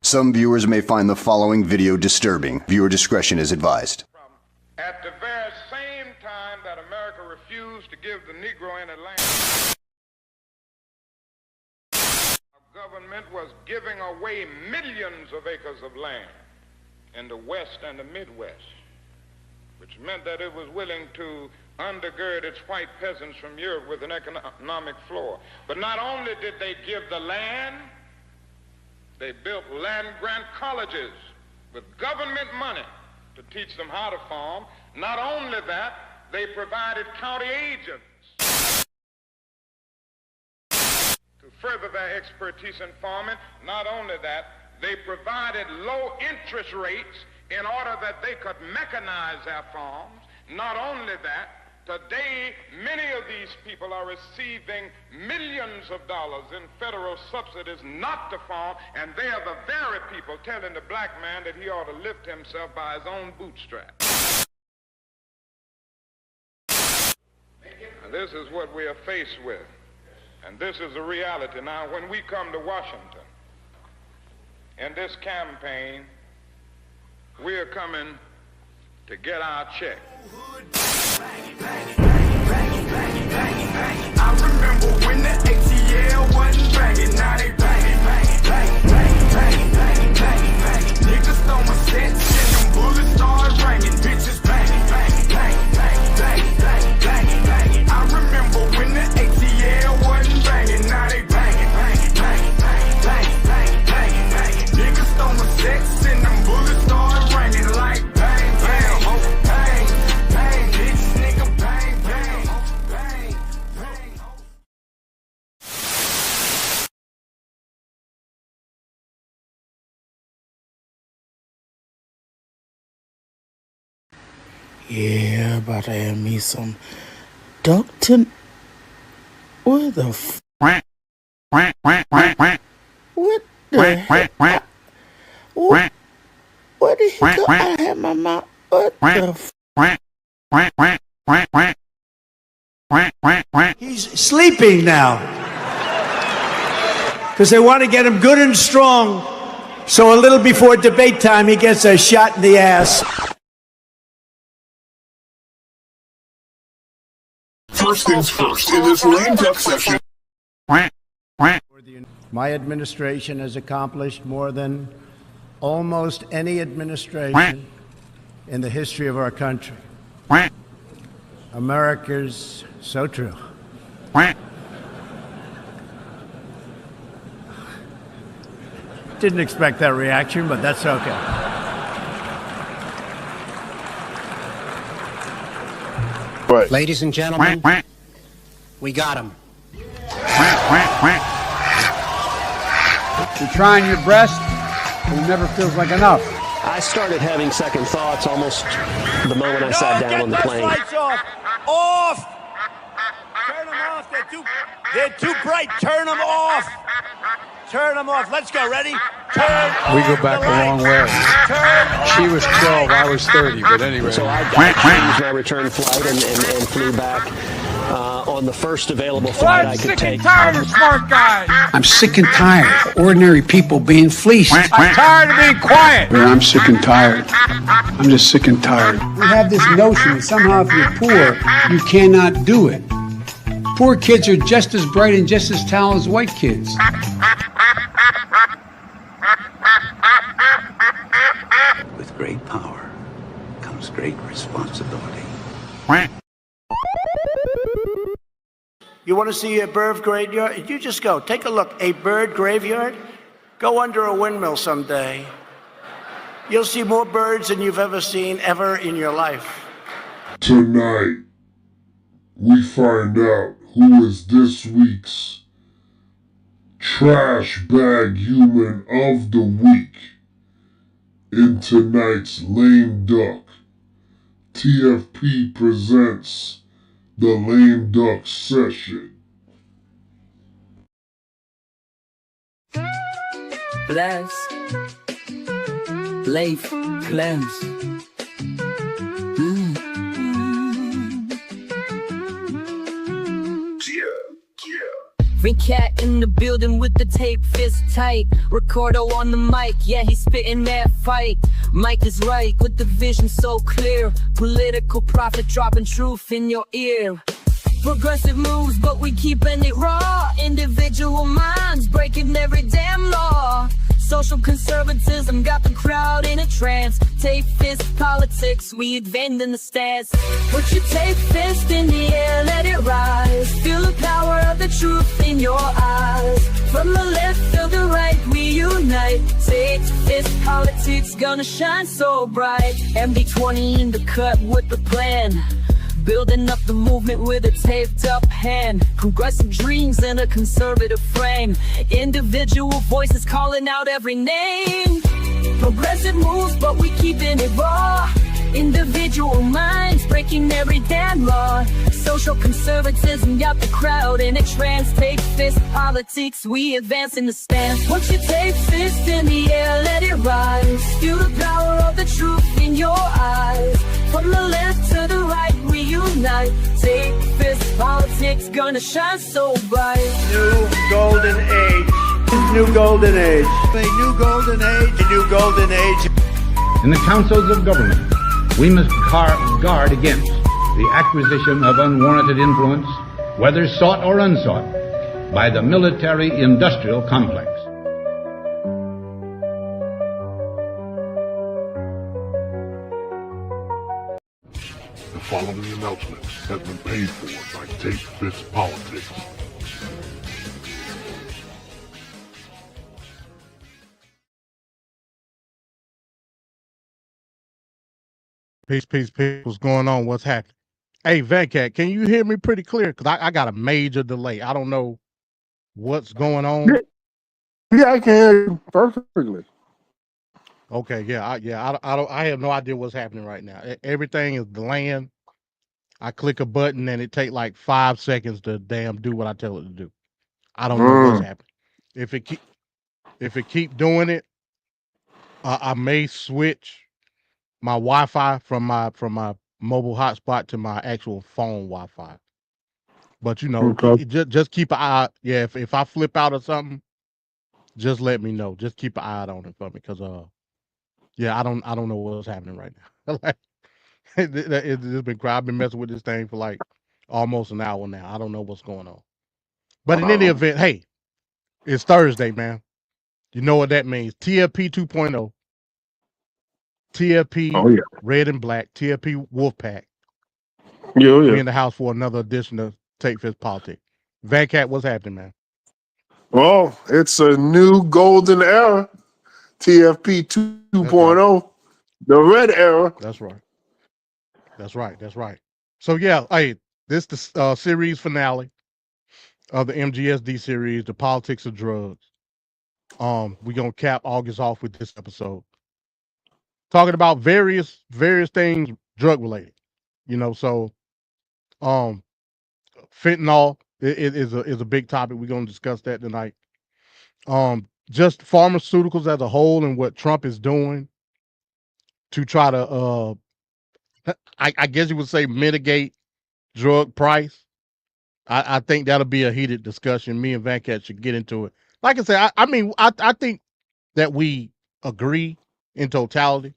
Some viewers may find the following video disturbing. Viewer discretion is advised. At the very same time that America refused to give the Negro any land, our government was giving away millions of acres of land in the West and the Midwest, which meant that it was willing to undergird its white peasants from Europe with an economic floor. But not only did they give the land, they built land-grant colleges with government money to teach them how to farm. Not only that, they provided county agents to further their expertise in farming. Not only that, they provided low interest rates in order that they could mechanize their farms. Not only that, today, many of these people are receiving millions of dollars in federal subsidies not to farm, and they are the very people telling the black man that he ought to lift himself by his own bootstraps. And this is what we are faced with, and this is the reality. Now, when we come to Washington in this campaign, we are coming to get our check. I remember when the ATL wasn't banging, now they banging, banging, banging, banging, banging, banging, banging. Niggas throwing sets and them bullets start ringing, bitches banging, banging, banging, banging, banging, banging, banging, banging. I remember when the ATL wasn't banging, now they banging, banging, banging, banging, banging, banging, banging, banging. Niggas throwing sets and them bullets start ringing like bang, bang, bang, bang, bitch, nigga, bang, bang, bang, bang. Yeah, about to have me some Duckton. Where the what the heck? What did he go? I had my mouth. What the He's sleeping now. Because they want to get him good and strong. So a little before debate time, he gets a shot in the ass. First things first, in this lame duck session. My administration has accomplished more than almost any administration in the history of our country. America's so true. Didn't expect that reaction, but that's okay. Right. Ladies and gentlemen, we got him. You're trying your best, but it never feels like enough. I started having second thoughts almost the moment I sat down on the plane. Lights off! Off! Turn them off. They're too bright. Turn them off. Turn them off. Let's go. Ready? Turn. We go back a long way. She was 12, I was 30, but anyway. So I changed my return flight and flew back on the first available flight I could take. I'm sick and tired of smart guys. I'm sick and tired of ordinary people being fleeced. I'm tired of being quiet. I'm sick and tired. I'm just sick and tired. We have this notion that somehow if you're poor, you cannot do it. Poor kids are just as bright and just as talented as white kids. With great power comes great responsibility. You want to see a bird graveyard? You just go. Take a look. A bird graveyard? Go under a windmill someday. You'll see more birds than you've ever seen ever in your life. Tonight, we find out who is this week's Trash Bag Human of the Week in tonight's Lame Duck. TFP presents the Lame Duck Session. Bless, Leif, Cleanse. Yeah. Free cat, In the building with the tape fist tight. Ricardo on the mic, yeah, he's spitting that fight. Mike is right with the vision so clear. Political prophet dropping truth in your ear. Progressive moves, but we keeping it raw. Individual minds breaking every damn law. Social conservatism got the crowd in a trance. Tape fist politics, we advance in the stance. Put your tape fist in the air, let it rise. Feel the power of the truth in your eyes. From the left to the right, we unite. Tape fist politics gonna shine so bright. MD20 in the cut with the plan. Building up the movement with a taped up hand. Progressive dreams in a conservative frame. Individual voices calling out every name. Progressive moves, but we keeping it raw. Individual minds breaking every damn law. Social conservatism got the crowd in a trance. Tape fist politics, we advance in the stance. Once you tape fist in the air, let it rise. Feel the power of the truth in your eyes. From the left to the right, we unite. Tape fist politics gonna shine so bright. New golden age. New golden age. A new golden age. A new golden age. In the councils of government, we must guard against the acquisition of unwarranted influence, whether sought or unsought, by the military-industrial complex. The following announcements have been paid for by Tape Fist Politics. Peace, peace, peace. What's going on? What's happening? Hey, Venkat, can you hear me pretty clear? Because I got a major delay. I don't know what's going on. Yeah, I can hear you perfectly. Okay, I have no idea what's happening right now. Everything is delaying. I click a button and it take like 5 seconds to damn do what I tell it to do. I don't know what's happening. If it keep doing it, I may switch my Wi-Fi from my mobile hotspot to my actual phone Wi-Fi. But you know, just keep an eye. Yeah, if I flip out or something, just let me know. Just keep an eye out on it for me, because yeah, I don't know what's happening right now. Like, it's been I've been messing with this thing for like almost an hour now. I don't know what's going on. But in any event, hey, it's Thursday, man. You know what that means? TFP 2.0. TFP Red and Black, TFP Wolfpack. We in the house for another edition of Tape Fist Politics. Vancat, what's happening, man? Well, it's a new golden era. TFP 2.0. The red era. That's right. So yeah, hey, this the series finale of the MGSD series, The Politics of Drugs. We're gonna cap August off with this episode, talking about various things drug related. You know, so fentanyl is a big topic. We're gonna discuss that tonight. Just pharmaceuticals as a whole and what Trump is doing to try to I guess you would say mitigate drug price. I think that'll be a heated discussion. Me and Vancat should get into it. Like I said, I think that we agree in totality.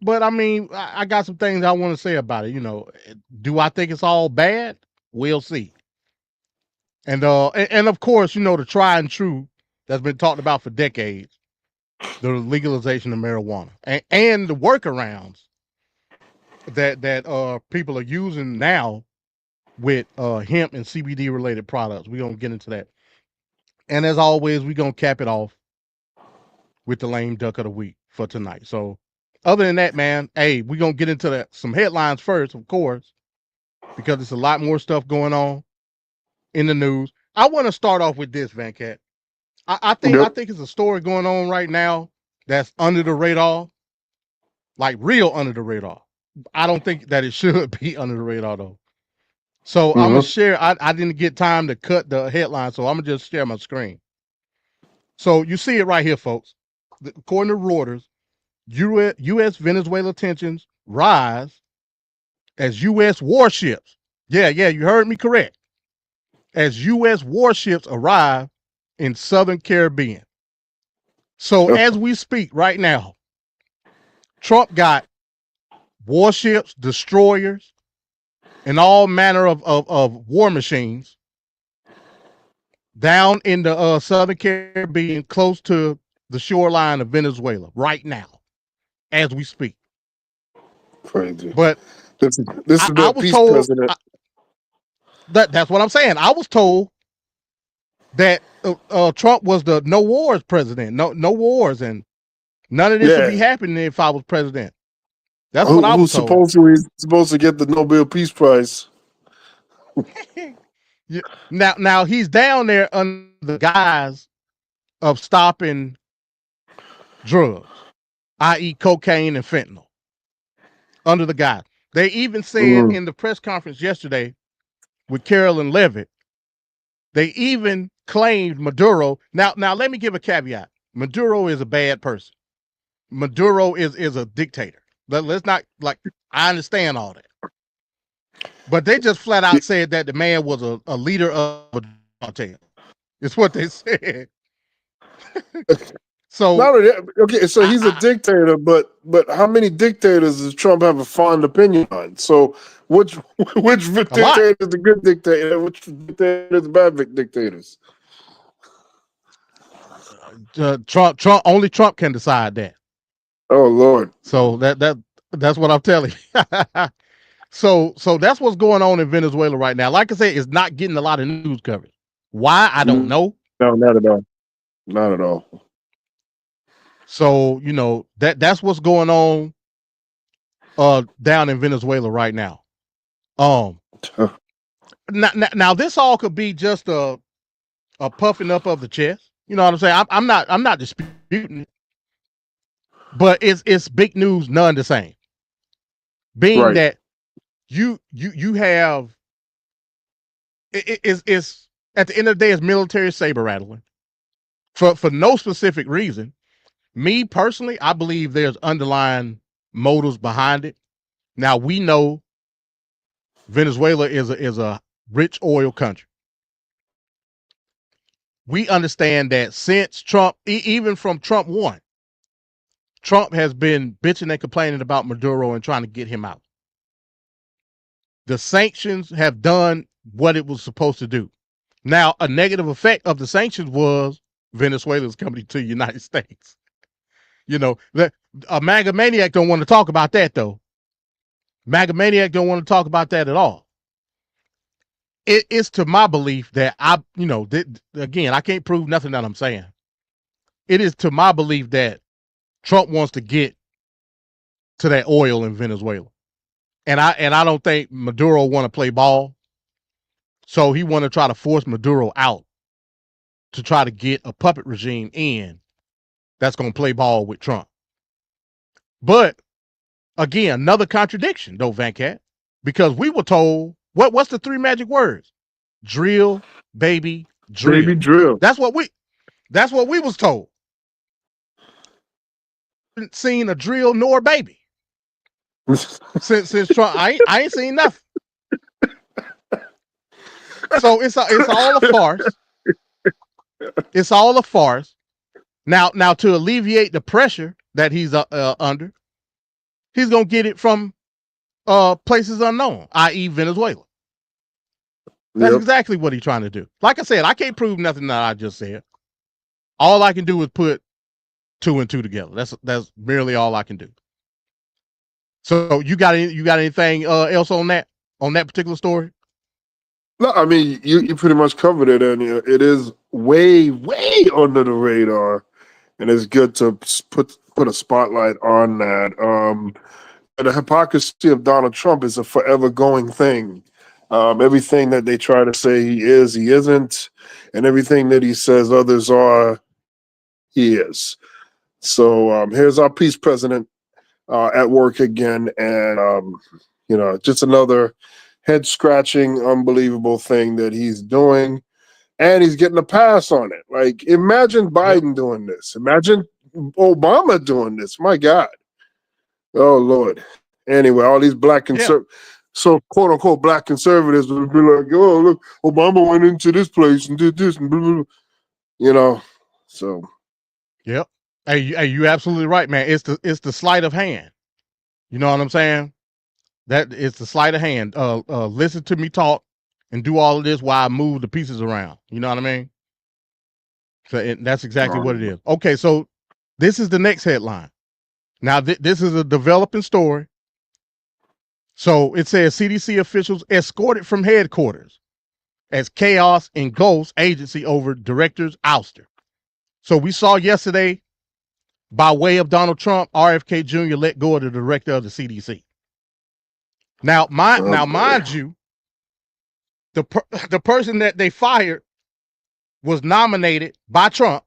But I mean, I got some things I want to say about it. You know, do I think it's all bad? We'll see. And of course, you know, the tried and true that's been talked about for decades, the legalization of marijuana and the workarounds that people are using now with hemp and CBD related products. We're gonna get into that. And as always, we're gonna cap it off with the lame duck of the week for tonight. So other than that, man, hey, we're gonna get into some headlines first, of course, because there's a lot more stuff going on in the news. I want to start off with this, Vancat. I think it's a story going on right now that's under the radar, like real under the radar. I don't think that it should be under the radar though. So I'm gonna share. I didn't get time to cut the headline, so I'm gonna just share my screen. So you see it right here, folks. According to Reuters, U.S. Venezuela tensions rise as U.S. warships. Yeah, you heard me correct. As U.S. warships arrive in Southern Caribbean. So as we speak right now, Trump got warships, destroyers, and all manner of war machines down in the Southern Caribbean, close to the shoreline of Venezuela right now, as we speak. Crazy. But this is I the was peace told president. that's what I'm saying. I was told that Trump was the no wars president, no wars, and none of this would be happening if I was president. That's what I was Who's told. supposed to get the Nobel Peace Prize? Yeah. Now he's down there under the guise of stopping drugs, i.e., cocaine and fentanyl. Under the guise, they even said in the press conference yesterday with Carolyn Levitt, they even claimed Maduro. Now let me give a caveat. Maduro is a bad person. Maduro is a dictator. Let's not, like, I understand all that. But they just flat out said that the man was a leader of a cartel. It's what they said. So okay, so he's a dictator, but how many dictators does Trump have a fond opinion on? So which dictator is the good dictator? Which dictator is the bad dictators? Trump only Trump can decide that. Oh Lord! So that's what I'm telling you. So that's what's going on in Venezuela right now. Like I said, it's not getting a lot of news coverage. Why? I don't know. No, not at all. Not at all. So, that's what's going on down in Venezuela right now. Now this all could be just a puffing up of the chest. You know what I'm saying? I'm not disputing it. But it's big news none the same. Being that you have it's at the end of the day, it's military saber rattling for no specific reason. Me personally, I believe there's underlying motives behind it. Now we know Venezuela is a rich oil country. We understand that since Trump, even from Trump 1, Trump has been bitching and complaining about Maduro and trying to get him out. The sanctions have done what it was supposed to do. Now, a negative effect of the sanctions was Venezuela's coming to the United States. A MAGA maniac don't want to talk about that, though. MAGA maniac don't want to talk about that at all. It's to my belief that again, I can't prove nothing that I'm saying. It is to my belief that Trump wants to get to that oil in Venezuela. And I don't think Maduro want to play ball. So he want to try to force Maduro out to try to get a puppet regime in that's going to play ball with Trump. But again, another contradiction though, Van Cat, because we were told what's the 3 magic words? Drill, baby, drill. Baby drill. That's what we was told. Haven't seen a drill nor a baby since Trump. I ain't seen nothing. So it's all a farce. It's all a farce. Now to alleviate the pressure that he's under, he's gonna get it from places unknown, i.e., Venezuela. That's exactly what he's trying to do. Like I said, I can't prove nothing that I just said. All I can do is put 2 and 2 together. That's merely all I can do. So you got anything else on that particular story? No, I mean you pretty much covered it, and it is way under the radar, and it's good to put a spotlight on that. The hypocrisy of Donald Trump is a forever going thing. Everything that they try to say he is, he isn't, and everything that he says others are, he is. So here's our peace president at work again, and just another head-scratching, unbelievable thing that he's doing, and he's getting a pass on it. Like, imagine Biden doing this. Imagine Obama doing this. My God. Oh, Lord. Anyway, all these so quote-unquote black conservatives would be like, oh, look, Obama went into this place and did this and blah, blah, blah. You know, so Yep. Hey, you absolutely right, man. It's the sleight of hand. You know what I'm saying? That it's the sleight of hand. Listen to me talk and do all of this while I move the pieces around. You know what I mean? So that's exactly what it is. Okay, so this is the next headline. Now this is a developing story. So it says CDC officials escorted from headquarters as chaos engulfs agency over director's ouster. So we saw yesterday, by way of Donald Trump, RFK Jr. let go of the director of the CDC. Now, mind you, the person that they fired was nominated by Trump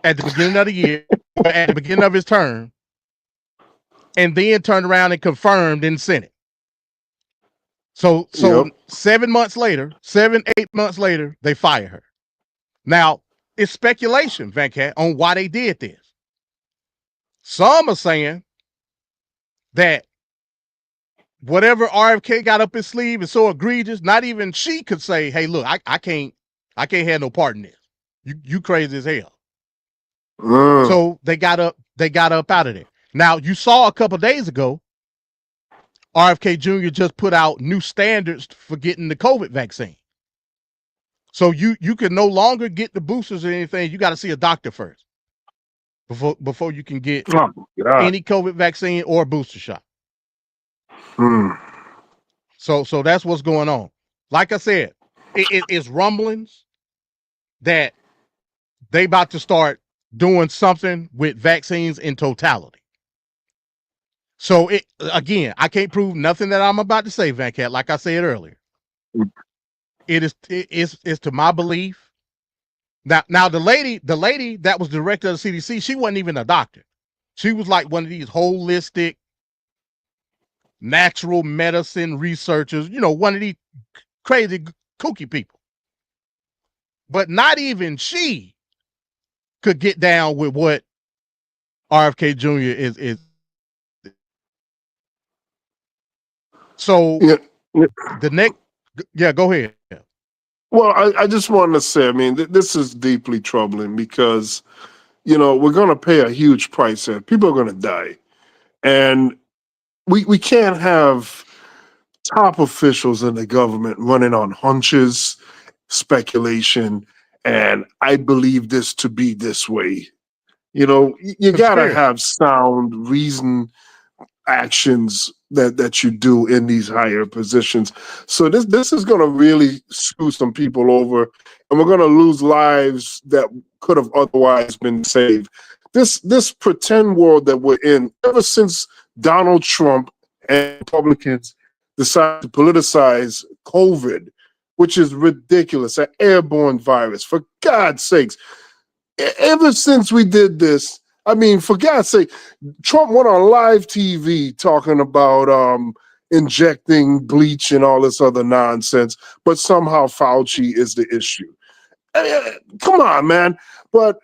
at the beginning of the year, at the beginning of his term, and then turned around and confirmed in the Senate. So 7 months later, 8 months later, they fire her. Now, it's speculation, Van Cat, on why they did this. Some are saying that whatever RFK got up his sleeve is so egregious, not even she could say, hey, look, I can't have no part in this. You crazy as hell. So they got up out of there. Now, you saw a couple days ago, RFK Jr. just put out new standards for getting the COVID vaccine. So you can no longer get the boosters or anything. You got to see a doctor first before you can get any COVID vaccine or booster shot. So that's what's going on. Like I said, it's rumblings that they about to start doing something with vaccines in totality. So again, I can't prove nothing that I'm about to say, Van Cat. Like I said earlier, it's to my belief. Now the lady that was director of the CDC, she wasn't even a doctor. She was like one of these holistic natural medicine researchers, one of these crazy kooky people. But not even she could get down with what RFK Jr. is. So the next, go ahead. Well, I just wanted to say, I mean, this is deeply troubling because, we're going to pay a huge price here. People are going to die. And we can't have top officials in the government running on hunches, speculation, and I believe this to be this way. You got to have sound reason actions that you do in these higher positions. So this is going to really screw some people over, and we're going to lose lives that could have otherwise been saved. This pretend world that we're in, ever since Donald Trump and Republicans decided to politicize COVID, which is ridiculous, an airborne virus, for God's sakes. Ever since we did this, I mean, for God's sake, Trump went on live TV talking about injecting bleach and all this other nonsense, but somehow Fauci is the issue. I mean, come on, man. But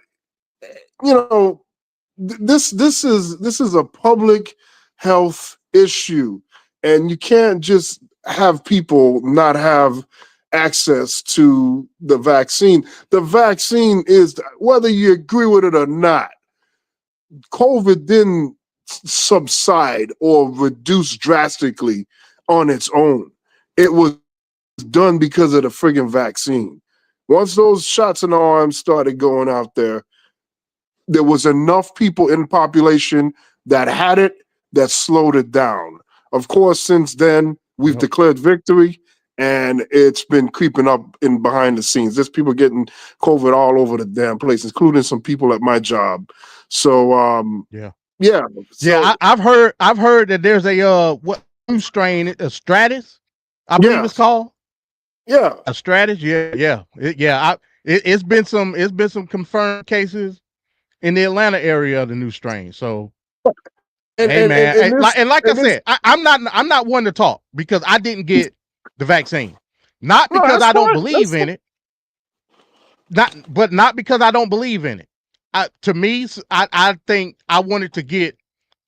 this is a public health issue, and you can't just have people not have access to the vaccine. The vaccine is, whether you agree with it or not, COVID didn't subside or reduce drastically on its own. It was done because of the friggin' vaccine. Once those shots in the arm started going out there was enough people in the population that had it that slowed it down. Of course, since then, we've declared victory, and it's been creeping up in behind the scenes. There's people getting COVID all over the damn place, including some people at my job. So I've heard that there's a what new strain, a Stratus, I believe it's called. Yeah, a Stratus. It's been some confirmed cases in the Atlanta area of the new strain. So, hey man, like I said, I'm not one to talk because I didn't get the vaccine, not because I don't believe in it, not because I don't believe in it. To me, I think I wanted to get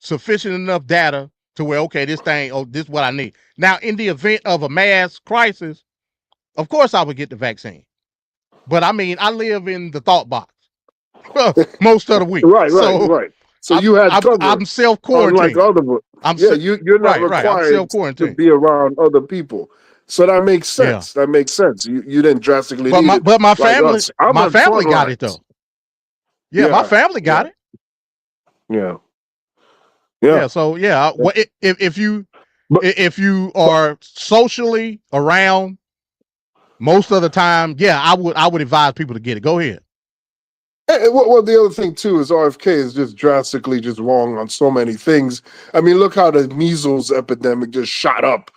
sufficient enough data to where, okay, this is what I need. Now, in the event of a mass crisis, of course I would get the vaccine. But I mean, I live in the thought box most of the week. Right. So I'm, you had I'm, cover, I'm self unlike quarantined. other. You're not Right. I'm self required to quarantined. be around other people. So that makes Yeah. sense. That makes sense. You didn't drastically But need it my like family, us. I'm on family front got it lines. though. Yeah, my Yeah. family got it. Yeah. Yeah. So yeah, if you are socially around most of the time, yeah, I would advise people to get it. Go ahead. Well, the other thing too is RFK is just drastically just wrong on so many things. I mean, look how the measles epidemic just shot up.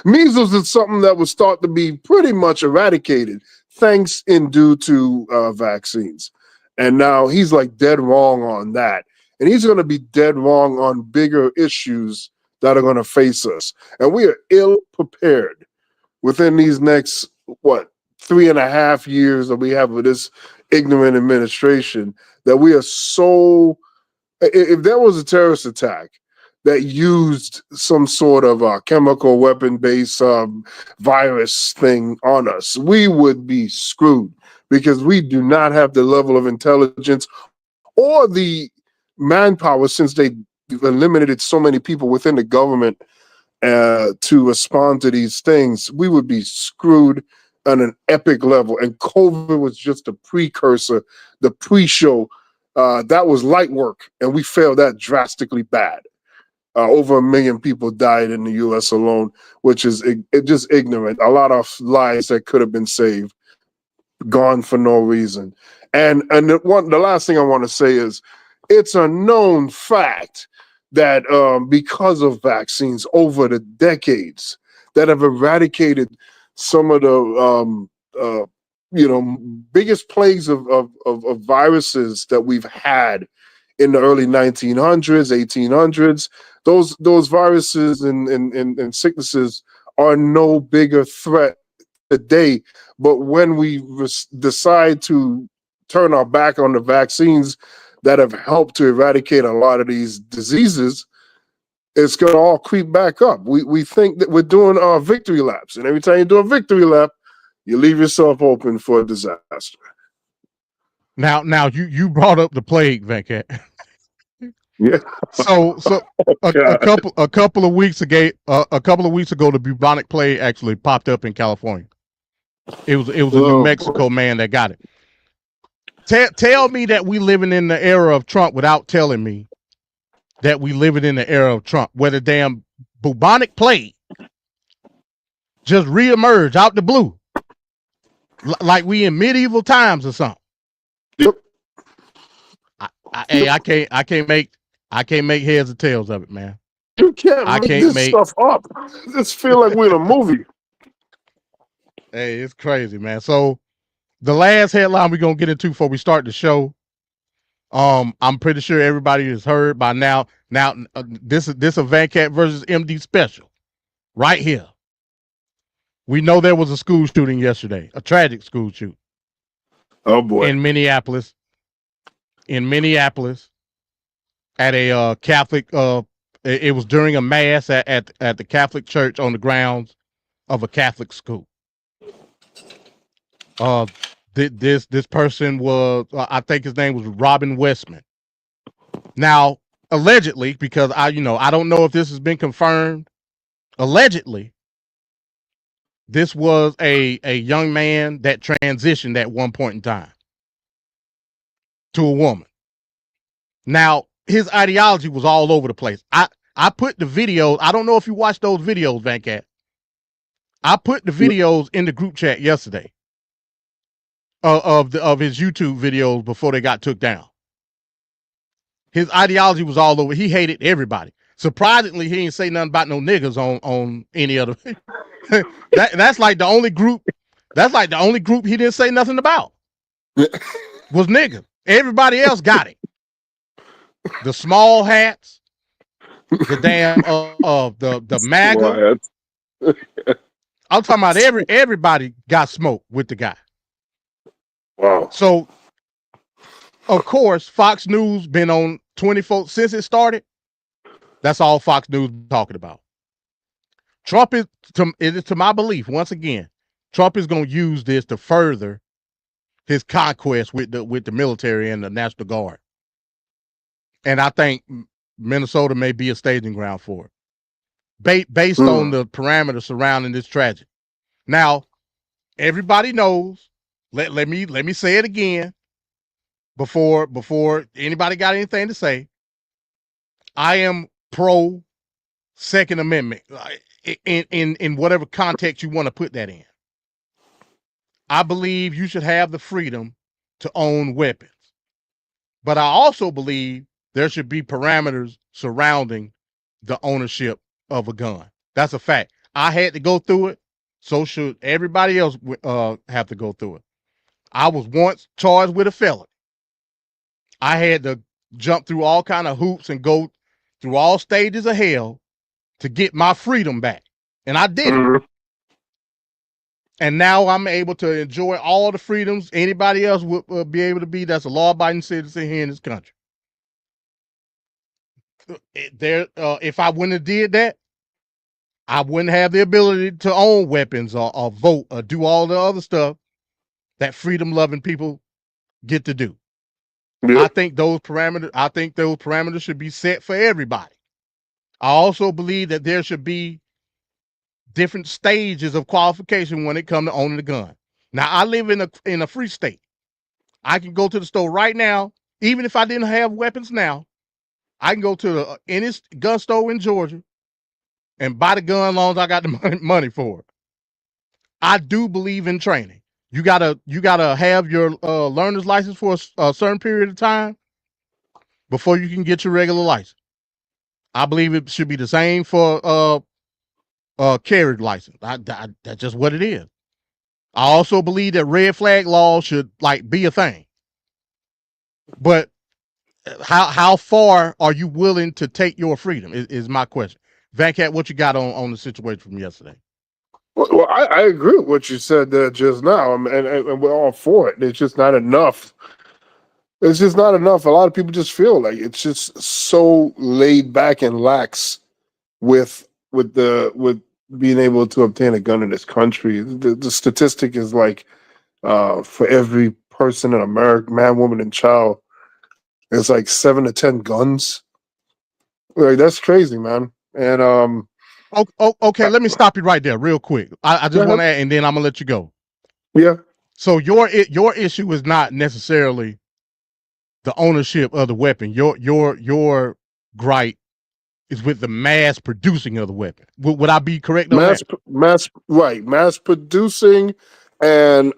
Measles is something that was thought to be pretty much eradicated, thanks in due to vaccines. And now he's like dead wrong on that. And he's going to be dead wrong on bigger issues that are going to face us. And we are ill prepared within these next, 3.5 years that we have with this ignorant administration, that we are so. If there was a terrorist attack that used some sort of chemical weapon-based virus thing on us, we would be screwed because we do not have the level of intelligence or the manpower, since they eliminated so many people within the government to respond to these things. We would be screwed on an epic level. And COVID was just a precursor, the pre-show. That was light work, and we failed that drastically bad. Over 1 million people died in the U.S. alone, which is just ignorant. A lot of lives that could have been saved, gone for no reason. And the last thing I want to say is, it's a known fact that because of vaccines over the decades that have eradicated some of the biggest plagues of viruses that we've had in the early 1900s, 1800s, those viruses and sicknesses are no bigger threat today. But when we decide to turn our back on the vaccines that have helped to eradicate a lot of these diseases, it's going to all creep back up. We think that we're doing our victory laps, and every time you do a victory lap, you leave yourself open for a disaster. Now you brought up the plague, Venkat. Yeah. So a couple of weeks ago, the bubonic plague actually popped up in California. It was a New Mexico man that got it. Tell me that we living in the era of Trump without telling me that we living in the era of Trump, where the damn bubonic plague just reemerged out the blue, like we in medieval times or something. Yep. I can't make heads or tails of it, man. You can't make this stuff up. Just feel like we're in a movie. Hey, it's crazy, man. So the last headline we're gonna get into before we start the show. I'm pretty sure everybody has heard by now. Now, this is a Venkat versus MD special, right here. We know there was a school shooting yesterday, a tragic school shooting. Oh boy! In Minneapolis, at a Catholic. It was during a mass at the Catholic church on the grounds of a Catholic school. This person was, I think his name was Robin Westman. Now, allegedly, because I don't know if this has been confirmed. Allegedly, this was a young man that transitioned at one point in time to a woman. Now, his ideology was all over the place. I put the videos. I don't know if you watched those videos, Venkat. I put the videos in the group chat yesterday of his YouTube videos before they got took down. His ideology was all over. He hated everybody. Surprisingly, he didn't say nothing about no niggas on any other. That's like the only group. That's like the only group he didn't say nothing about. Was niggas. Everybody else got it. The small hats, the damn the MAGA. I'm talking about everybody got smoked with the guy. Wow. So, of course, Fox News been on 24 since it started. That's all Fox News talking about. Trump is, to my belief, once again, Trump is going to use this to further his conquest with the military and the National Guard. And I think Minnesota may be a staging ground for it, based on the parameters surrounding this tragedy. Now, everybody knows. Let me say it again before anybody got anything to say. I am pro Second Amendment in whatever context you want to put that in. I believe you should have the freedom to own weapons. But I also believe there should be parameters surrounding the ownership of a gun. That's a fact. I had to go through it. So should everybody else have to go through it. I was once charged with a felony. I had to jump through all kind of hoops and go through all stages of hell to get my freedom back. And I did it. And now I'm able to enjoy all the freedoms anybody else would be able to be that's a law-abiding citizen here in this country. If I wouldn't have did that, I wouldn't have the ability to own weapons or vote or do all the other stuff that freedom-loving people get to do. Yeah. I think those parameters should be set for everybody. I also believe that there should be different stages of qualification when it comes to owning a gun. Now, I live in a free state. I can go to the store right now, even if I didn't have weapons now. I can go to any gun store in Georgia and buy the gun as long as I got the money for it. I do believe in training. You gotta have your learner's license for a certain period of time before you can get your regular license. I believe it should be the same for carry license. That's just what it is. I also believe that red flag laws should be a thing. But how far are you willing to take your freedom is my question. Van Cat, what you got on the situation from yesterday? Well, I agree with what you said just now, and we're all for it. It's just not enough. It's just not enough. A lot of people just feel like it's just so laid back and lax with being able to obtain a gun in this country. The statistic is for every person in America, man, woman, and child, it's 7 to 10 guns. That's crazy, man. And okay, let me stop you right there real quick. I just want to add, and then I'm gonna let you go. Yeah. So your issue is not necessarily the ownership of the weapon. Your gripe is with the mass producing of the weapon. Would I be correct on that? Mass producing, and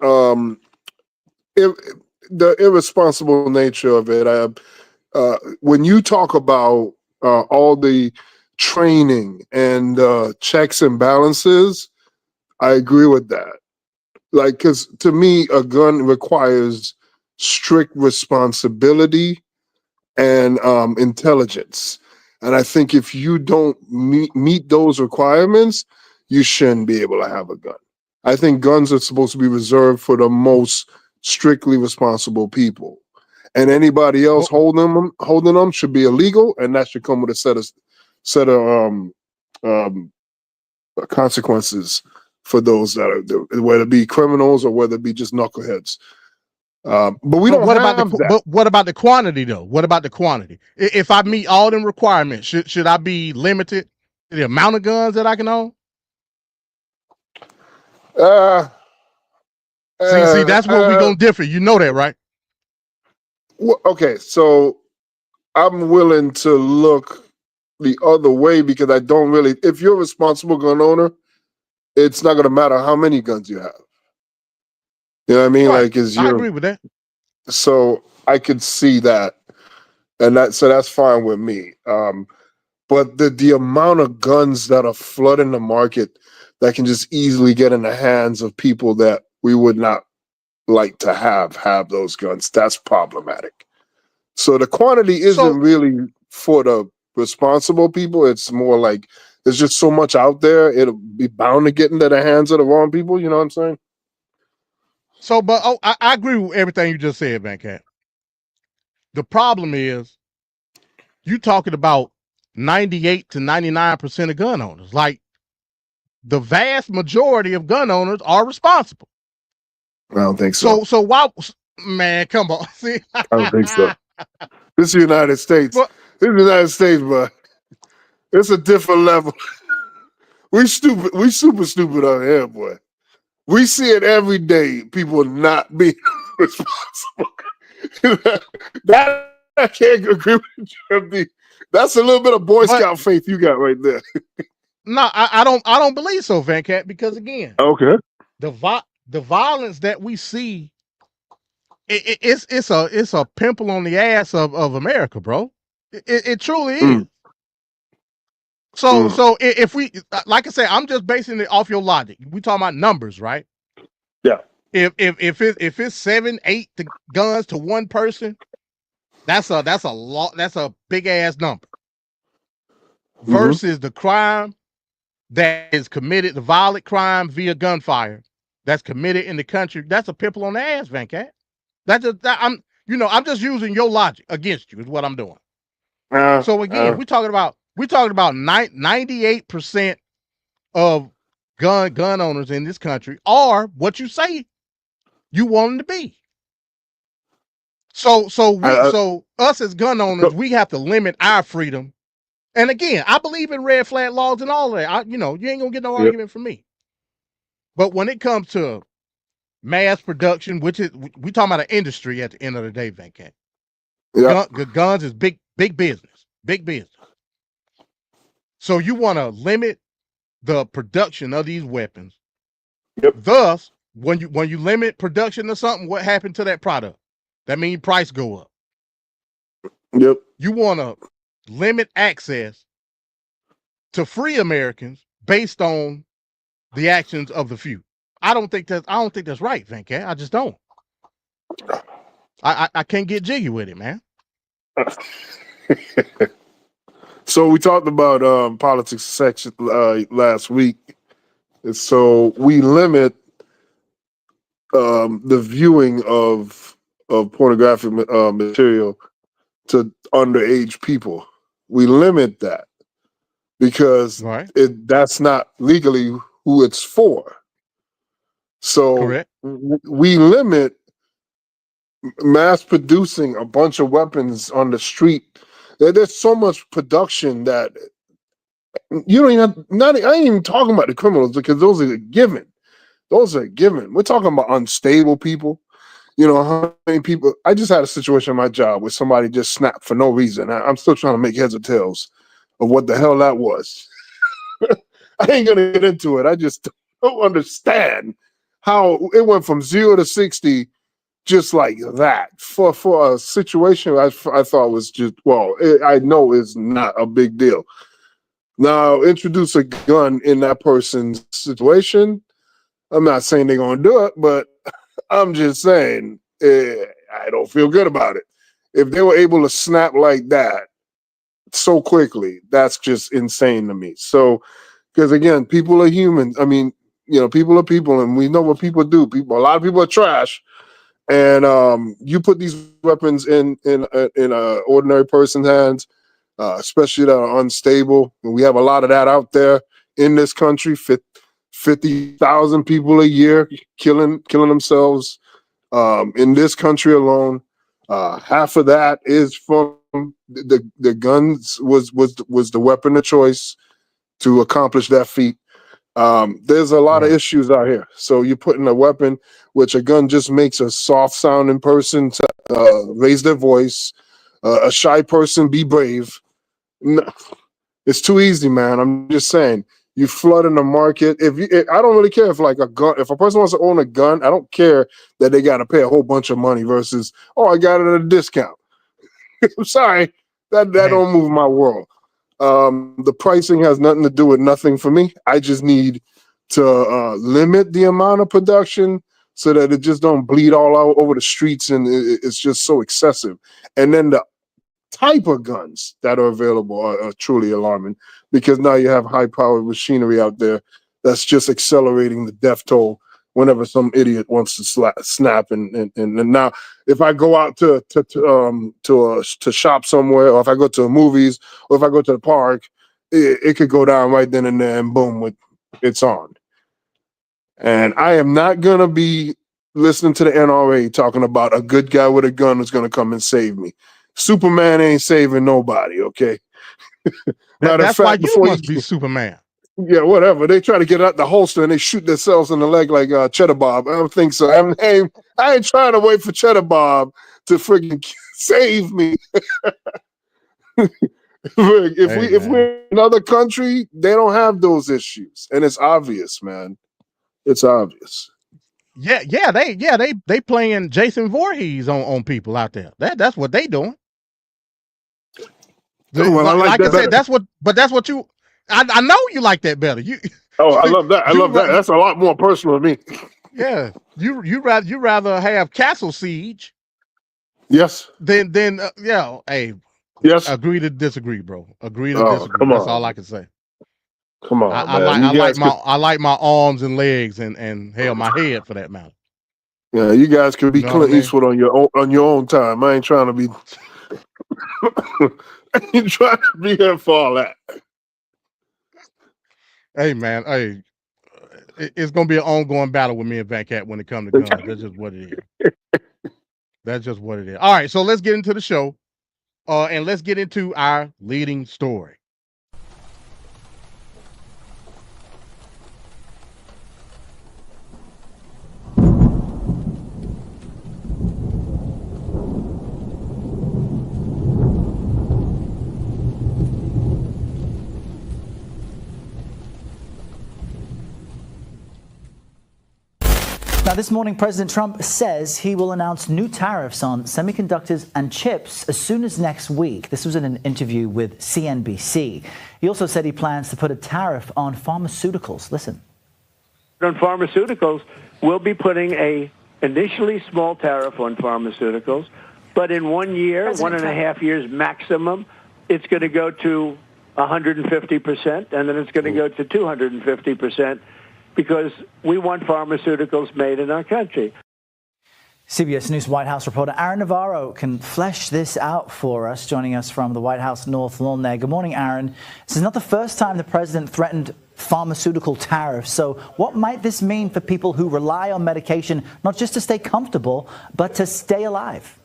the irresponsible nature of it. When you talk about all the training and checks and balances, I agree with that. Because to me, a gun requires strict responsibility and intelligence. And I think if you don't meet those requirements, you shouldn't be able to have a gun. I think guns are supposed to be reserved for the most strictly responsible people. And anybody else holding them should be illegal, and that should come with a set of consequences for those that are, whether it be criminals or whether it be just knuckleheads. But what about the quantity though? What about the quantity? If I meet all them requirements, should I be limited to the amount of guns that I can own? See, that's where we're gonna differ. You know that, right? Okay, so I'm willing to look the other way because I don't really. If you're a responsible gun owner, it's not going to matter how many guns you have. You know what I mean? Right. I agree with that. So I could see that, and that's fine with me. But the amount of guns that are flooding the market that can just easily get in the hands of people that we would not like to have those guns, that's problematic. So the quantity isn't really for the responsible people. It's more like there's just so much out there, it'll be bound to get into the hands of the wrong people. You know what I'm saying? So, but I agree with everything you just said, Van Cat. The problem is you talking about 98 to 99% of gun owners. the vast majority of gun owners are responsible. I don't think so. So why, man? Come on, see. I don't think so. This is the United States. But, This is the United States, but it's a different level. We stupid. We super stupid out here, boy. We see it every day. People not being responsible. That I can't agree with you. That's a little bit of Boy Scout faith you got right there. No, I don't believe so, Van Cat, because again, Okay. the violence that we see, it's a pimple on the ass of America, bro. It truly is. So if we, like I said, I'm just basing it off your logic. We talking about numbers, right? Yeah. If it's 7, 8 guns to one person, that's a lot. That's a big ass number. Versus the crime that is committed, the violent crime via gunfire that's committed in the country, that's a pimple on the ass, Van Cat. I'm just using your logic against you is what I'm doing. So again, we're talking about 98% of gun owners in this country are what you say you want them to be. So us as gun owners, we have to limit our freedom. And again, I believe in red flag laws and all of that. You ain't gonna get no argument from me. But when it comes to mass production, which is we talking about an industry at the end of the day, Van Cat. Guns is big business, big business. So you want to limit the production of these weapons. Thus, when you limit production of something, what happened to that product? That means price go up. Yep. You want to limit access to free Americans based on the actions of the few. I don't think that's right, Van Cat. I just don't. I can't get jiggy with it, man. So we talked about politics section last week. And so we limit the viewing of pornographic material to underage people. We limit that because that's not legally who it's for. So we limit mass producing a bunch of weapons on the street. There's so much production that you don't even I ain't even talking about the criminals because those are a given. Those are a given. We're talking about unstable people. You know, how many people? I just had a situation in my job where somebody just snapped for no reason. I'm still trying to make heads or tails of what the hell that was. I ain't gonna get into it. I just don't understand how it went from 0 to 60 just like that for a situation I thought was just I know is not a big deal. Now introduce a gun in that person's situation. I'm not saying they're gonna do it, but I'm just saying I don't feel good about it. If they were able to snap like that so quickly, that's just insane to me. So, because again, people are human. I mean, people are people, and we know what people do. A lot of people are trash, and you put these weapons in an ordinary person's hands, especially that are unstable. And we have a lot of that out there in this country. 50,000 people a year killing themselves in this country alone. Half of that is from the guns was the weapon of choice to accomplish that feat. There's a lot of issues out here. So you're putting a weapon, which a gun just makes a soft sounding person to raise their voice, a shy person be brave. No, it's too easy, man. I'm just saying. You flood in the market. I don't really care if if a person wants to own a gun, I don't care that they got to pay a whole bunch of money versus, I got it at a discount. I'm sorry, that don't move my world. The pricing has nothing to do with nothing for me. I just need to limit the amount of production so that it just don't bleed all out over the streets and it's just so excessive. And then the type of guns that are available are truly alarming because now you have high-powered machinery out there that's just accelerating the death toll whenever some idiot wants to snap. And now, if I go out to shop somewhere, or if I go to movies, or if I go to the park, it could go down right then and there, and boom, with It's on. And I am not going to be listening to the NRA talking about a good guy with a gun who's going to come and save me. Superman ain't saving nobody, okay? That's why you must be Superman. Yeah, whatever. They try to get out the holster and they shoot themselves in the leg like Cheddar Bob. I don't think so. I ain't trying to wait for Cheddar Bob to friggin' save me. If we're in another country, they don't have those issues, and it's obvious, man. It's obvious. They playing Jason Voorhees on people out there. That's what they doing. Well, I like that I said, better. that's what you. I know you like that better. I love that. I love that. That's a lot more personal to me. Yeah, you rather have Castle Siege. Yes. Then hey. Yes. Agree to disagree, bro. Agree to disagree. Come That's on. all I can say. Come on, I like my arms and legs and hell, my head for that matter. Yeah, you guys could be Clint Eastwood on your own time. I ain't trying to be. I ain't trying to be here for all that. Hey man, it's gonna be an ongoing battle with me and Van Cat when it comes to guns. That's just what it is. That's just what it is. All right, so let's get into the show, and let's get into our leading story. Now, this morning, President Trump says he will announce new tariffs on semiconductors and chips as soon as next week. This was in an interview with CNBC. He also said he plans to put a tariff on pharmaceuticals. Listen. On pharmaceuticals, we'll be putting a initially small tariff on pharmaceuticals, but in 1 year, President 1.5 years maximum, it's going to go to 150%, and then it's going to go to 250%. Because we want pharmaceuticals made in our country. CBS News White House reporter Aaron Navarro can flesh this out for us, joining us from the White House North Lawn there. Good morning, Aaron. This is not the first time the president threatened pharmaceutical tariffs. So what might this mean for people who rely on medication, not just to stay comfortable, but to stay alive?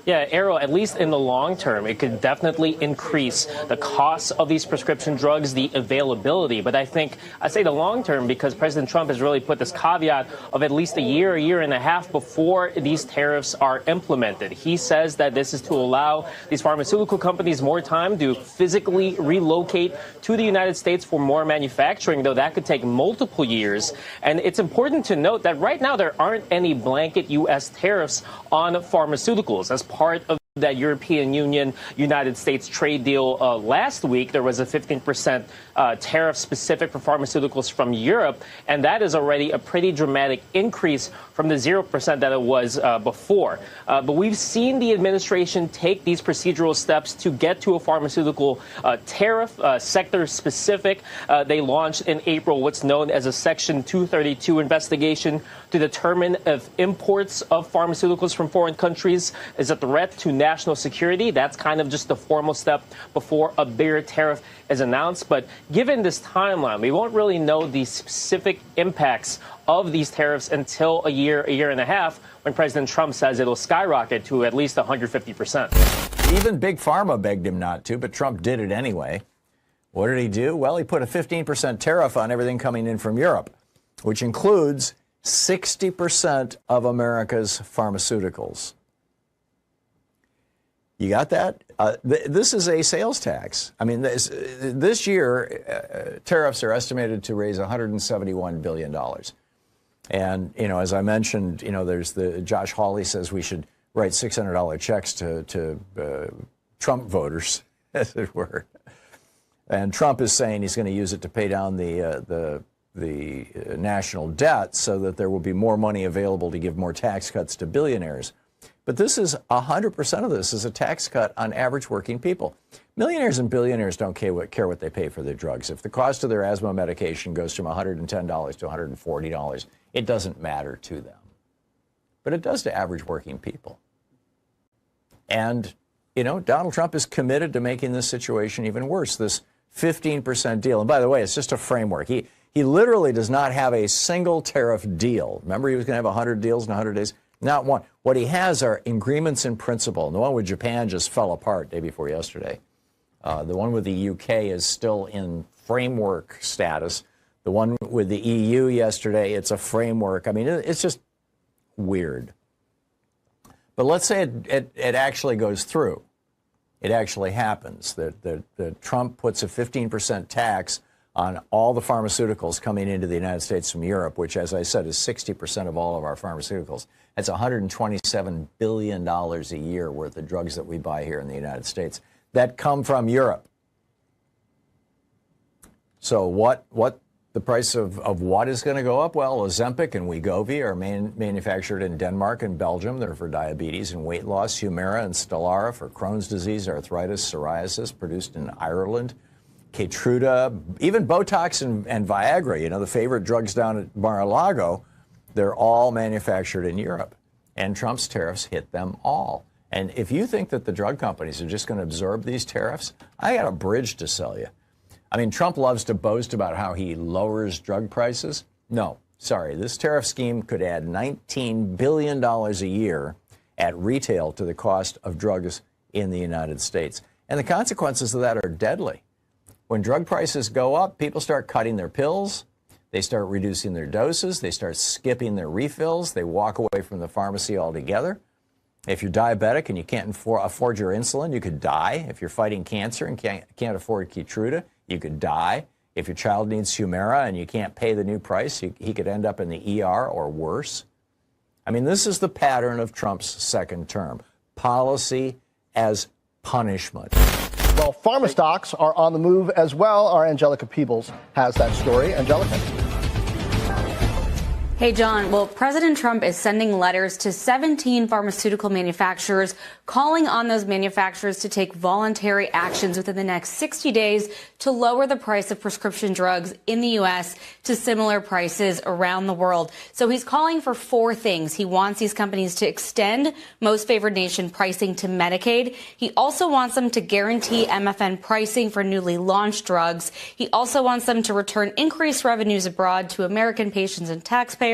Yeah, Errol, at least in the long term, it could definitely increase the costs of these prescription drugs, the availability. But I say the long term because President Trump has really put this caveat of at least a year and a half before these tariffs are implemented. He says that this is to allow these pharmaceutical companies more time to physically relocate to the United States for more manufacturing, though that could take multiple years. And it's important to note that right now there aren't any blanket U.S. tariffs on pharmaceuticals. As part of that European Union United States trade deal last week, there was a 15% tariff specific for pharmaceuticals from Europe, and that is already a pretty dramatic increase from the 0% that it was before. But we've seen the administration take these procedural steps to get to a pharmaceutical tariff, sector specific. They launched in April what's known as a Section 232 investigation to determine if imports of pharmaceuticals from foreign countries is a threat to national security. That's kind of just the formal step before a bigger tariff is announced. But given this timeline, we won't really know the specific impacts of these tariffs until a year and a half, when President Trump says it'll skyrocket to at least 150%. Even Big Pharma begged him not to, but Trump did it anyway. What did he do? Well, he put a 15% tariff on everything coming in from Europe, which includes 60% of America's pharmaceuticals. You got that? This is a sales tax. I mean, this year, tariffs are estimated to raise $171 billion. And, as I mentioned, there's Josh Hawley says we should write $600 checks to Trump voters, as it were. And Trump is saying he's going to use it to pay down the national debt so that there will be more money available to give more tax cuts to billionaires. But this is 100% of this is a tax cut on average working people. Millionaires and billionaires don't care what they pay for their drugs. If the cost of their asthma medication goes from $110 to $140, it doesn't matter to them. But it does to average working people. And, Donald Trump is committed to making this situation even worse, this 15% deal. And by the way, it's just a framework. He He literally does not have a single tariff deal. Remember, he was going to have 100 deals in 100 days? Not one. What he has are agreements in principle. And the one with Japan just fell apart day before yesterday. The one with the UK is still in framework status. The one with the EU yesterday, it's a framework. I mean, it's just weird. But let's say it actually goes through. It actually happens. That Trump puts a 15% tax on all the pharmaceuticals coming into the United States from Europe, which, as I said, is 60% of all of our pharmaceuticals. That's $127 billion a year worth of drugs that we buy here in the United States that come from Europe. So what the price of what is going to go up? Well, Ozempic and Wegovy are manufactured in Denmark and Belgium. They're for diabetes and weight loss. Humira and Stelara for Crohn's disease, arthritis, psoriasis, produced in Ireland. Keytruda, even Botox and Viagra, you know, the favorite drugs down at Mar-a-Lago, they're all manufactured in Europe. And Trump's tariffs hit them all. And if you think that the drug companies are just going to absorb these tariffs, I got a bridge to sell you. I mean, Trump loves to boast about how he lowers drug prices. No, sorry, this tariff scheme could add $19 billion a year at retail to the cost of drugs in the United States. And the consequences of that are deadly. When drug prices go up, people start cutting their pills. They start reducing their doses. They start skipping their refills. They walk away from the pharmacy altogether. If you're diabetic and you can't afford your insulin, you could die. If you're fighting cancer and can't afford Keytruda, you could die. If your child needs Humira and you can't pay the new price, he could end up in the ER or worse. I mean, this is the pattern of Trump's second term. Policy as punishment. Well, pharma stocks are on the move as well. Our Angelica Peebles has that story. Angelica. Hey, John. Well, President Trump is sending letters to 17 pharmaceutical manufacturers, calling on those manufacturers to take voluntary actions within the next 60 days to lower the price of prescription drugs in the U.S. to similar prices around the world. So he's calling for four things. He wants these companies to extend most favored nation pricing to Medicaid. He also wants them to guarantee MFN pricing for newly launched drugs. He also wants them to return increased revenues abroad to American patients and taxpayers,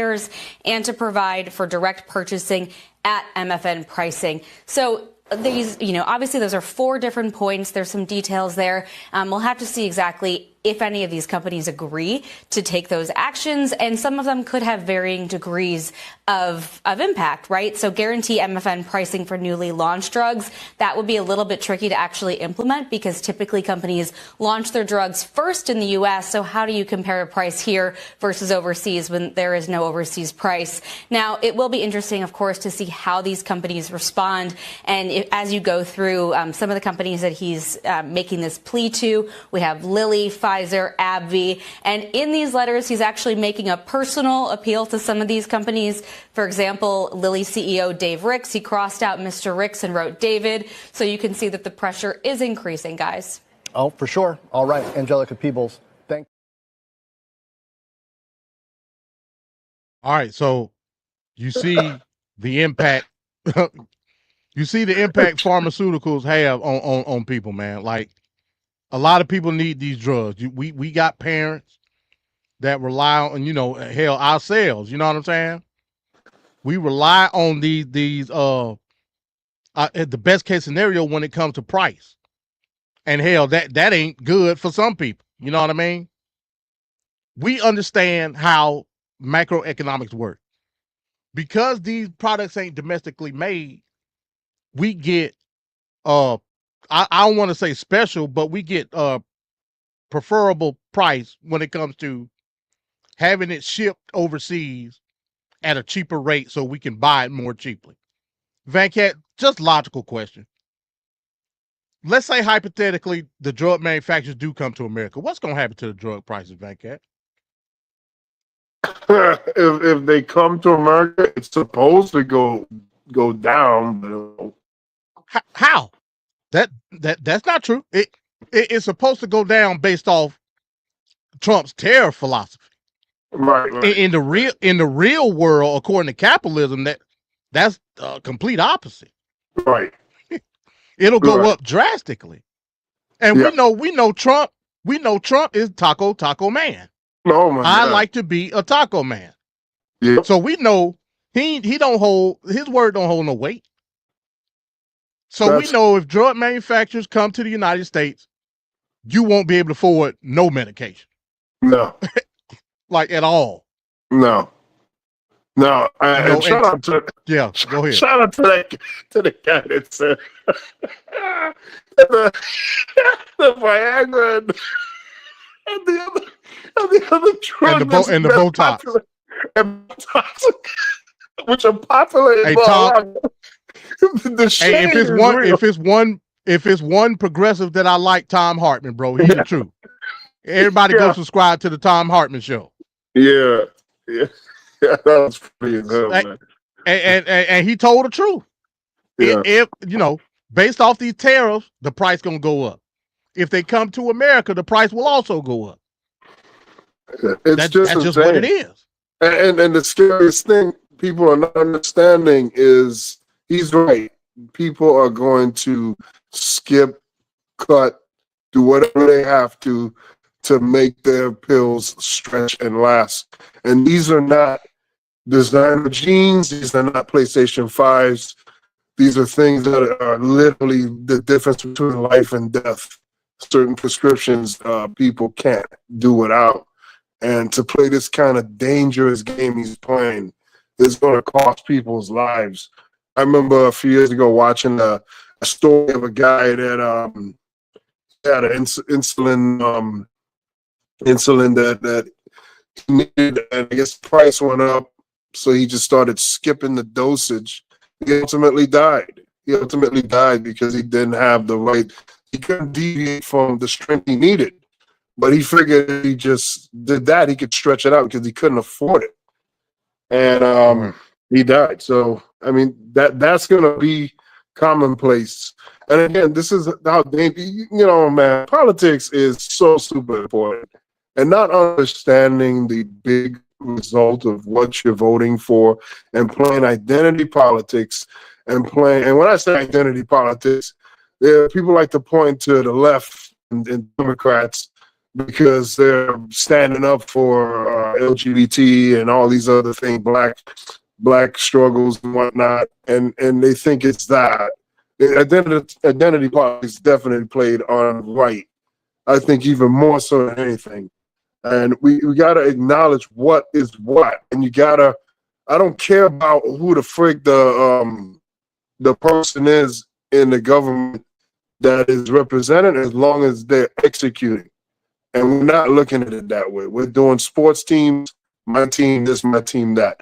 and to provide for direct purchasing at MFN pricing. So these, obviously those are four different points. There's some details there. We'll have to see exactly if any of these companies agree to take those actions, and some of them could have varying degrees of impact, right? So guarantee MFN pricing for newly launched drugs, that would be a little bit tricky to actually implement because typically companies launch their drugs first in the U.S. So how do you compare a price here versus overseas when there is no overseas price? Now, it will be interesting, of course, to see how these companies respond. And as you go through some of the companies that he's making this plea to, we have Lilly, Pfizer, AbbVie. And in these letters, he's actually making a personal appeal to some of these companies. For example, Lilly CEO Dave Ricks, he crossed out Mr. Ricks and wrote David. So you can see that the pressure is increasing, guys. Oh, for sure. All right, Angelica Peebles. Thank All right, so you see the impact. You see the impact pharmaceuticals have on people, man. Like, a lot of people need these drugs. We got parents that rely on, hell, ourselves. You know what I'm saying? We rely on these the best case scenario when it comes to price. And hell, that ain't good for some people. You know what I mean? We understand how macroeconomics work. Because these products ain't domestically made, we get I don't want to say special, but we get preferable price when it comes to having it shipped overseas at a cheaper rate so we can buy it more cheaply. Vancat, just logical question. Let's say hypothetically the drug manufacturers do come to America. What's going to happen to the drug prices, Vancat? if they come to America, it's supposed to go down. But How? That's not true. It's supposed to go down based off Trump's tariff philosophy. Right. In the real world, according to capitalism, that's complete opposite. Right. It'll go up drastically. And we know Trump. We know Trump is Taco Man. Oh my I God. like to be a taco man. Yep. So we know he don't hold his word, don't hold no weight. So we know if drug manufacturers come to the United States, you won't be able to afford no medication. No. Like at all. No. No. And shout out to go ahead. Shout out to the guy that said the Viagra and the other drug and the Botox. And Botox, which are popular in the shade if it's is one, real. if it's one progressive that I like, Tom Hartman, bro, he's the truth. Everybody go subscribe to the Tom Hartman show. Yeah, that was pretty as hell, man. And he told the truth. Yeah. If based off these tariffs, the price gonna go up. If they come to America, the price will also go up. That's just what it is. And the scariest thing people are not understanding is he's right. People are going to skip, cut, do whatever they have to make their pills stretch and last. And these are not designer jeans. These are not PlayStation 5s. These are things that are literally the difference between life and death. Certain prescriptions people can't do without. And to play this kind of dangerous game he's playing is going to cost people's lives. I remember a few years ago watching a story of a guy that had an insulin that he needed, and I guess the price went up, so he just started skipping the dosage. He ultimately died. Because he didn't have the right. He couldn't deviate from the strength he needed. But he figured if he just did that, he could stretch it out because he couldn't afford it. And he died. So, I mean, that's going to be commonplace. And again, this is how man, politics is so super important. And not understanding the big result of what you're voting for and playing identity politics and when I say identity politics, people like to point to the left and Democrats because they're standing up for LGBT and all these other things, black struggles and whatnot, and they think it's that. Identity politics definitely played on right. I think even more so than anything. And we got to acknowledge what is what. And I don't care about who the frig the person is in the government that is represented as long as they're executing. And we're not looking at it that way. We're doing sports teams, my team this, my team that.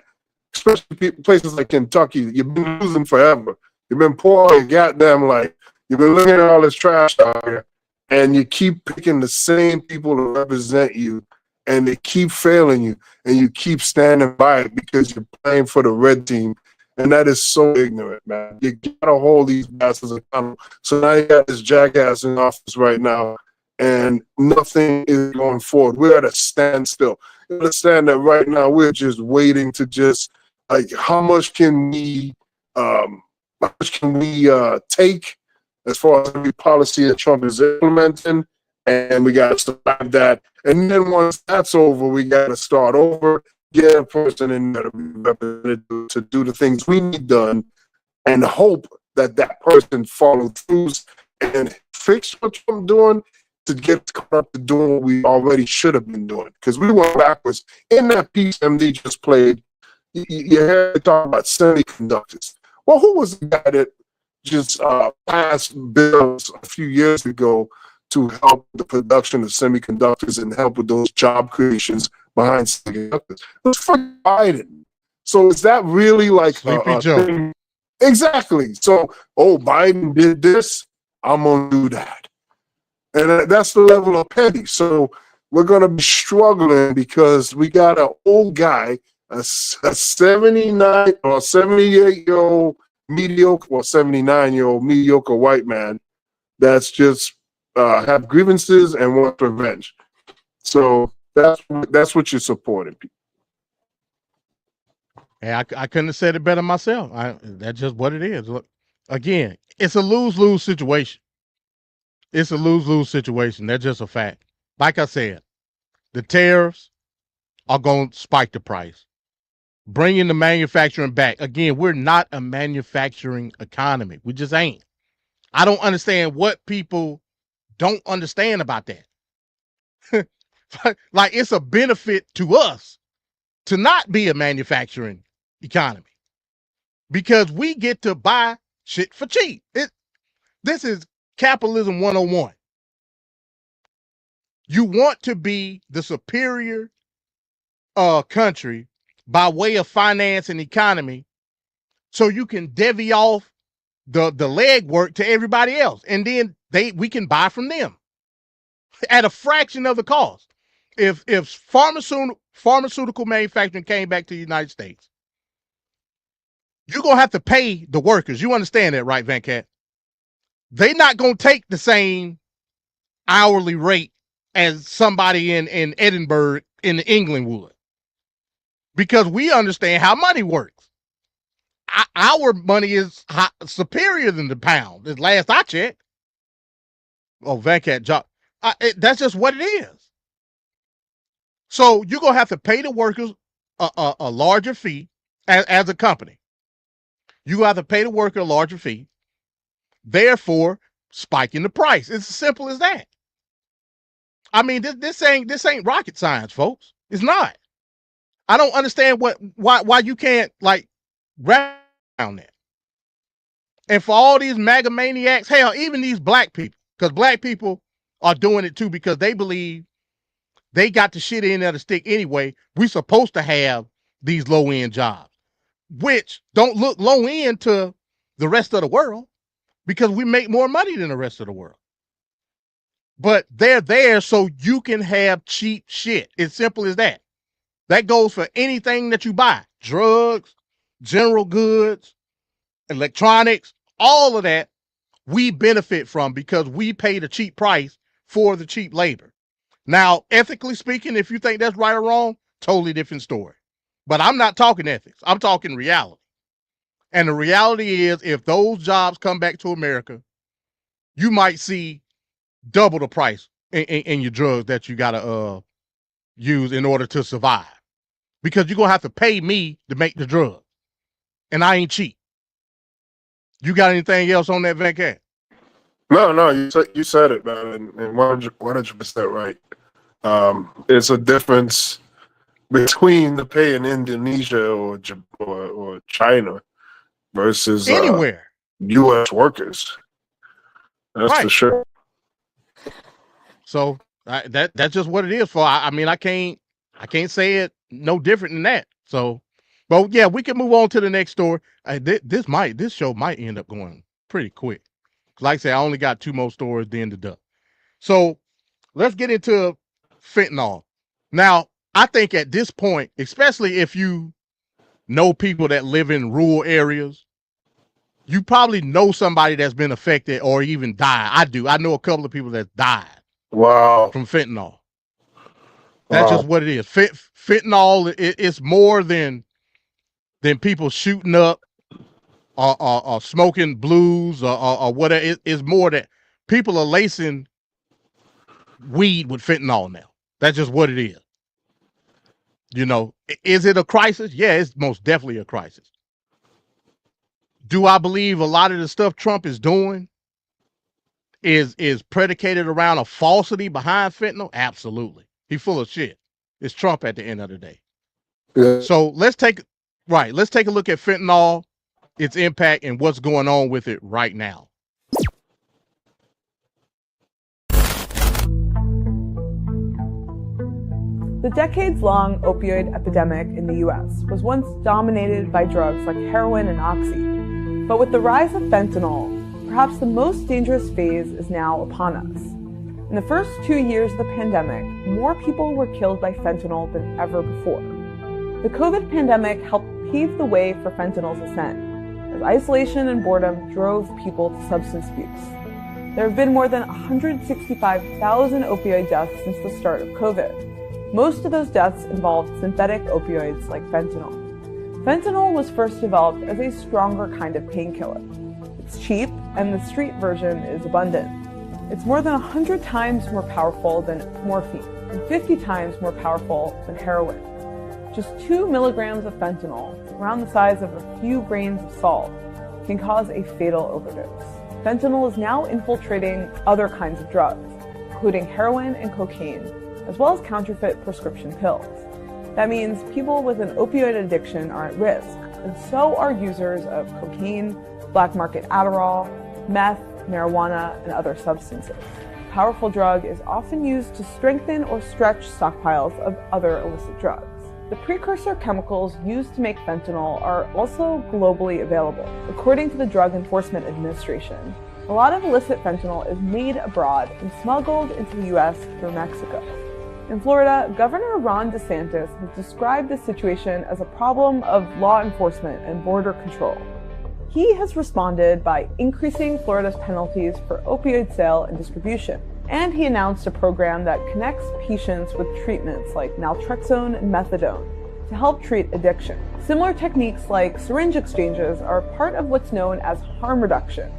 Especially places like Kentucky, you've been losing forever. You've been poor and goddamn you've been looking at all this trash out here, and you keep picking the same people to represent you, and they keep failing you, and you keep standing by it because you're playing for the red team. And that is so ignorant, man. You gotta hold these bastards accountable. So now you got this jackass in office right now, and nothing is going forward. We're at a standstill. You understand that right now we're just waiting to just how much can we take as far as every policy that Trump is implementing, and we got to survive that. And then once that's over, we got to start over, get a person in there to be represented to do the things we need done, and hope that that person follows through and fix what Trump's doing to get caught up to doing what we already should have been doing. Because we went backwards. In that piece MD just played, you heard talk about semiconductors. Well, who was the guy that just passed bills a few years ago to help the production of semiconductors and help with those job creations behind semiconductors? It was fucking Biden. So is that really like Sleepy a Joe? thing? Exactly. So, Biden did this, I'm gonna do that, and that's the level of petty. So we're gonna be struggling because we got an old guy, a 79 or 78-year-old mediocre, or 79-year-old mediocre white man that's just have grievances and wants revenge. So that's what you're supporting, people. Hey, I couldn't have said it better myself. That's just what it is. Look, again, it's a lose-lose situation. It's a lose-lose situation. That's just a fact. Like I said, the tariffs, are going to spike the price, bringing the manufacturing back. Again, we're not a manufacturing economy. We just ain't. I don't understand what people don't understand about that. Like, it's a benefit to us to not be a manufacturing economy because we get to buy shit for cheap. This is capitalism 101. You want to be the superior country by way of finance and economy so you can divvy off the legwork to everybody else. And then we can buy from them at a fraction of the cost. If pharmaceutical manufacturing came back to the United States, you're going to have to pay the workers. You understand that, right, Van Cat? They're not going to take the same hourly rate as somebody in Edinburgh in England would, because we understand how money works. Our money is superior than the pound, as last I checked. Oh, Van Cat, that's just what it is. So you're going to have to pay the workers a larger fee as a company. You have to pay the worker a larger fee, therefore spiking the price. It's as simple as that. I mean, this ain't rocket science, folks. It's not. I don't understand why you can't like wrap around that. And for all these MAGA maniacs, hell, even these black people, because black people are doing it too because they believe they got the shit in there to stick anyway. We're supposed to have these low-end jobs, which don't look low-end to the rest of the world because we make more money than the rest of the world. But they're there so you can have cheap shit. It's simple as that. That goes for anything that you buy. Drugs, general goods, electronics, all of that we benefit from because we pay the cheap price for the cheap labor. Now, ethically speaking, if you think that's right or wrong, totally different story. But I'm not talking ethics. I'm talking reality. And the reality is, if those jobs come back to America, you might see double the price in your drugs that you got to use in order to survive. Because you're going to have to pay me to make the drug. And I ain't cheap. You got anything else on that, Van Cat? No, you said it, man, and 100% right. It's a difference between the pay in Indonesia or China versus anywhere U.S. workers. That's right. for sure. So that's just what it is. For I mean, I can't say it no different than that. So, well, yeah, we can move on to the next story. This show might end up going pretty quick. Like I said, I only got 2 more stories to end it up. So let's get into fentanyl. Now, I think at this point, especially if you know people that live in rural areas, you probably know somebody that's been affected or even died. I do. I know a couple of people that died. Wow. From fentanyl. That's just what it is. Fentanyl, it's more than people shooting up or smoking blues or whatever. It's more that people are lacing weed with fentanyl now. That's just what it is. You know, is it a crisis? Yeah, it's most definitely a crisis. Do I believe a lot of the stuff Trump is doing is predicated around a falsity behind fentanyl? Absolutely. He's full of shit. It's Trump at the end of the day. Yeah. So let's take a look at fentanyl, its impact, and what's going on with it right now. The decades-long opioid epidemic in the U.S. was once dominated by drugs like heroin and oxy. But with the rise of fentanyl, perhaps the most dangerous phase is now upon us. In the first 2 years of the pandemic, more people were killed by fentanyl than ever before. The COVID pandemic helped pave the way for fentanyl's ascent, as isolation and boredom drove people to substance abuse. There have been more than 165,000 opioid deaths since the start of COVID. Most of those deaths involved synthetic opioids like fentanyl. Fentanyl was first developed as a stronger kind of painkiller. It's cheap, and the street version is abundant. It's more than 100 times more powerful than morphine, and 50 times more powerful than heroin. Just 2 milligrams of fentanyl, around the size of a few grains of salt, can cause a fatal overdose. Fentanyl is now infiltrating other kinds of drugs, including heroin and cocaine, as well as counterfeit prescription pills. That means people with an opioid addiction are at risk, and so are users of cocaine, black market Adderall, meth, marijuana, and other substances. A powerful drug is often used to strengthen or stretch stockpiles of other illicit drugs. The precursor chemicals used to make fentanyl are also globally available. According to the Drug Enforcement Administration, a lot of illicit fentanyl is made abroad and smuggled into the U.S. through Mexico. In Florida, Governor Ron DeSantis has described the situation as a problem of law enforcement and border control. He has responded by increasing Florida's penalties for opioid sale and distribution. And he announced a program that connects patients with treatments like naltrexone and methadone to help treat addiction. Similar techniques like syringe exchanges are part of what's known as harm reduction,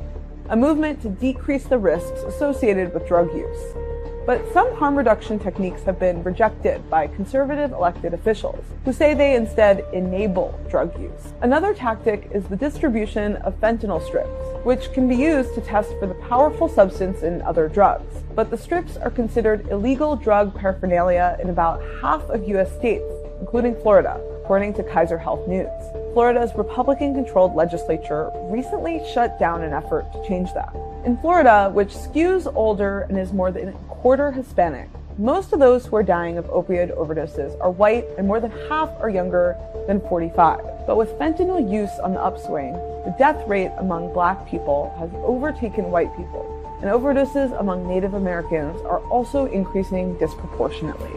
a movement to decrease the risks associated with drug use. But some harm reduction techniques have been rejected by conservative elected officials, who say they instead enable drug use. Another tactic is the distribution of fentanyl strips, which can be used to test for the powerful substance in other drugs. But the strips are considered illegal drug paraphernalia in about half of U.S. states, including Florida, according to Kaiser Health News. Florida's Republican-controlled legislature recently shut down an effort to change that. In Florida, which skews older and is more than a quarter Hispanic, most of those who are dying of opioid overdoses are white and more than half are younger than 45. But with fentanyl use on the upswing, the death rate among black people has overtaken white people, and overdoses among Native Americans are also increasing disproportionately.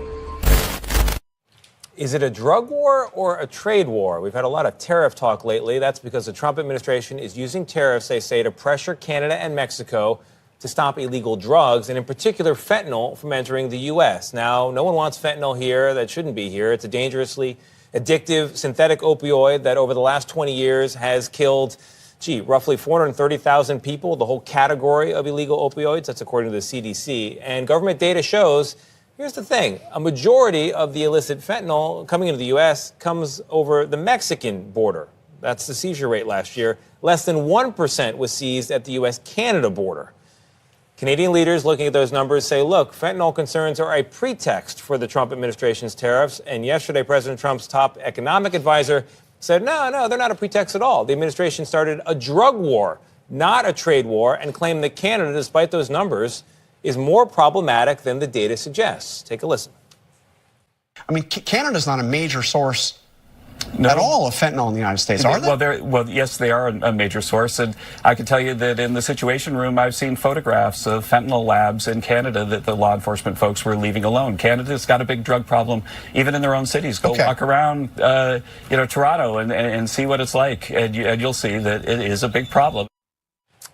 Is it a drug war or a trade war? We've had a lot of tariff talk lately. That's because the Trump administration is using tariffs, they say, to pressure Canada and Mexico to stop illegal drugs, and in particular fentanyl, from entering the U.S. Now, no one wants fentanyl here. That shouldn't be here. It's a dangerously addictive synthetic opioid that over the last 20 years has killed, roughly 430,000 people, the whole category of illegal opioids. That's according to the CDC. And government data shows, here's the thing, a majority of the illicit fentanyl coming into the U.S. comes over the Mexican border. That's the seizure rate last year. Less than 1% was seized at the U.S.-Canada border. Canadian leaders looking at those numbers say, look, fentanyl concerns are a pretext for the Trump administration's tariffs. And yesterday, President Trump's top economic advisor said, no, they're not a pretext at all. The administration started a drug war, not a trade war, and claimed that Canada, despite those numbers, is more problematic than the data suggests. Take a listen. I mean, Canada's not a major source at all of fentanyl in the United States, are they? Well, yes, they are a major source. And I can tell you that in the Situation Room, I've seen photographs of fentanyl labs in Canada that the law enforcement folks were leaving alone. Canada's got a big drug problem, even in their own cities. Go walk around, Toronto and see what it's like, and you'll see that it is a big problem.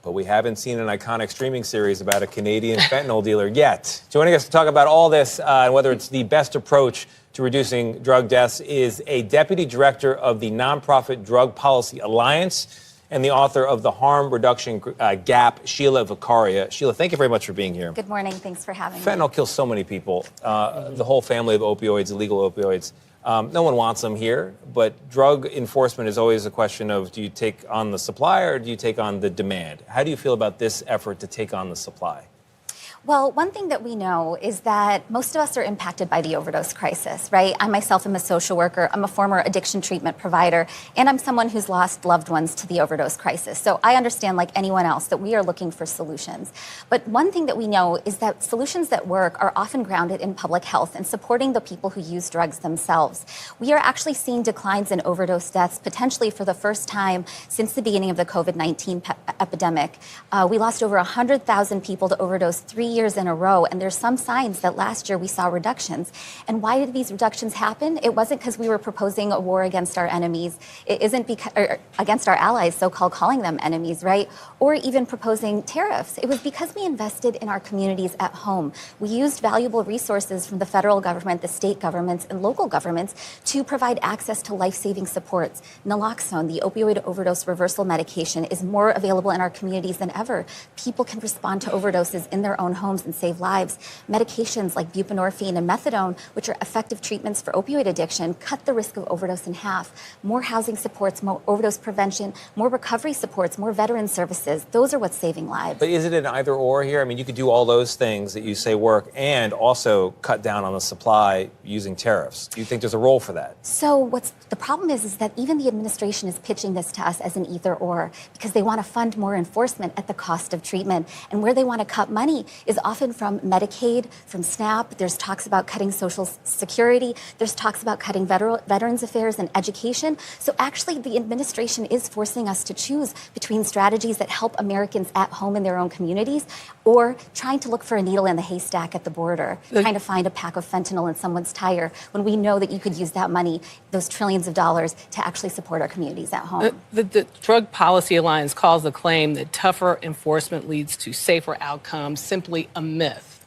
But we haven't seen an iconic streaming series about a Canadian fentanyl dealer yet. Joining us to talk about all this and whether it's the best approach to reducing drug deaths is a deputy director of the nonprofit Drug Policy Alliance and the author of The Harm Reduction Gap, Sheila Vicaria. Sheila, thank you very much for being here. Good morning. Thanks for having me. Fentanyl kills so many people. The whole family of opioids, illegal opioids. No one wants them here, but drug enforcement is always a question of, do you take on the supply or do you take on the demand? How do you feel about this effort to take on the supply? Well, one thing that we know is that most of us are impacted by the overdose crisis, right? I myself am a social worker. I'm a former addiction treatment provider, and I'm someone who's lost loved ones to the overdose crisis. So I understand, like anyone else, that we are looking for solutions. But one thing that we know is that solutions that work are often grounded in public health and supporting the people who use drugs themselves. We are actually seeing declines in overdose deaths potentially for the first time since the beginning of the COVID-19 epidemic. We lost over 100,000 people to overdose 3 years in a row, and there's some signs that last year we saw reductions. And why did these reductions happen? It wasn't because we were proposing a war against our enemies. It isn't because against our allies, so-called calling them enemies, right? Or even proposing tariffs. It was because we invested in our communities at home. We used valuable resources from the federal government, the state governments, and local governments to provide access to life-saving supports. Naloxone, the opioid overdose reversal medication, is more available in our communities than ever. People can respond to overdoses in their own homes and save lives. Medications like buprenorphine and methadone, which are effective treatments for opioid addiction, cut the risk of overdose in half. More housing supports, more overdose prevention, more recovery supports, more veteran services. Those are what's saving lives. But is it an either or here? I mean, you could do all those things that you say work and also cut down on the supply using tariffs. Do you think there's a role for that? So the problem is that even the administration is pitching this to us as an either or, because they want to fund more enforcement at the cost of treatment. And where they want to cut money is often from Medicaid, from SNAP. There's talks about cutting Social Security. There's talks about cutting Veterans Affairs and education. So actually, the administration is forcing us to choose between strategies that help Americans at home in their own communities or trying to look for a needle in the haystack at the border, trying to find a pack of fentanyl in someone's tire when we know that you could use that money, those trillions of dollars, to actually support our communities at home. The Drug Policy Alliance calls the claim that tougher enforcement leads to safer outcomes simply a myth.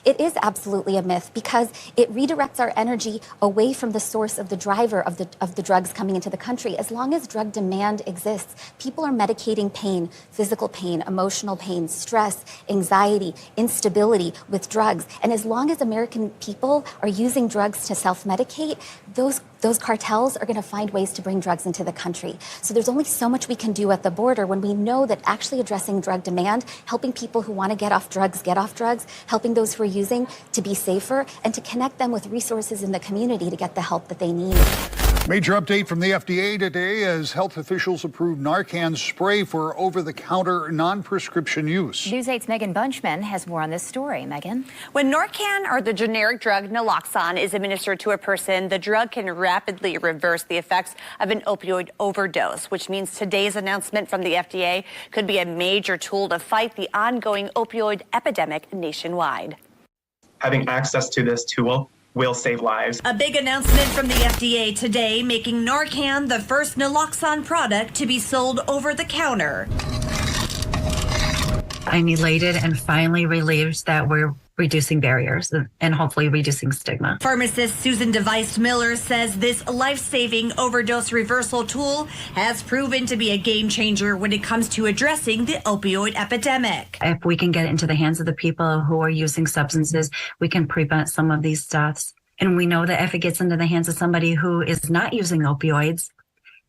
It is absolutely a myth because it redirects our energy away from the source of the driver of the drugs coming into the country. As long as drug demand exists, people are medicating pain, physical pain, emotional pain, stress, anxiety, instability with drugs. And as long as American people are using drugs to self-medicate, those cartels are going to find ways to bring drugs into the country. So there's only so much we can do at the border when we know that actually addressing drug demand, helping people who want to get off drugs, helping those who are using to be safer, and to connect them with resources in the community to get the help that they need. Major update from the FDA today as health officials approve Narcan spray for over-the-counter non-prescription use. News 8's Megan Bunchman has more on this story. Megan? When Narcan, or the generic drug naloxone, is administered to a person, the drug can rapidly reverse the effects of an opioid overdose, which means today's announcement from the FDA could be a major tool to fight the ongoing opioid epidemic nationwide. Having access to this tool will save lives. A big announcement from the FDA today, making Narcan the first naloxone product to be sold over the counter. I'm elated and finally relieved that we're reducing barriers and hopefully reducing stigma. Pharmacist Susan Device Miller says this life-saving overdose reversal tool has proven to be a game changer when it comes to addressing the opioid epidemic. If we can get it into the hands of the people who are using substances, we can prevent some of these deaths. And we know that if it gets into the hands of somebody who is not using opioids,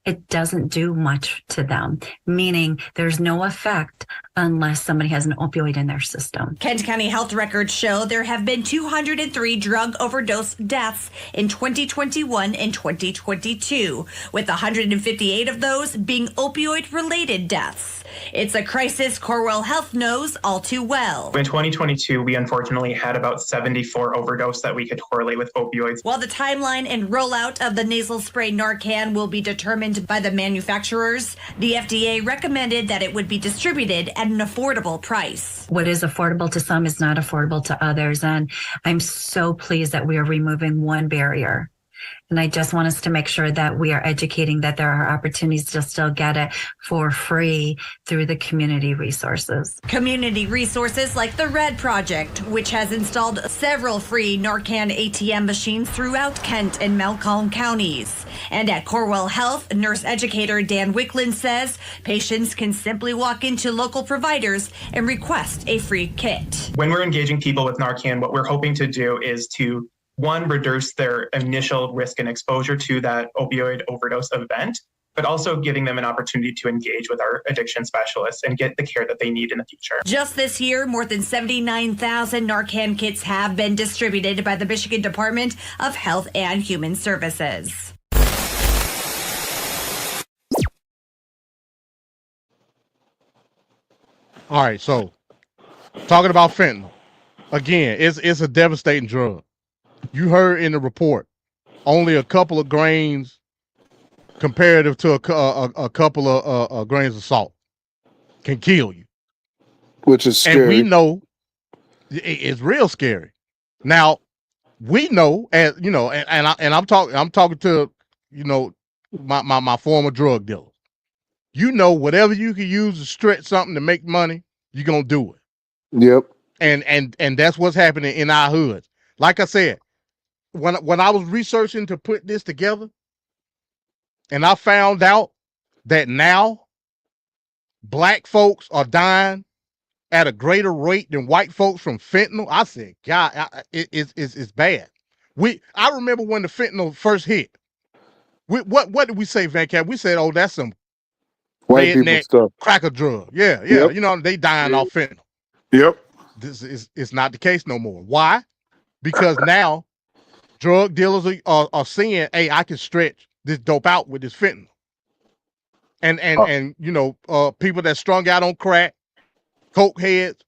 it doesn't do much to them, meaning there's no effect unless somebody has an opioid in their system. Kent County health records show there have been 203 drug overdose deaths in 2021 and 2022, with 158 of those being opioid-related deaths. It's a crisis Corewell Health knows all too well. In 2022, we unfortunately had about 74 overdose that we could correlate with opioids. While the timeline and rollout of the nasal spray Narcan will be determined by the manufacturers, the FDA recommended that it would be distributed at an affordable price. What is affordable to some is not affordable to others. And I'm so pleased that we are removing one barrier. And I just want us to make sure that we are educating that there are opportunities to still get it for free through the community resources. Community resources like the Red Project, which has installed several free Narcan ATM machines throughout Kent and Malcolm counties. And at Corewell Health, nurse educator Dan Wicklund says patients can simply walk into local providers and request a free kit. When we're engaging people with Narcan, what we're hoping to do is to reduce their initial risk and exposure to that opioid overdose event, but also giving them an opportunity to engage with our addiction specialists and get the care that they need in the future. Just this year, more than 79,000 Narcan kits have been distributed by the Michigan Department of Health and Human Services. All right, so talking about fentanyl, again, it's a devastating drug. You heard in the report, only a couple of grains comparative to a couple of grains of salt can kill you. Which is scary. And we know it's real scary. Now, we know, as you know, and I'm talking to, you know, my former drug dealer. You know, whatever you can use to stretch something to make money, you're gonna do it. Yep. And that's what's happening in our hoods. Like I said, when I was researching to put this together, and I found out that now black folks are dying at a greater rate than white folks from fentanyl. I said, God, it's bad. I remember when the fentanyl first hit. What did we say, Van Cap? We said, oh, that's some White people redneck stuff. cracker drug. Yeah. Yep. You know, they dying off fentanyl. Yep. This is not the case no more. Why? Because now drug dealers are seeing, hey, I can stretch this dope out with this fentanyl. And you know, people that strung out on crack, coke heads,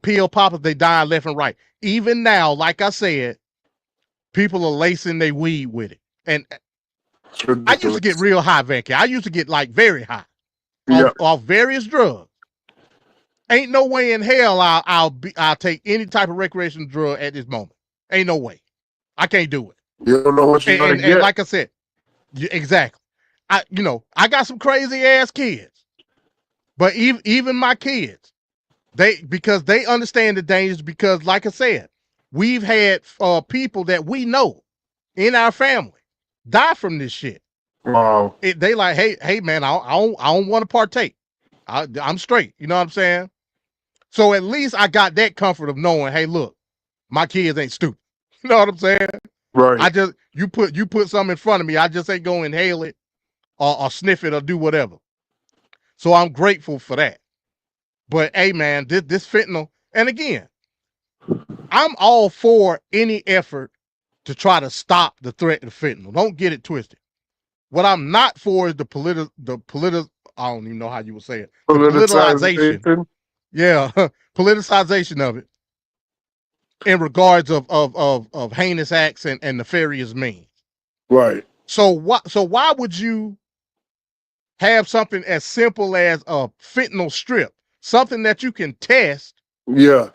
pill poppers, they dying left and right. Even now, like I said, people are lacing their weed with it. And I used to get real high, Van Cap. I used to get like very high off various drugs. Ain't no way in hell I'll take any type of recreational drug at this moment. Ain't no way. I can't do it. You don't know what you're gonna get. And like I said, exactly. I got some crazy ass kids, but even my kids, because they understand the dangers. Because like I said, we've had people that we know in our family die from this shit. Wow. They like, hey man, I don't want to partake. I'm straight. You know what I'm saying? So at least I got that comfort of knowing, hey, look, my kids ain't stupid. You know what I'm saying? Right. You put something in front of me, I just ain't gonna inhale it or sniff it or do whatever. So I'm grateful for that. But hey man, this fentanyl, and again, I'm all for any effort to try to stop the threat of fentanyl. Don't get it twisted. What I'm not for is the I don't even know how you would say it. The politicization. Yeah, politicization of it in regards of heinous acts and nefarious means. Right. So why would you have something as simple as a fentanyl strip, something that you can test? Yeah.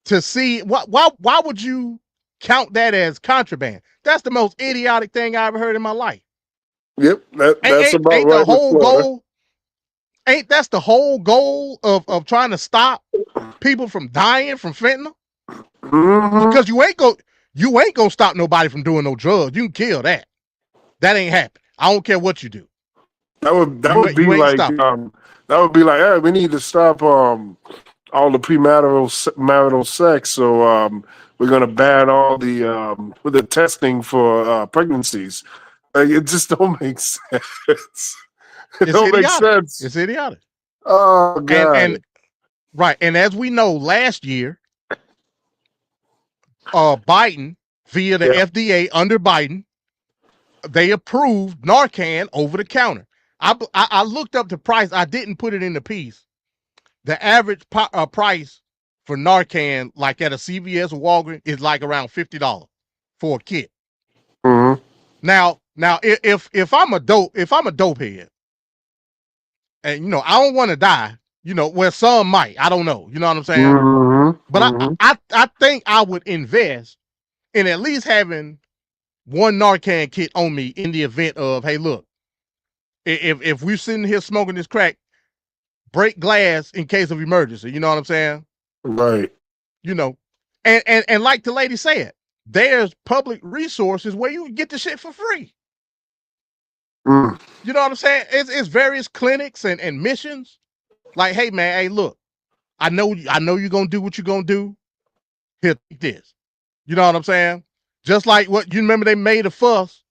To see why would you count that as contraband? That's the most idiotic thing I ever heard in my life. Yep, that's about ain't right. The whole goal. Ain't that's the whole goal of trying to stop people from dying from fentanyl? Mm-hmm. Because you ain't gonna stop nobody from doing no drugs. You can kill that. That ain't happening. I don't care what you do. That would be like, hey, we need to stop all the premarital sex, so we're gonna ban all the testing for pregnancies. Like, it just don't make sense. It don't make sense. It's idiotic. Oh God. And right, and as we know, last year, Biden via the FDA under Biden, they approved Narcan over the counter. I looked up the price. I didn't put it in the piece. The average price for Narcan, like at a CVS or Walgreens, is like around $50 for a kit. Mm-hmm. Now, if I'm a dope head, and you know I don't want to die, you know, well some might, I don't know, you know what I'm saying? Mm-hmm. But I think I would invest in at least having one Narcan kit on me in the event of, hey, look, if we're sitting here smoking this crack, break glass in case of emergency. You know what I'm saying? Right. You know, and like the lady said, there's public resources where you can get the shit for free. Mm. You know what I'm saying? It's various clinics and missions. Like, hey man, hey look, I know you're gonna do what you're gonna do. Here, take this. You know what I'm saying? Just like what you remember, they made a fuss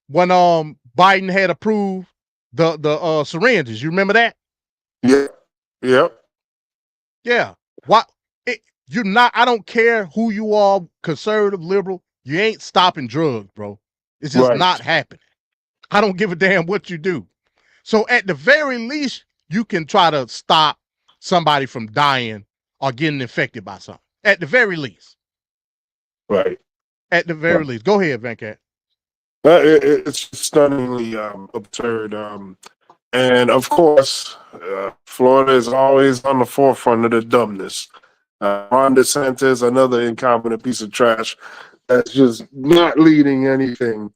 when Biden had approved the syringes. You remember that? Yeah. Yep. Yeah. What? You're not. I don't care who you are, conservative, liberal. You ain't stopping drugs, bro. It's just not happening. I don't give a damn what you do. So at the very least, you can try to stop somebody from dying or getting infected by something. At the very least. Right. At the very least. Go ahead, Venkat. It's stunningly absurd. And of course, Florida is always on the forefront of the dumbness. Ron DeSantis, another incompetent piece of trash that's just not leading anything.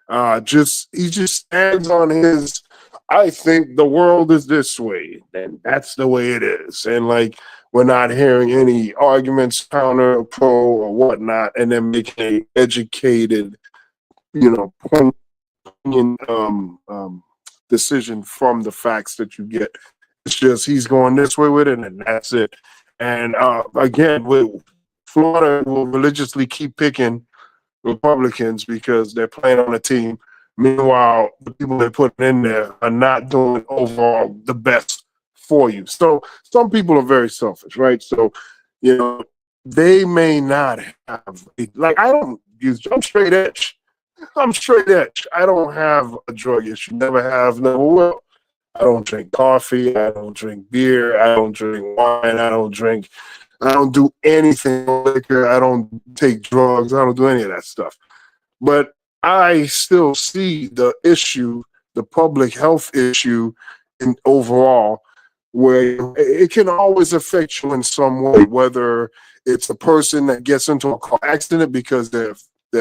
He just stands on his, I think the world is this way, and that's the way it is. And like, we're not hearing any arguments, counter, pro, or whatnot, and then making an educated, opinion decision from the facts that you get. It's just he's going this way with it, and that's it. And again, Florida will religiously keep picking Republicans because they're playing on a team. Meanwhile, the people they put in there are not doing overall the best for you. So some people are very selfish, right? So, they may not have, like, I'm straight edge. I'm straight edge. I don't have a drug issue. Never have, never will. I don't drink coffee. I don't drink beer. I don't drink wine. I don't do anything liquor. I don't take drugs. I don't do any of that stuff. But I still see the issue, the public health issue in overall, where it can always affect you in some way, whether it's a person that gets into a car accident because they're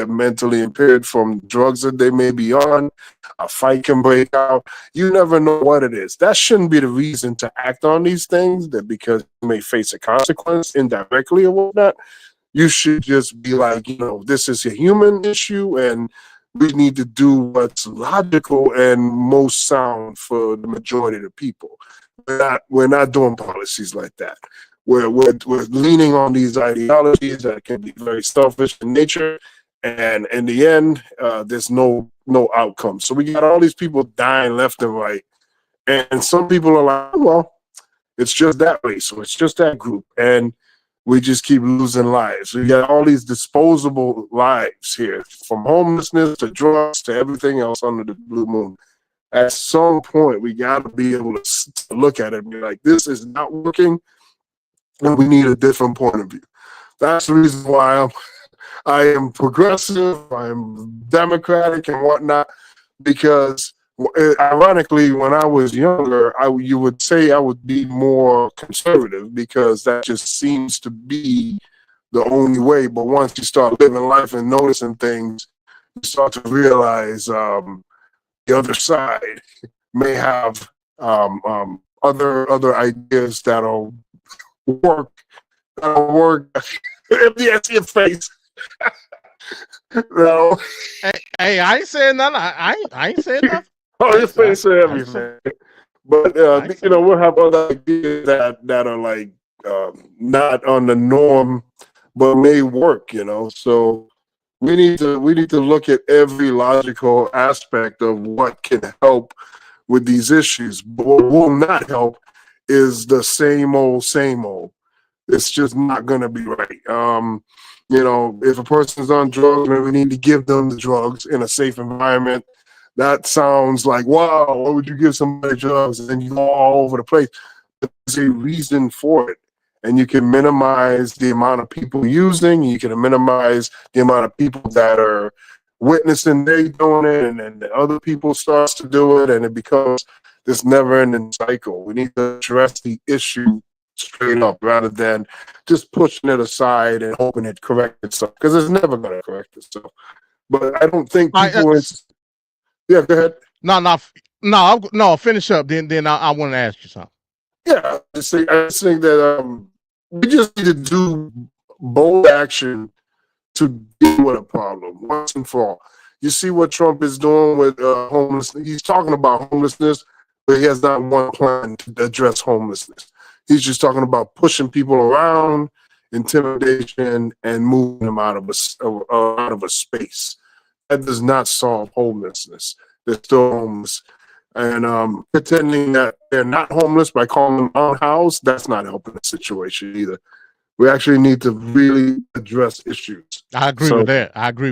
mentally impaired from drugs that they may be on, a fight can break out. You never know what it is. That shouldn't be the reason to act on these things, that because you may face a consequence indirectly or whatnot. You should just be like, this is a human issue and we need to do what's logical and most sound for the majority of the people. We're not doing policies like that. We're leaning on these ideologies that can be very selfish in nature, and in the end, there's no outcome. So we got all these people dying left and right, and some people are like, well, it's just that way, so it's just that group, and we just keep losing lives. We got all these disposable lives here, from homelessness to drugs to everything else under the blue moon. At some point, we got to be able to look at it and be like, this is not working, and we need a different point of view. That's the reason why I am progressive, I am democratic and whatnot, because ironically, when I was younger, you would say I would be more conservative because that just seems to be the only way. But once you start living life and noticing things, you start to realize the other side may have other ideas that'll work. Yes, your face. No. Hey, I ain't saying nothing. I ain't saying nothing. Oh, your face said everything. But we'll have other ideas that are like not on the norm, but may work. So we need to look at every logical aspect of what can help with these issues. But what will not help is the same old, same old. It's just not going to be right. If a person's on drugs, maybe we need to give them the drugs in a safe environment. That sounds like, wow, why would you give somebody drugs? And then you go all over the place. But there's a reason for it. And you can minimize the amount of people using. You can minimize the amount of people that are witnessing they doing it. And then the other people starts to do it. And it becomes this never-ending cycle. We need to address the issue straight up rather than just pushing it aside and hoping it corrects itself, because it's never going to correct itself. But I don't think people... Yeah, go ahead. No. Finish up. Then I want to ask you something. Yeah, I just think that we just need to do bold action to deal with a problem once and for all. You see what Trump is doing with homelessness. He's talking about homelessness, but he has not one plan to address homelessness. He's just talking about pushing people around, intimidation, and moving them out of a space. That does not solve homelessness. They're still homeless. And pretending that they're not homeless by calling them unhoused, that's not helping the situation either. We actually need to really address issues. I agree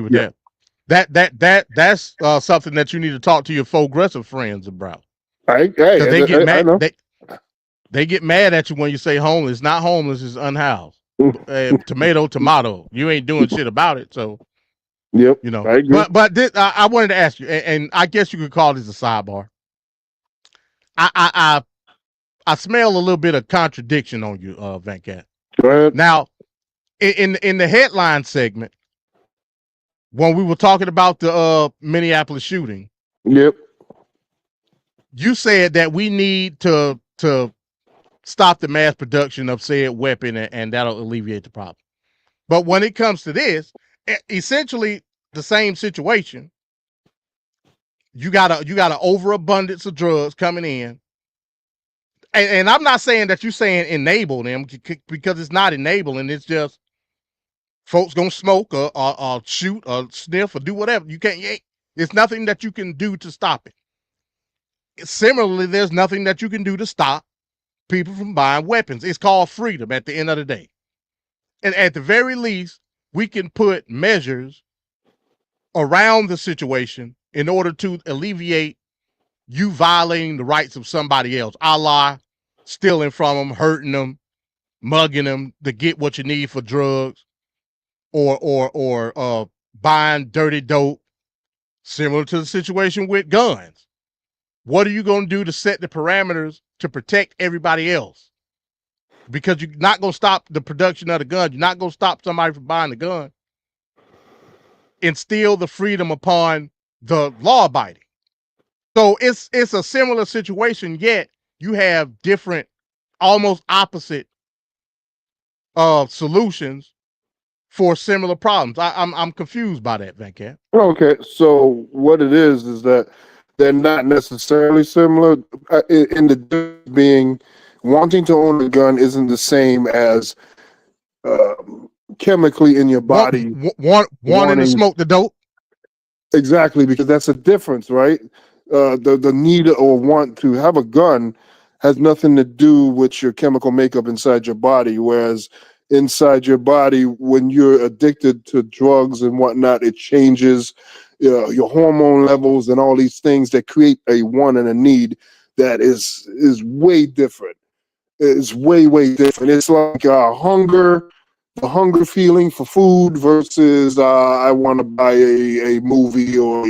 with that. That's something that you need to talk to your progressive friends about. They get mad. They get mad at you when you say homeless. Not homeless, is unhoused. Tomato. You ain't doing shit about it. So, yep. I agree. But I wanted to ask you, and I guess you could call this a sidebar. I smell a little bit of contradiction on you, Venkat. Go ahead. Now, in the headline segment, when we were talking about the Minneapolis shooting, yep, you said that we need to stop the mass production of said weapon, and that'll alleviate the problem. But when it comes to this, essentially the same situation. You got an overabundance of drugs coming in. and I'm not saying that you're saying enable them because it's not enabling. It's just folks gonna smoke or shoot or sniff or do whatever. It's nothing that you can do to stop it. Similarly, there's nothing that you can do to stop people from buying weapons. It's called freedom at the end of the day. And at the very least, we can put measures around the situation in order to alleviate you violating the rights of somebody else, a la stealing from them, hurting them, mugging them to get what you need for drugs, or buying dirty dope, similar to the situation with guns. What are you going to do to set the parameters to protect everybody else? Because you're not going to stop the production of the gun. You're not going to stop somebody from buying the gun. Instill the freedom upon the law-abiding. So it's a similar situation, yet you have different, almost opposite solutions for similar problems. I'm confused by that, Van Camp. Okay, so what it is that they're not necessarily similar. In the difference being, wanting to own a gun isn't the same as chemically in your body wanting to smoke the dope. Exactly, because that's a difference, right? The need or want to have a gun has nothing to do with your chemical makeup inside your body. Whereas inside your body, when you're addicted to drugs and whatnot, it changes your hormone levels and all these things that create a want and a need that is way different. It's way different. It's like hunger. The hunger feeling for food versus I want to buy a movie or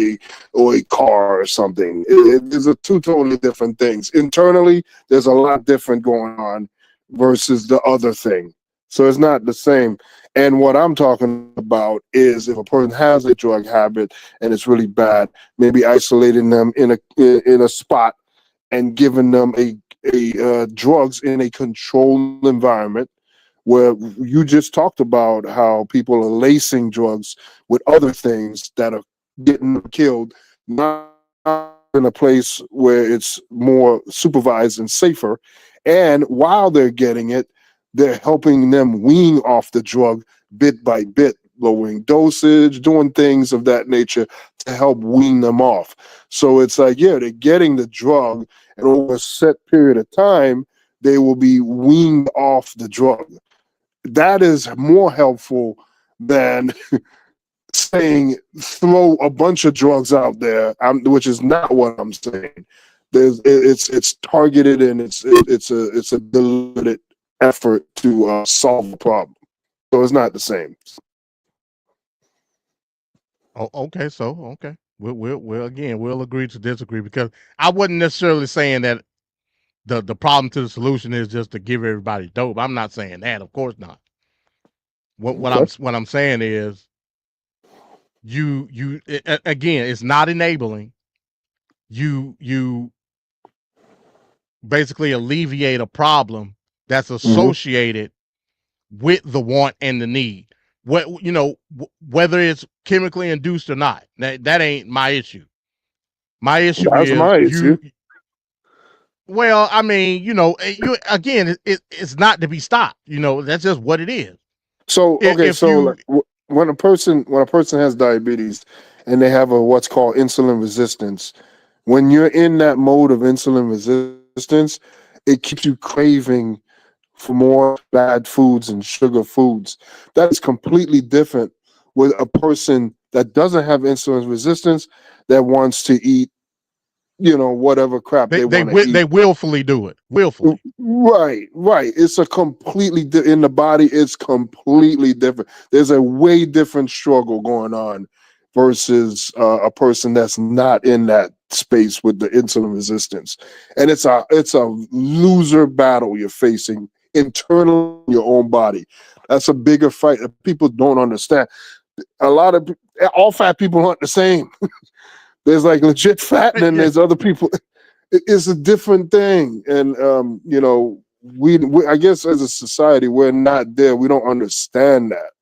a car or something. It's two totally different things. Internally, there's a lot different going on versus the other thing. So it's not the same. And what I'm talking about is if a person has a drug habit and it's really bad, maybe isolating them in a spot and giving them a drugs in a controlled environment, where you just talked about how people are lacing drugs with other things that are getting them killed, not in a place where it's more supervised and safer. And while they're getting it, they're helping them wean off the drug bit by bit, lowering dosage, doing things of that nature to help wean them off. So it's like, yeah, they're getting the drug, and over a set period of time, they will be weaned off the drug. That is more helpful than saying throw a bunch of drugs out there, which is not what I'm saying. It's targeted and it's a deliberate effort to solve a problem. So it's not the same. Oh, okay. So okay, we'll agree to disagree, because I wasn't necessarily saying that the problem to the solution is just to give everybody dope. I'm not saying that, of course not. What I'm saying is again, it's not enabling. You basically alleviate a problem that's associated with the want and the need. Whether it's chemically induced or not, that ain't my issue. My issue Well, I mean, it's not to be stopped. That's just what it is. So when a person has diabetes and they have what's called insulin resistance, when you're in that mode of insulin resistance, it keeps you craving for more bad foods and sugar foods. That is completely different with a person that doesn't have insulin resistance that wants to eat, whatever crap they want to eat. They willfully do it. Willfully. Right. It's a completely in the body. It's completely different. There's a way different struggle going on versus a person that's not in that space with the insulin resistance, and it's a loser battle you're facing internally in your own body. That's a bigger fight that people don't understand. All fat people aren't the same. There's like legit fat, and then there's other people. It's a different thing, and we I guess as a society we're not there. We don't understand that,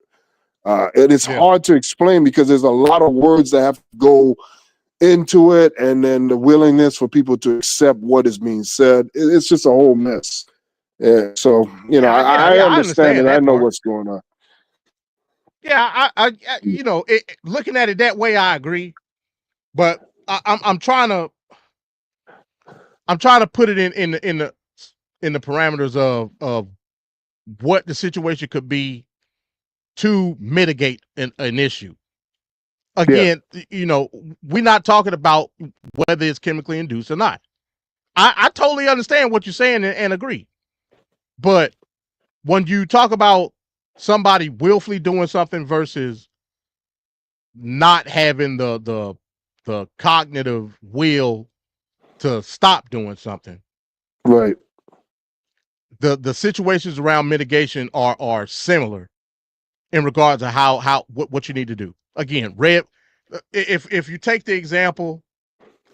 and it's hard to explain because there's a lot of words that have to go into it, and then the willingness for people to accept what is being said. It's just a whole mess. Yeah, so I understand it. I know what's going on. Yeah, I looking at it that way, I agree. But I'm trying to put it in the parameters of what the situation could be to mitigate an issue. Again, we're not talking about whether it's chemically induced or not. I totally understand what you're saying and agree. But when you talk about somebody willfully doing something versus not having the cognitive will to stop doing something, right? The situations around mitigation are similar in regards to what you need to do. Again, if you take the example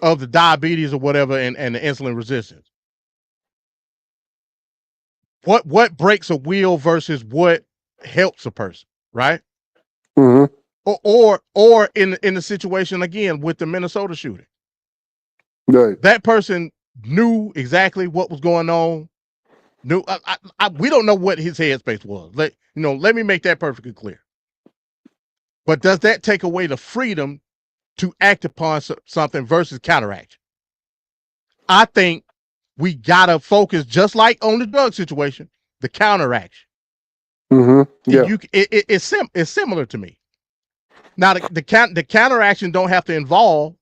of the diabetes or whatever and the insulin resistance, what breaks a wheel versus what helps a person, right? Mm-hmm. Or in the situation again with the Minnesota shooting, right? That person knew exactly what was going on. We don't know what his headspace was. Let me make that perfectly clear. But does that take away the freedom to act upon something versus counteraction? I think we gotta focus, just like on the drug situation, the counteraction. Mm-hmm. Yeah. It's similar to me. Now the counteraction don't have to involve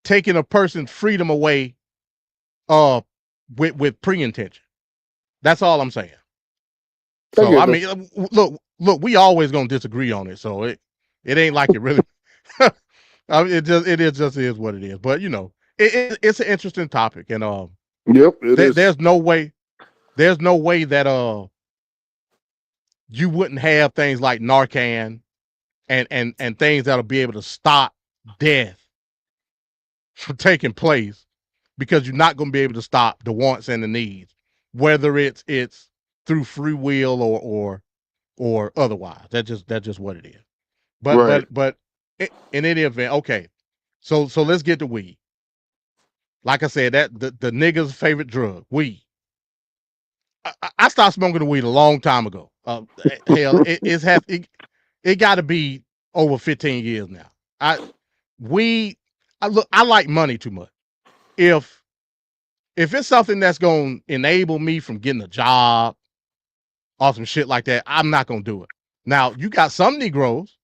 taking a person's freedom away with pre-intention. That's all I'm saying. So I mean, look, we always gonna disagree on it. So it ain't like it really. I mean, it just is what it is. But it's an interesting topic, and yep, it is. There's no way that you wouldn't have things like Narcan and things that'll be able to stop death from taking place, because you're not going to be able to stop the wants and the needs, whether it's through free will or otherwise. That's just what it is. But in any event, okay. So let's get to weed. Like I said, that the nigga's favorite drug, weed. I stopped smoking the weed a long time ago. Hell, it got to be over 15 years now. I like money too much. If it's something that's gonna enable me from getting a job or some shit like that, I'm not gonna do it. Now, you got some Negroes,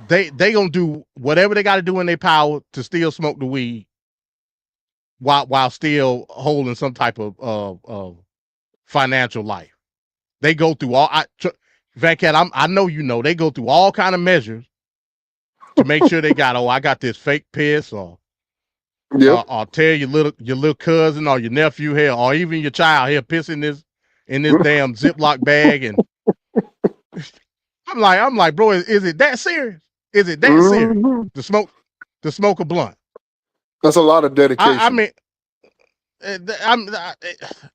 they gonna do whatever they got to do in their power to still smoke the weed while still holding some type of financial life. They go through all. Van Cat, I know they go through all kind of measures to make sure they got. I got this fake piss, or or tell your little cousin or your nephew here, or even your child here, piss in this damn Ziploc bag, and I'm like, bro, is it that serious? Is it that serious to smoke a blunt? That's a lot of dedication. I mean,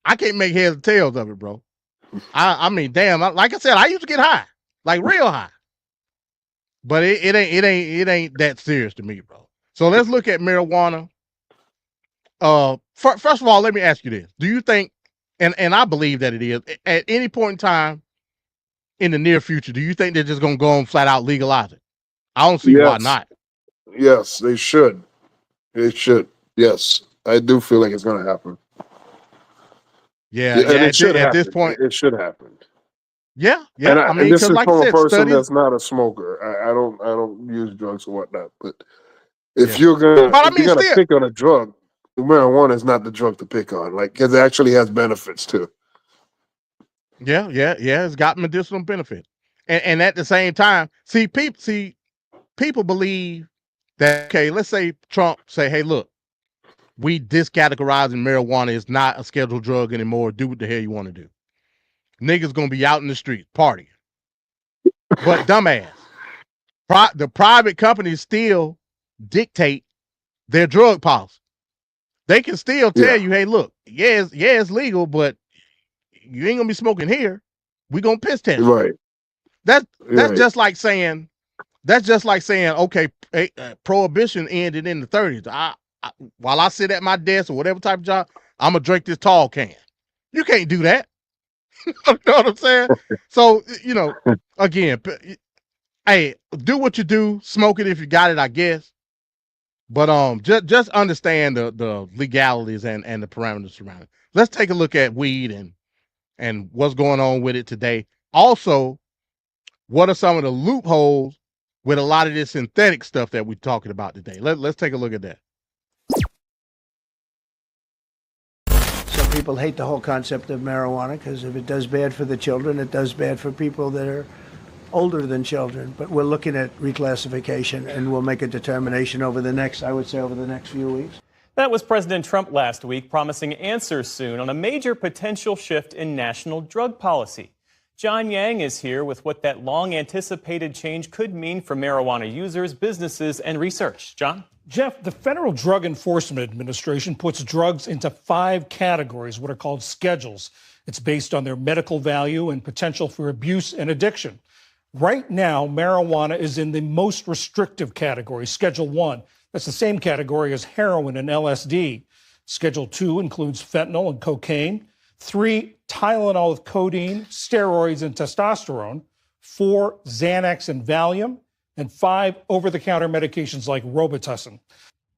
I can't make heads or tails of it, bro. I mean, damn. Like I said, I used to get high, like real high, but it ain't that serious to me, bro. So let's look at marijuana. First of all, let me ask you this: do you think, and I believe that it is, at any point in time in the near future, do you think they're just gonna go and flat out legalize it? I don't see why not. Yes, they should. They should. Yes, I do feel like it's going to happen. Yeah, and it should at happen. this point, it should happen. Yeah. I mean, this is like from I said, a person studies, that's not a smoker. I don't use drugs or whatnot. But if you're gonna pick on a drug, marijuana is not the drug to pick on. Like, because it actually has benefits too. Yeah. It's got medicinal benefits, and at the same time, people believe that, okay, let's say Trump say, hey, look, we discategorizing marijuana is not a scheduled drug anymore. Do what the hell you want to do. Niggas gonna be out in the streets partying. But dumbass, the private companies still dictate their drug policy. They can still tell you, hey, look, it's legal, but you ain't gonna be smoking here. We gonna piss test. Right. That's just like saying That's just like saying, okay, prohibition ended in the 30s. While I sit at my desk or whatever type of job, I'm gonna drink this tall can. You can't do that. You know what I'm saying? So, again, hey, do what you do, smoke it if you got it, I guess. But just understand the legalities and the parameters around it. Let's take a look at weed and what's going on with it today. Also, what are some of the loopholes with a lot of this synthetic stuff that we're talking about today? Let's take a look at that. Some people hate the whole concept of marijuana because if it does bad for the children, it does bad for people that are older than children. But we're looking at reclassification, and we'll make a determination over the next few weeks. That was President Trump last week, promising answers soon on a major potential shift in national drug policy. John Yang is here with what that long-anticipated change could mean for marijuana users, businesses, and research. John? Jeff, the Federal Drug Enforcement Administration puts drugs into 5 categories, what are called schedules. It's based on their medical value and potential for abuse and addiction. Right now, marijuana is in the most restrictive category, Schedule 1. That's the same category as heroin and LSD. Schedule 2 includes fentanyl and cocaine. 3, Tylenol with codeine, steroids, and testosterone. 4, Xanax and Valium. And 5, over-the-counter medications like Robitussin.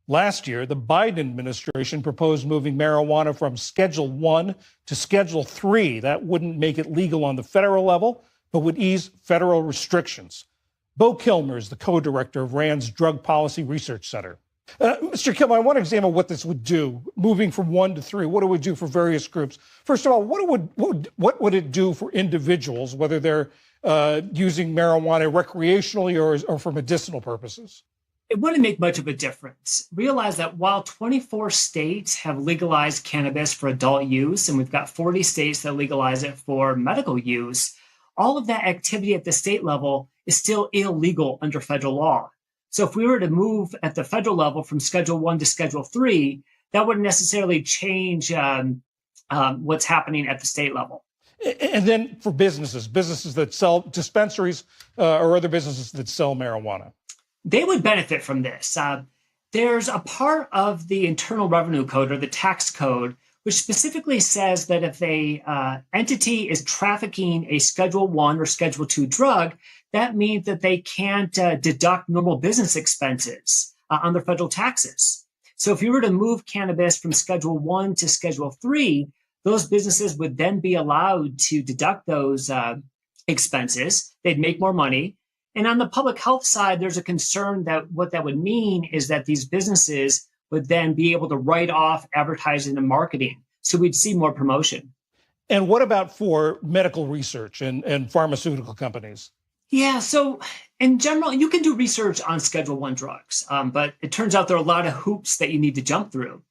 Last year, the Biden administration proposed moving marijuana from Schedule 1 to Schedule 3. That wouldn't make it legal on the federal level, but would ease federal restrictions. Bo Kilmer is the co-director of RAND's Drug Policy Research Center. Mr. Kilmer, I want to examine what this would do, moving from 1 to 3, what it would do for various groups. First of all, what would it do for individuals, whether they're using marijuana recreationally or for medicinal purposes? It wouldn't make much of a difference. Realize that while 24 states have legalized cannabis for adult use, and we've got 40 states that legalize it for medical use, all of that activity at the state level is still illegal under federal law. So if we were to move at the federal level from Schedule 1 to Schedule 3, that wouldn't necessarily change what's happening at the state level. And then for businesses that sell dispensaries or other businesses that sell marijuana. They would benefit from this. There's a part of the Internal Revenue Code or the tax code which specifically says that if a entity is trafficking a Schedule 1 or Schedule 2 drug, that means that they can't deduct normal business expenses on their federal taxes. So if you were to move cannabis from Schedule 1 to Schedule 3, those businesses would then be allowed to deduct those expenses. They'd make more money. And on the public health side, there's a concern that what that would mean is that these businesses would then be able to write off advertising and marketing. So we'd see more promotion. And what about for medical research and pharmaceutical companies? Yeah, so in general, you can do research on Schedule 1 drugs, but it turns out there are a lot of hoops that you need to jump through.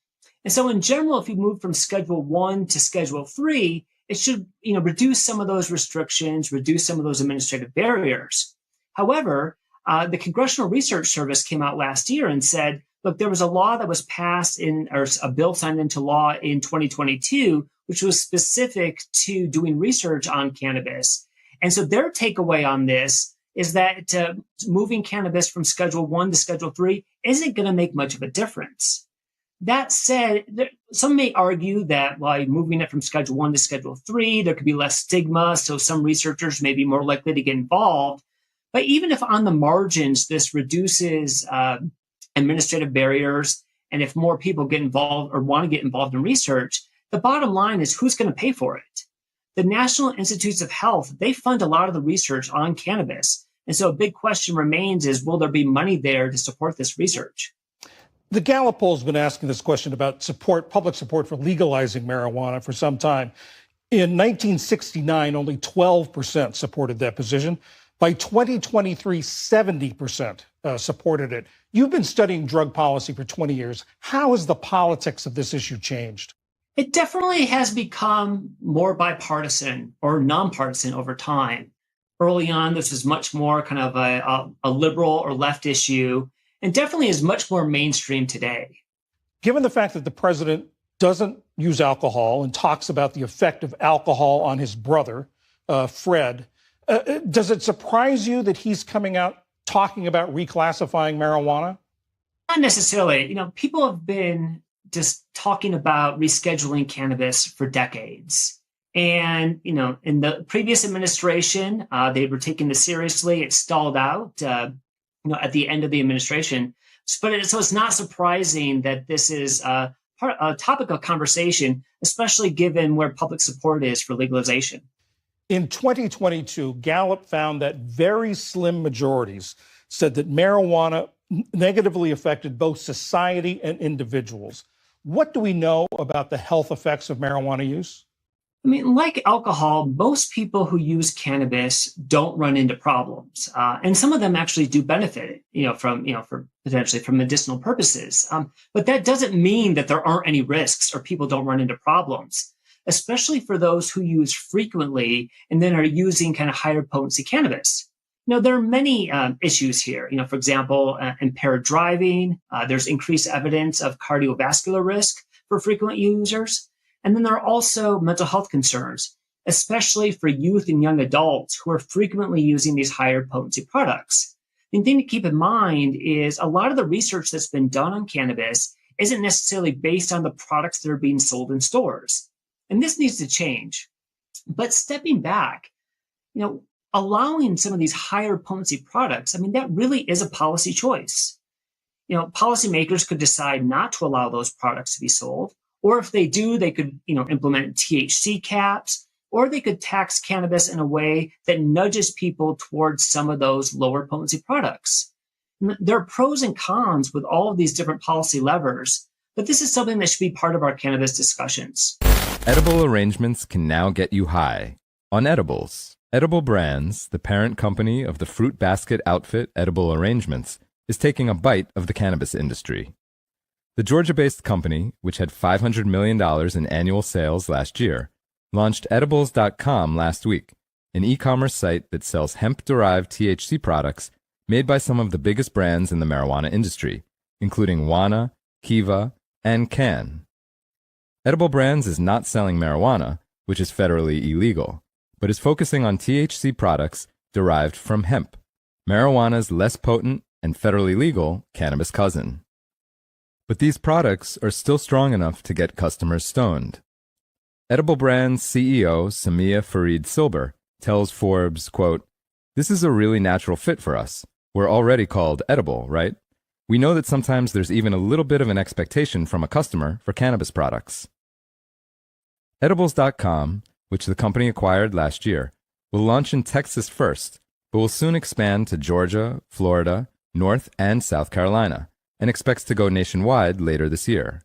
And so in general, if you move from Schedule 1 to Schedule 3, it should reduce some of those restrictions, reduce some of those administrative barriers. However, the Congressional Research Service came out last year and said, look, there was a law that was passed or a bill signed into law in 2022, which was specific to doing research on cannabis. And so their takeaway on this is that moving cannabis from Schedule 1 to Schedule 3 isn't going to make much of a difference. That said, some may argue that by moving it from Schedule 1 to Schedule 3, there could be less stigma, so some researchers may be more likely to get involved. But even if on the margins this reduces administrative barriers, and if more people get involved or want to get involved in research, the bottom line is who's going to pay for it? The National Institutes of Health, they fund a lot of the research on cannabis. And so a big question remains is, will there be money there to support this research? The Gallup poll has been asking this question about public support for legalizing marijuana for some time. In 1969, only 12% supported that position. By 2023, 70% supported it. You've been studying drug policy for 20 years. How has the politics of this issue changed? It definitely has become more bipartisan or nonpartisan over time. Early on, this was much more kind of a liberal or left issue, and definitely is much more mainstream today. Given the fact that the president doesn't use alcohol and talks about the effect of alcohol on his brother, Fred, does it surprise you that he's coming out talking about reclassifying marijuana? Not necessarily. People have been just talking about rescheduling cannabis for decades. And, in the previous administration, they were taking this seriously. It stalled out, at the end of the administration. So it's not surprising that this is a topic of conversation, especially given where public support is for legalization. In 2022, Gallup found that very slim majorities said that marijuana negatively affected both society and individuals. What do we know about the health effects of marijuana use? Like alcohol, most people who use cannabis don't run into problems, and some of them actually do benefit, for potentially from medicinal purposes. But that doesn't mean that there aren't any risks or people don't run into problems, especially for those who use frequently and then are using kind of higher potency cannabis. There are many issues here. For example, impaired driving. There's increased evidence of cardiovascular risk for frequent users. And then there are also mental health concerns, especially for youth and young adults who are frequently using these higher potency products. The thing to keep in mind is a lot of the research that's been done on cannabis isn't necessarily based on the products that are being sold in stores. And this needs to change. But stepping back, allowing some of these higher potency products, that really is a policy choice. Policymakers could decide not to allow those products to be sold. Or if they do, they could, implement THC caps, or they could tax cannabis in a way that nudges people towards some of those lower potency products. There are pros and cons with all of these different policy levers, but this is something that should be part of our cannabis discussions. Edible arrangements can now get you high on edibles. Edible Brands, the parent company of the fruit basket outfit Edible Arrangements, is taking a bite of the cannabis industry. The Georgia-based company, which had $500 million in annual sales last year, launched edibles.com last week, an e-commerce site that sells hemp-derived THC products made by some of the biggest brands in the marijuana industry, including Wana, Kiva, and Can. Edible Brands is not selling marijuana, which is federally illegal, but is focusing on THC products derived from hemp, marijuana's less potent and federally legal cannabis cousin. But these products are still strong enough to get customers stoned. Edible Brands CEO Samia Fareed Silber tells Forbes, quote, "This is a really natural fit for us. We're already called edible, right? We know that sometimes there's even a little bit of an expectation from a customer for cannabis products." Edibles.com, which the company acquired last year, will launch in Texas first, but will soon expand to Georgia, Florida, North and South Carolina, and expects to go nationwide later this year.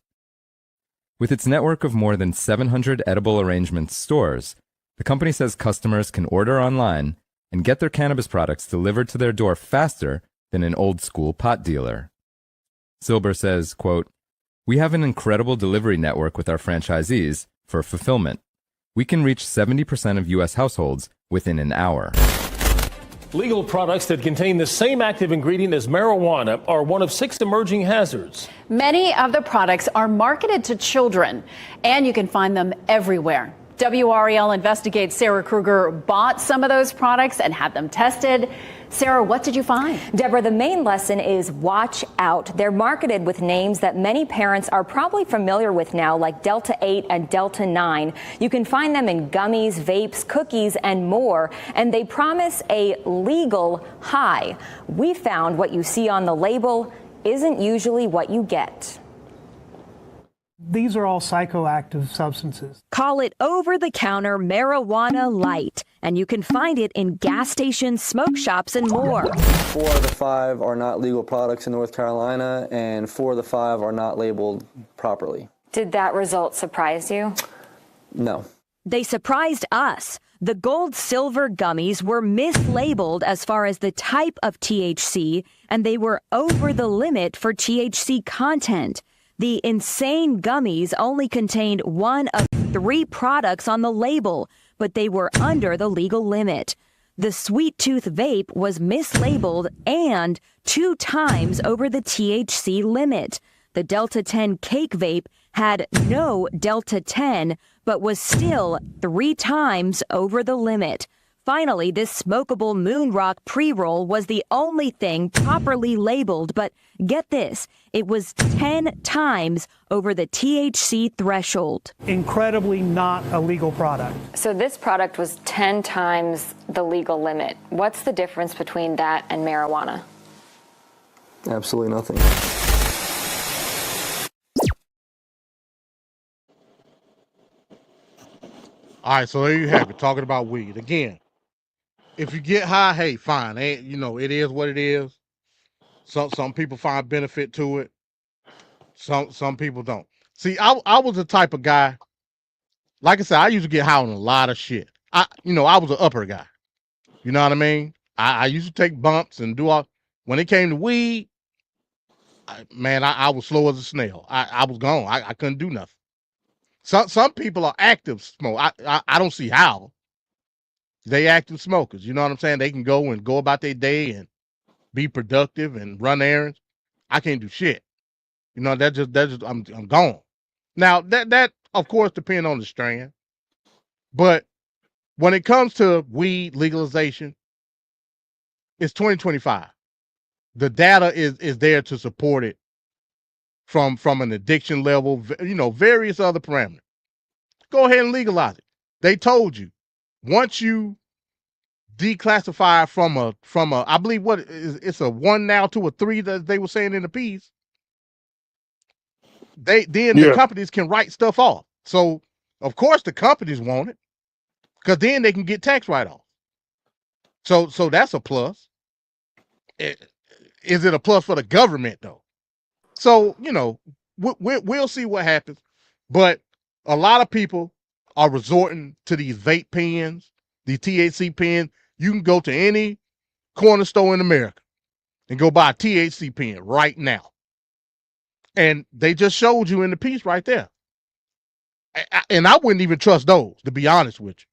With its network of more than 700 Edible Arrangements stores, the company says customers can order online and get their cannabis products delivered to their door faster than an old-school pot dealer. Silber says, quote, "We have an incredible delivery network with our franchisees for fulfillment. We can reach 70% of U.S. households within an hour." Legal products that contain the same active ingredient as marijuana are one of 6 emerging hazards. Many of the products are marketed to children, and you can find them everywhere. WREL Investigates Sarah Kruger bought some of those products and had them tested. Sarah, what did you find? Deborah, the main lesson is watch out. They're marketed with names that many parents are probably familiar with now, like Delta 8 and Delta 9. You can find them in gummies, vapes, cookies, and more, and they promise a legal high. We found what you see on the label isn't usually what you get. These are all psychoactive substances. Call it over-the-counter marijuana light, and you can find it in gas stations, smoke shops, and more. 4 of the 5 are not legal products in North Carolina, and 4 of the 5 are not labeled properly. Did that result surprise you? No. They surprised us. The gold silver gummies were mislabeled as far as the type of THC, and they were over the limit for THC content. The insane gummies only contained 1 of 3 products on the label, but they were under the legal limit. The Sweet Tooth vape was mislabeled and 2 times over the THC limit. The Delta 10 cake vape had no Delta 10, but was still 3 times over the limit. Finally, this smokable moon rock pre-roll was the only thing properly labeled, but get this, it was 10 times over the THC threshold. Incredibly not a legal product. So this product was 10 times the legal limit. What's the difference between that and marijuana? Absolutely nothing. All right, so there you have it. Talking about weed again. If you get high, hey, fine. Ain't it is what it is. Some people find benefit to it. Some people don't. See, I was the type of guy. Like I said, I used to get high on a lot of shit. I was an upper guy. You know what I mean? I used to take bumps and do all. When it came to weed, I was slow as a snail. I was gone. I couldn't do nothing. Some people are active smoke. I don't see how. They active smokers. You know what I'm saying? They can go about their day and be productive and run errands. I can't do shit. That's just I'm gone. Now that of course depends on the strain. But when it comes to weed legalization, it's 2025. The data is there to support it from an addiction level, various other parameters. Go ahead and legalize it. They told you once you declassify from a I believe it's a 1 now to a 3 that they were saying in the piece. The companies can write stuff off. So of course the companies want it because then they can get tax write-off. So that's a plus. Is it a plus for the government though? So we'll see what happens. But a lot of people are resorting to these vape pens, these THC pens. You can go to any corner store in America and go buy a THC pen right now. And they just showed you in the piece right there. And I wouldn't even trust those, to be honest with you,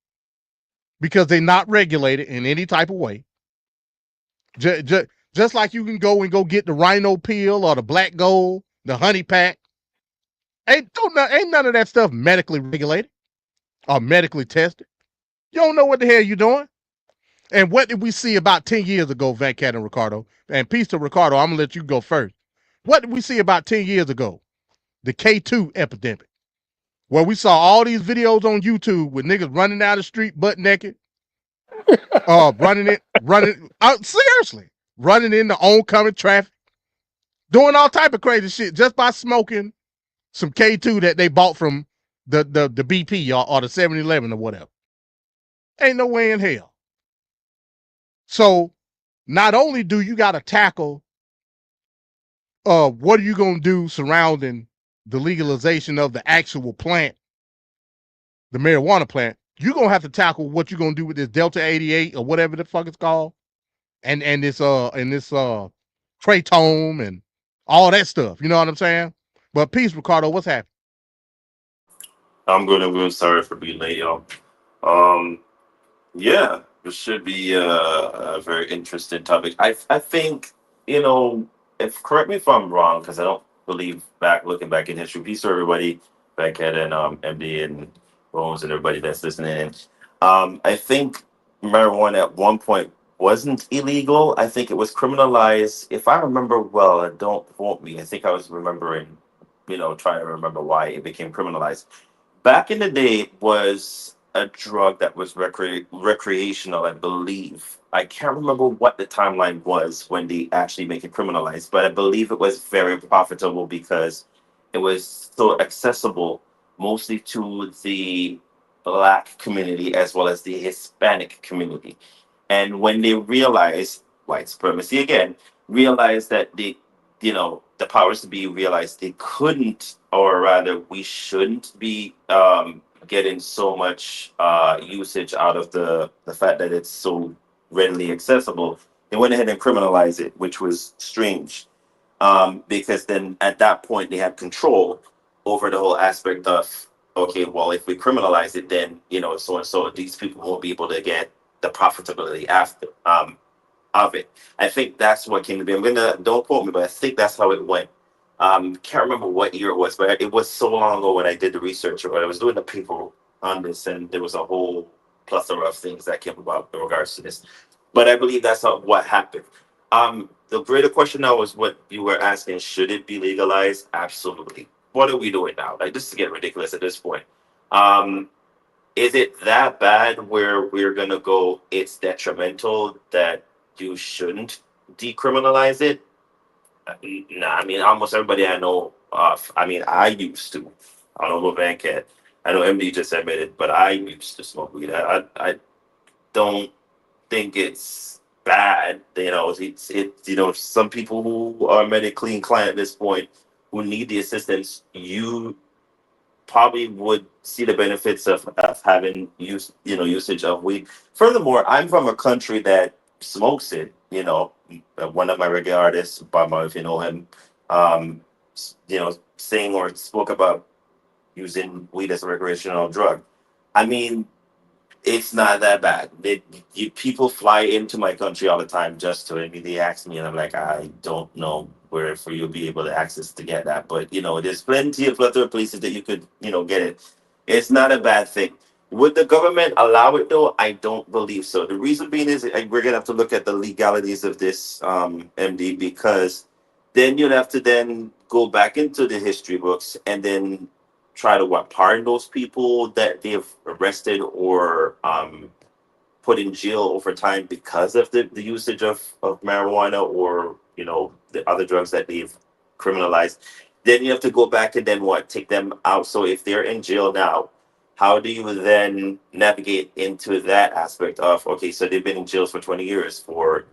because they're not regulated in any type of way. Just like you can go get the Rhino pill or the Black Gold, the Honey Pack. Ain't none of that stuff medically regulated or medically tested. You don't know what the hell you're doing. And what did we see about 10 years ago, Van Cat and Ricardo? And peace to Ricardo, I'm going to let you go first. What did we see about 10 years ago? The K2 epidemic. Where we saw all these videos on YouTube with niggas running down the street butt naked. Seriously. Running into oncoming traffic. Doing all type of crazy shit just by smoking some K2 that they bought from the BP or the 7-Eleven or whatever. Ain't no way in hell. So not only do you got to tackle what are you going to do surrounding the legalization of the actual plant, the marijuana plant, you're going to have to tackle what you're going to do with this Delta 88 or whatever the fuck it's called and this Kratom and all that stuff. You know what I'm saying? But peace, Ricardo, what's happening? I'm good. Sorry for being late, y'all. Yeah, this should be a very interesting topic. I think, if correct me if I'm wrong, because I don't believe looking back in history. Peace to everybody, Backhead and MD and Bones and everybody that's listening in. I think marijuana at one point wasn't illegal. I think it was criminalized. If I remember well, and don't quote me, I think I was remembering, trying to remember why it became criminalized. Back in the day, it was a drug that was recreational, I believe. I can't remember what the timeline was when they actually make it criminalized, but I believe it was very profitable because it was so accessible, mostly to the Black community as well as the Hispanic community. And when they realized, white supremacy again, realized that the powers to be realized they couldn't, or rather we shouldn't be getting so much usage out of the fact that it's so readily accessible, they went ahead and criminalized it, which was strange. Because then at that point they had control over the whole aspect of, okay, well, if we criminalize it, then, so and so, these people won't be able to get the profitability after of it. I think that's what came to be. Don't quote me, but I think that's how it went. Can't remember what year it was, but it was so long ago when I did the research or I was doing the paper on this, and there was a whole plethora of things that came about in regards to this. But I believe that's not what happened. The greater question now is what you were asking: should it be legalized? Absolutely. What are we doing now? Like, this is getting ridiculous at this point. Um, is it that bad where we're gonna go? It's detrimental that you shouldn't decriminalize it. Nah, I mean, almost everybody I know, I mean, I used to. I don't know about Banket. I know MD just admitted, but I used to smoke weed. I don't think it's bad. You know, you know, some people who are medically inclined at this point who need the assistance, you probably would see the benefits of having usage of weed. Furthermore, I'm from a country that smokes it. You know, one of my reggae artists, Bob Marley, if you know him, saying or spoke about using weed as a recreational drug. I mean, it's not that bad. People fly into my country all the time just to, I mean, they ask me, and I'm like, I don't know where for you to be able to access to get that. But, there's plenty of other places that you could, get it. It's not a bad thing. Would the government allow it though? I don't believe so. The reason being is we're gonna have to look at the legalities of this, MD, because then you'd have to then go back into the history books and then try to pardon those people that they've arrested or put in jail over time because of the usage of marijuana or the other drugs that they've criminalized. Then you have to go back and then take them out. So if they're in jail now, how do you then navigate into that aspect of, okay, so they've been in jail for 20 years for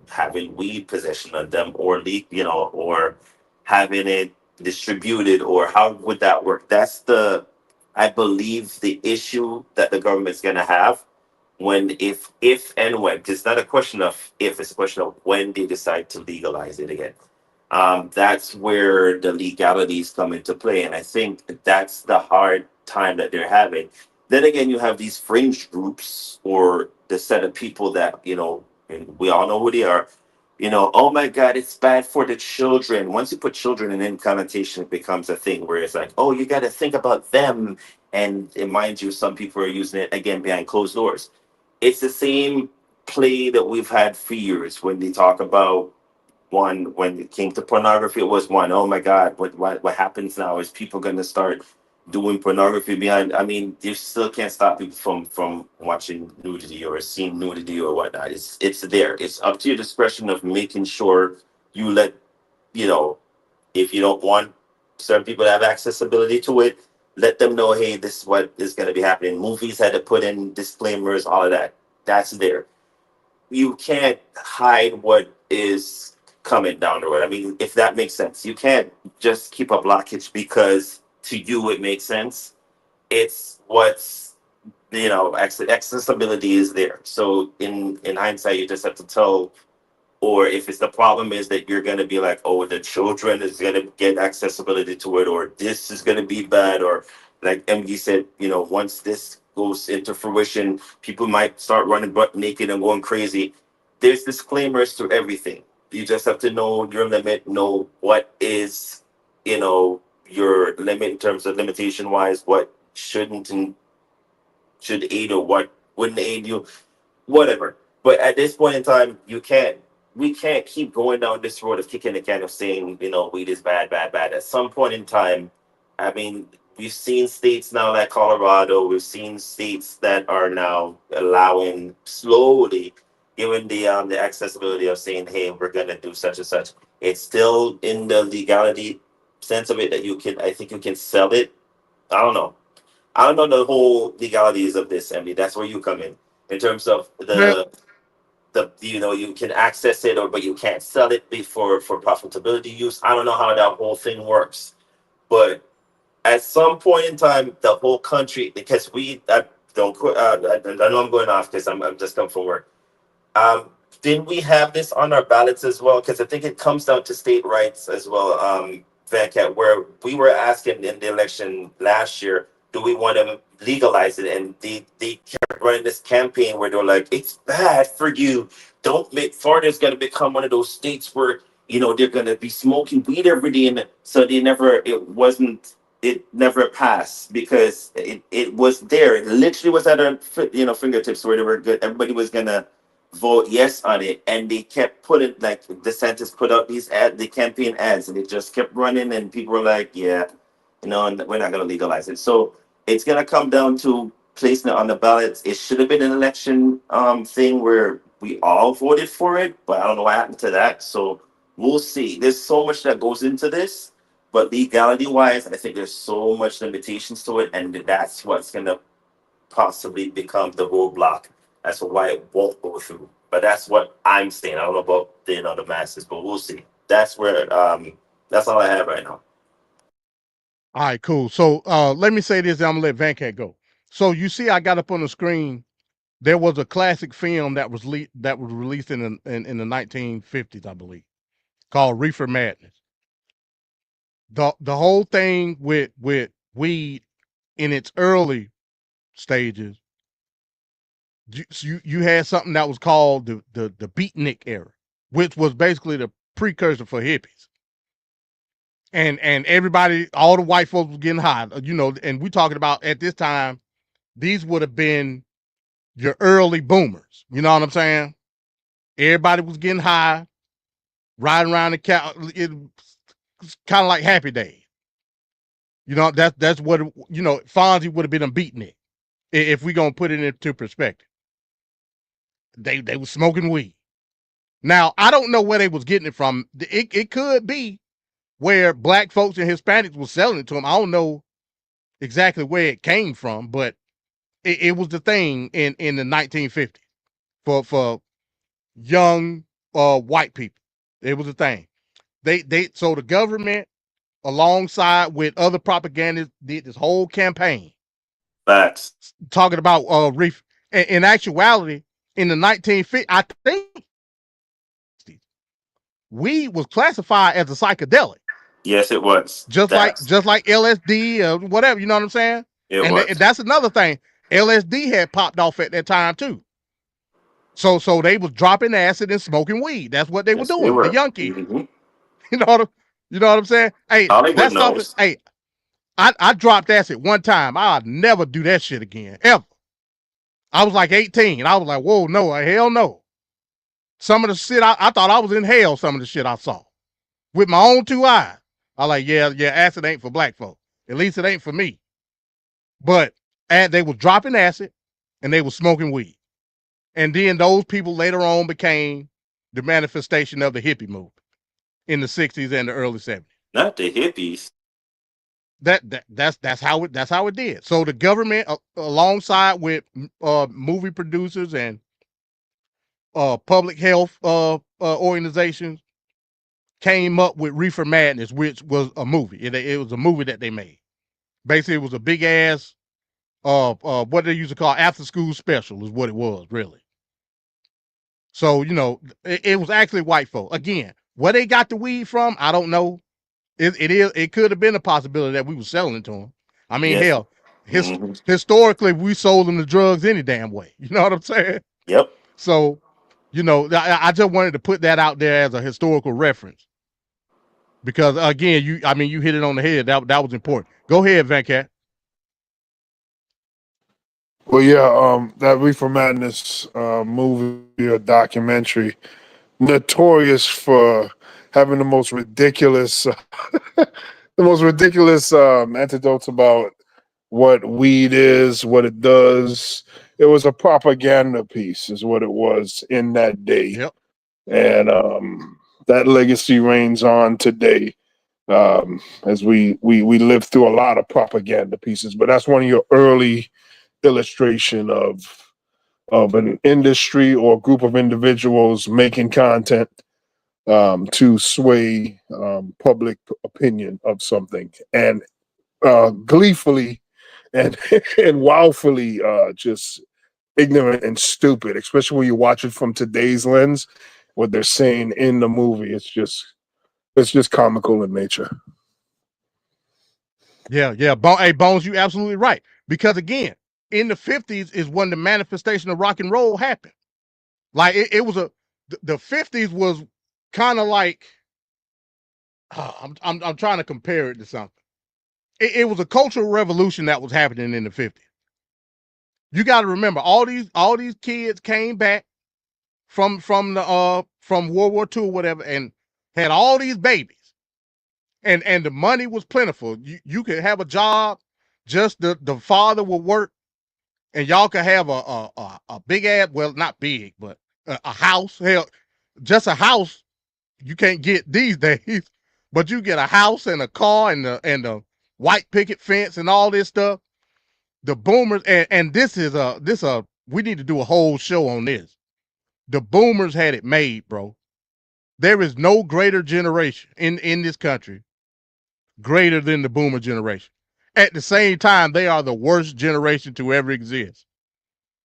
having weed possession on them or or having it distributed, or how would that work? That's I believe the issue that the government's going to have when, if and when, 'cause it's not a question of if, it's a question of when they decide to legalize it again. That's where the legalities come into play, and I think that's the hard time that they're having. Then again, you have these fringe groups or the set of people that and we all know who they are. Oh my God, it's bad for the children. Once you put children in any connotation, it becomes a thing where it's like, oh, you got to think about them. And mind you, some people are using it again behind closed doors. It's the same play that we've had for years when they talk about when it came to pornography. It was one, oh my God, what happens now is people going to start doing pornography behind. I mean, you still can't stop people from watching nudity or seeing nudity or whatnot. It's there. It's up to your discretion of making sure you let if you don't want certain people to have accessibility to it, let them know, hey, this is what is going to be happening. Movies had to put in disclaimers, all of that. That's there. You can't hide what is coming down the road. I mean, if that makes sense, you can't just keep a blockage because to you it makes sense. It's what's accessibility is there. So in hindsight, you just have to tell, or if it's the problem is that you're going to be like, oh, the children is going to get accessibility to it, or this is going to be bad, or like MG said, once this goes into fruition, people might start running butt naked and going crazy. There's disclaimers to everything. You just have to know your limit, know what is, your limit in terms of limitation wise, what shouldn't and should aid or what wouldn't aid you, whatever. But at this point in time, we can't keep going down this road of kicking the can of saying, weed is bad, bad, bad. At some point in time, I mean, we've seen states now like Colorado, we've seen states that are now allowing slowly giving the accessibility of saying, hey, we're gonna do such and such. It's still in the legality sense of it that I think you can sell it. I don't know. I don't know the whole legalities of this, Emily. That's where you come in terms of Man, you can access it, but you can't sell it for profitability use. I don't know how that whole thing works, but at some point in time, the whole country, because I don't I know I'm going off because I'm just come from work. Didn't we have this on our ballots as well? Because I think it comes down to state rights as well, Van Cat, where we were asking in the election last year, do we want to legalize it? And they kept running this campaign where they're like, it's bad for you. Don't make Florida's going to become one of those states where they're going to be smoking weed every day, and so it wasn't it never passed because it was there. It literally was at our fingertips where they were good. Everybody was gonna vote yes on it, and they kept putting like DeSantis put out these the campaign ads, and it just kept running, and people were like, yeah, and we're not gonna legalize it. So it's gonna come down to placing it on the ballots. It should have been an election thing where we all voted for it, but I don't know what happened to that. So we'll see. There's so much that goes into this, but legality wise, I think there's so much limitations to it, and that's what's gonna possibly become the roadblock. That's why it won't go through. But that's what I'm saying. I don't know about the masses, but we'll see. That's where that's all I have right now. All right, cool. So let me say this, and I'm gonna let Van Cat go. So you see, I got up on the screen. There was a classic film that was released in the 1950s, I believe, called Reefer Madness. The whole thing with weed in its early stages, you had something that was called the beatnik era, which was basically the precursor for hippies. And everybody, all the white folks was getting high, and we talking about at this time, these would have been your early boomers. You know what I'm saying? Everybody was getting high, riding around the cow. It was kind of like Happy Days. That's what Fonzie would have been a beatnik if we gonna put it into perspective. They was smoking weed. Now I don't know where they was getting it from. It could be where black folks and Hispanics was selling it to them. I don't know exactly where it came from, but it was the thing in the 1950s for young white people. It was a thing. So the government, alongside with other propagandists, did this whole campaign. Facts. Talking about reef. In actuality, in the 1950s, I think weed was classified as a psychedelic. Yes, it was. Just like LSD or whatever, you know what I'm saying? It was. That's another thing. LSD had popped off at that time too. So they was dropping acid and smoking weed. That's what they were doing. The young kids. Mm-hmm. You know what I'm saying? Hey, Hollywood that's something. knows. Hey, I dropped acid one time. I'll never do that shit again, ever. I was like 18. I was like, whoa, no, hell no. Some of the shit I thought I was in hell. Some of the shit I saw with my own two eyes. I like, yeah, acid ain't for black folk. At least it ain't for me. But they was dropping acid and they was smoking weed. And then those people later on became the manifestation of the hippie movement in the 60s and the early 70s. Not the hippies. That's how it did. So the government, alongside with movie producers and public health organizations, came up with Reefer Madness, which was a movie. It was a movie that they made. Basically, it was a big ass what they used to call after school special is what it was, really. So, it was actually white folk. Again, where they got the weed from, I don't know. It could have been a possibility that we were selling it to them. I mean, Yes. hell, historically, we sold them the drugs any damn way. You know what I'm saying? Yep. So, I just wanted to put that out there as a historical reference. Because again, you hit it on the head. That was important. Go ahead, Venkat. Well, yeah, that Reefer Madness movie or documentary, notorious for having the most ridiculous, anecdotes about what weed is, what it does. It was a propaganda piece, is what it was in that day. Yep. And that legacy reigns on today. As we lived through a lot of propaganda pieces, but that's one of your early illustration of an industry or group of individuals making content to sway public opinion of something, and gleefully and and wildfully just ignorant and stupid, especially when you watch it from today's lens. What they're saying in the movie, it's just comical in nature. Yeah. Hey, Bones, you absolutely right. Because again, in the 50s is when the manifestation of rock and roll happened. Like it was the 50s was kind of like I'm trying to compare it to something. it was a cultural revolution that was happening in the 50s. You got to remember, all these kids came back from World War II or whatever, and had all these babies, and the money was plentiful. You could have a job, just the father would work, and y'all could have a big ass, well, not big, but a house. Hell, just a house you can't get these days, but you get a house and a car and the white picket fence and all this stuff. The boomers, and this we need to do a whole show on this. The boomers had it made, bro. There is no greater generation in this country greater than the boomer generation. At the same time, they are the worst generation to ever exist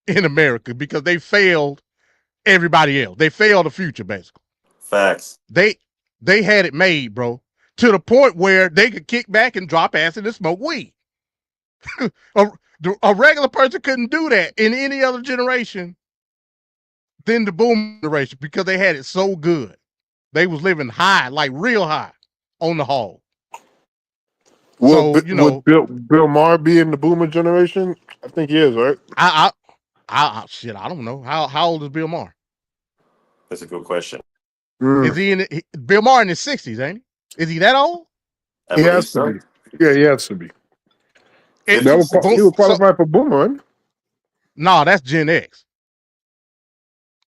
in America because they failed everybody else. They failed the future, basically. Facts. They had it made, bro, to the point where they could kick back and drop acid and smoke weed. A regular person couldn't do that in any other generation than the boomer generation because they had it so good. They was living high, like real high, on the hog. Would Bill Maher be in the boomer generation? I think he is, right? Shit, I don't know. How old is Bill Maher? That's a good question. Is he Bill Maher in his 60s, ain't he? Is he that old? He has to be. Yeah, he has to be. He would qualify for boomer, right? No, that's Gen X.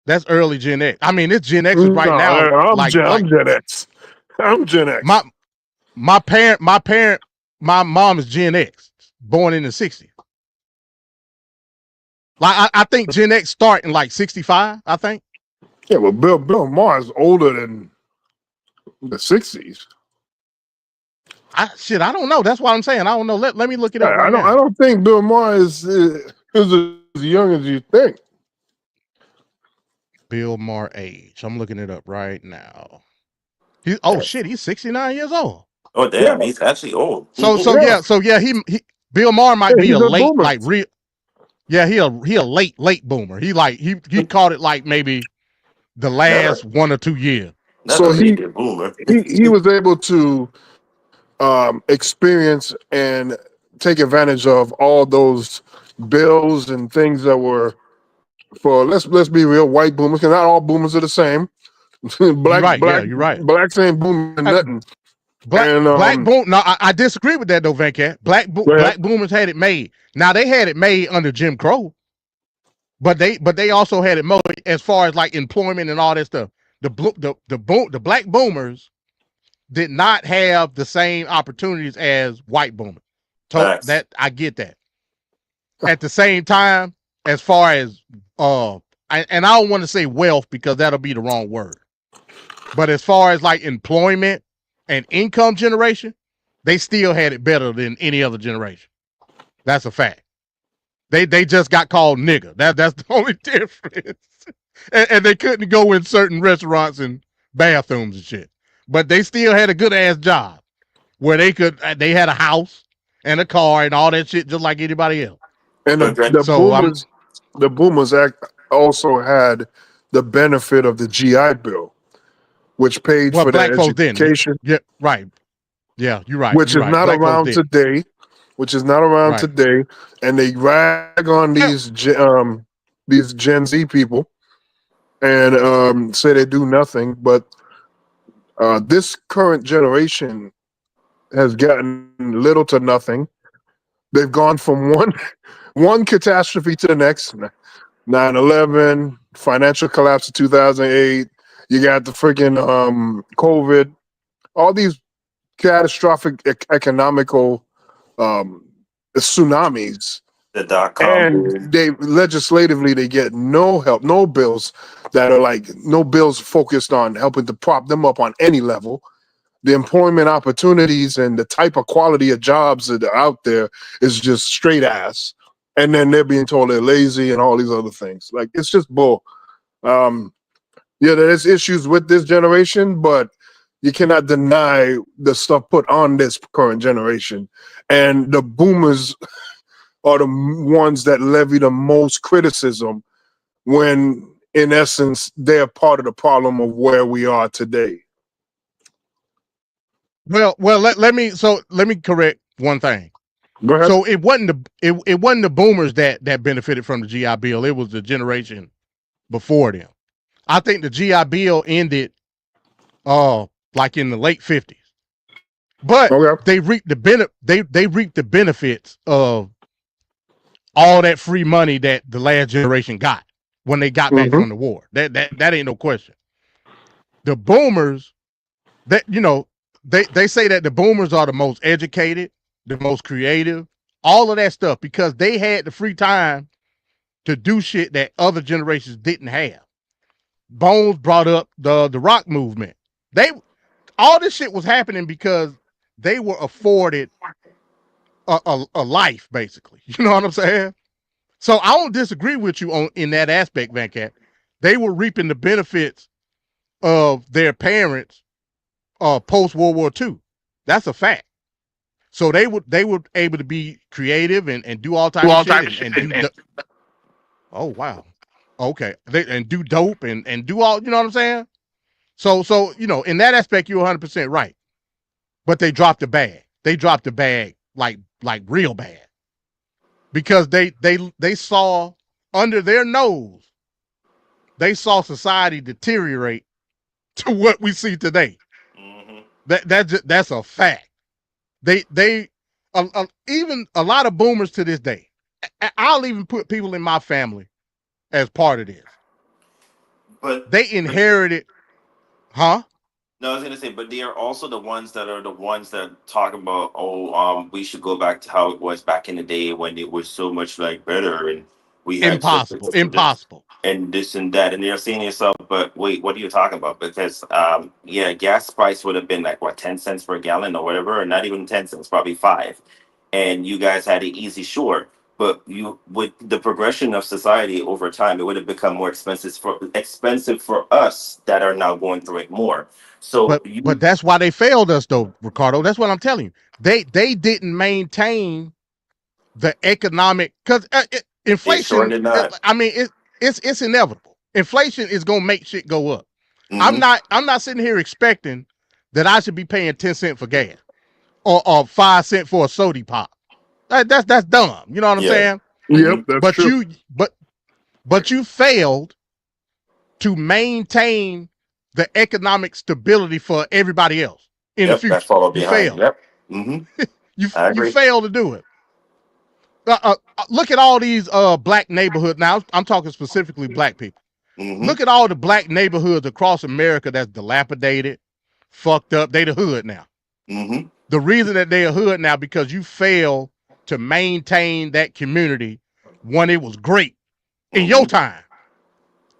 That's early Gen X. I mean, it's Gen X right now. I'm Gen X. I'm Gen X. My mom is Gen X, born in the 60s. Like I think Gen X start in like 65, I think. Yeah, well, Bill Maher is older than the 60s. I don't know. That's what I'm saying. I don't know. Let me look it up right now. I don't think Bill Maher is as young as you think. Bill Maher age. I'm looking it up right now. He's 69 years old. Oh damn, he's actually old. So he Bill Maher might be a late, like real. Yeah, he a late boomer. He caught it like maybe the last 1 or 2 years. So he was able to experience and take advantage of all those bills and things that were for let's be real, white boomers, because not all boomers are the same. You're right. Blacks ain't booming nothing. Black boom. No, I disagree with that though, Venkat. Black boomers had it made. Now they had it made under Jim Crow, but they also had it made as far as like employment and all that stuff. The black boomers did not have the same opportunities as white boomers. That I get that. At the same time, as far as and I don't want to say wealth because that'll be the wrong word. But as far as like employment and income generation, they still had it better than any other generation. That's a fact. They just got called nigger. That's the only difference. And they couldn't go in certain restaurants and bathrooms and shit. But they still had a good ass job where they had a house and a car and all that shit just like anybody else. And the boomers also had the benefit of the GI Bill, which paid for their education. Yeah, right. Yeah, you're right. Which is not around today. Today. And they rag on these Gen Z people and say they do nothing. But this current generation has gotten little to nothing. They've gone from one catastrophe to the next. 9/11, financial collapse of 2008. You got the freaking COVID. All these catastrophic economical tsunamis. The .com. And they legislatively they get no help, no bills that are like no bills focused on helping to prop them up on any level. The employment opportunities and the type of quality of jobs that are out there is just straight ass. And then they're being told they're lazy and all these other things. Like it's just bull. There's issues with this generation, but you cannot deny the stuff put on this current generation. And the boomers are the ones that levy the most criticism when, in essence, they're part of the problem of where we are today. Well, let me correct one thing. Go ahead. So it wasn't the boomers that benefited from the GI Bill. It was the generation before them. I think the GI Bill ended like in the late 50s. But they reaped they reaped the benefits of all that free money that the last generation got when they got back from the war. That ain't no question. The boomers, that they say that the boomers are the most educated, the most creative, all of that stuff, because they had the free time to do shit that other generations didn't have. Bones brought up the rock movement. All this shit was happening because they were afforded a life, basically. You know what I'm saying? So I don't disagree with you in that aspect, Van Cat. They were reaping the benefits of their parents post World War II. That's a fact. So they were able to be creative and do all types of shit. Oh wow. Okay. And do dope and do all, you know what I'm saying? So in that aspect, you're 100% right. But they dropped the bag. They dropped the bag like real bad. Because they saw under their nose, they saw society deteriorate to what we see today. That's a fact. Even a lot of boomers to this day, I'll even put people in my family as part of this. But they inherited, huh? No, I was gonna say, but they are also the ones that talk about, we should go back to how it was back in the day when it was so much like better and we had impossible and this and that, and you're saying to yourself, but wait, what are you talking about? Because gas price would have been like what, 10 cents per gallon or whatever, or not even 10 cents, probably 5, and you guys had it easy, sure. But with the progression of society over time, it would have become more expensive for us that are now going through it more. So, but that's why they failed us, though, Ricardo. That's what I'm telling you. They didn't maintain the economic, because inflation. I mean, it's inevitable. Inflation is gonna make shit go up. I'm not sitting here expecting that I should be paying 10 cents for gas or 5 cents for a soda pop. That's dumb. You know what I'm saying? Yep, that's true. But you failed to maintain the economic stability for everybody else in the future. You failed. Yep. You failed to do it. Look at all these black neighborhoods. Now I'm talking specifically black people. Look at all the black neighborhoods across America that's dilapidated, fucked up. They the hood now. The reason that they a hood now because you fail to maintain that community when it was great in your time.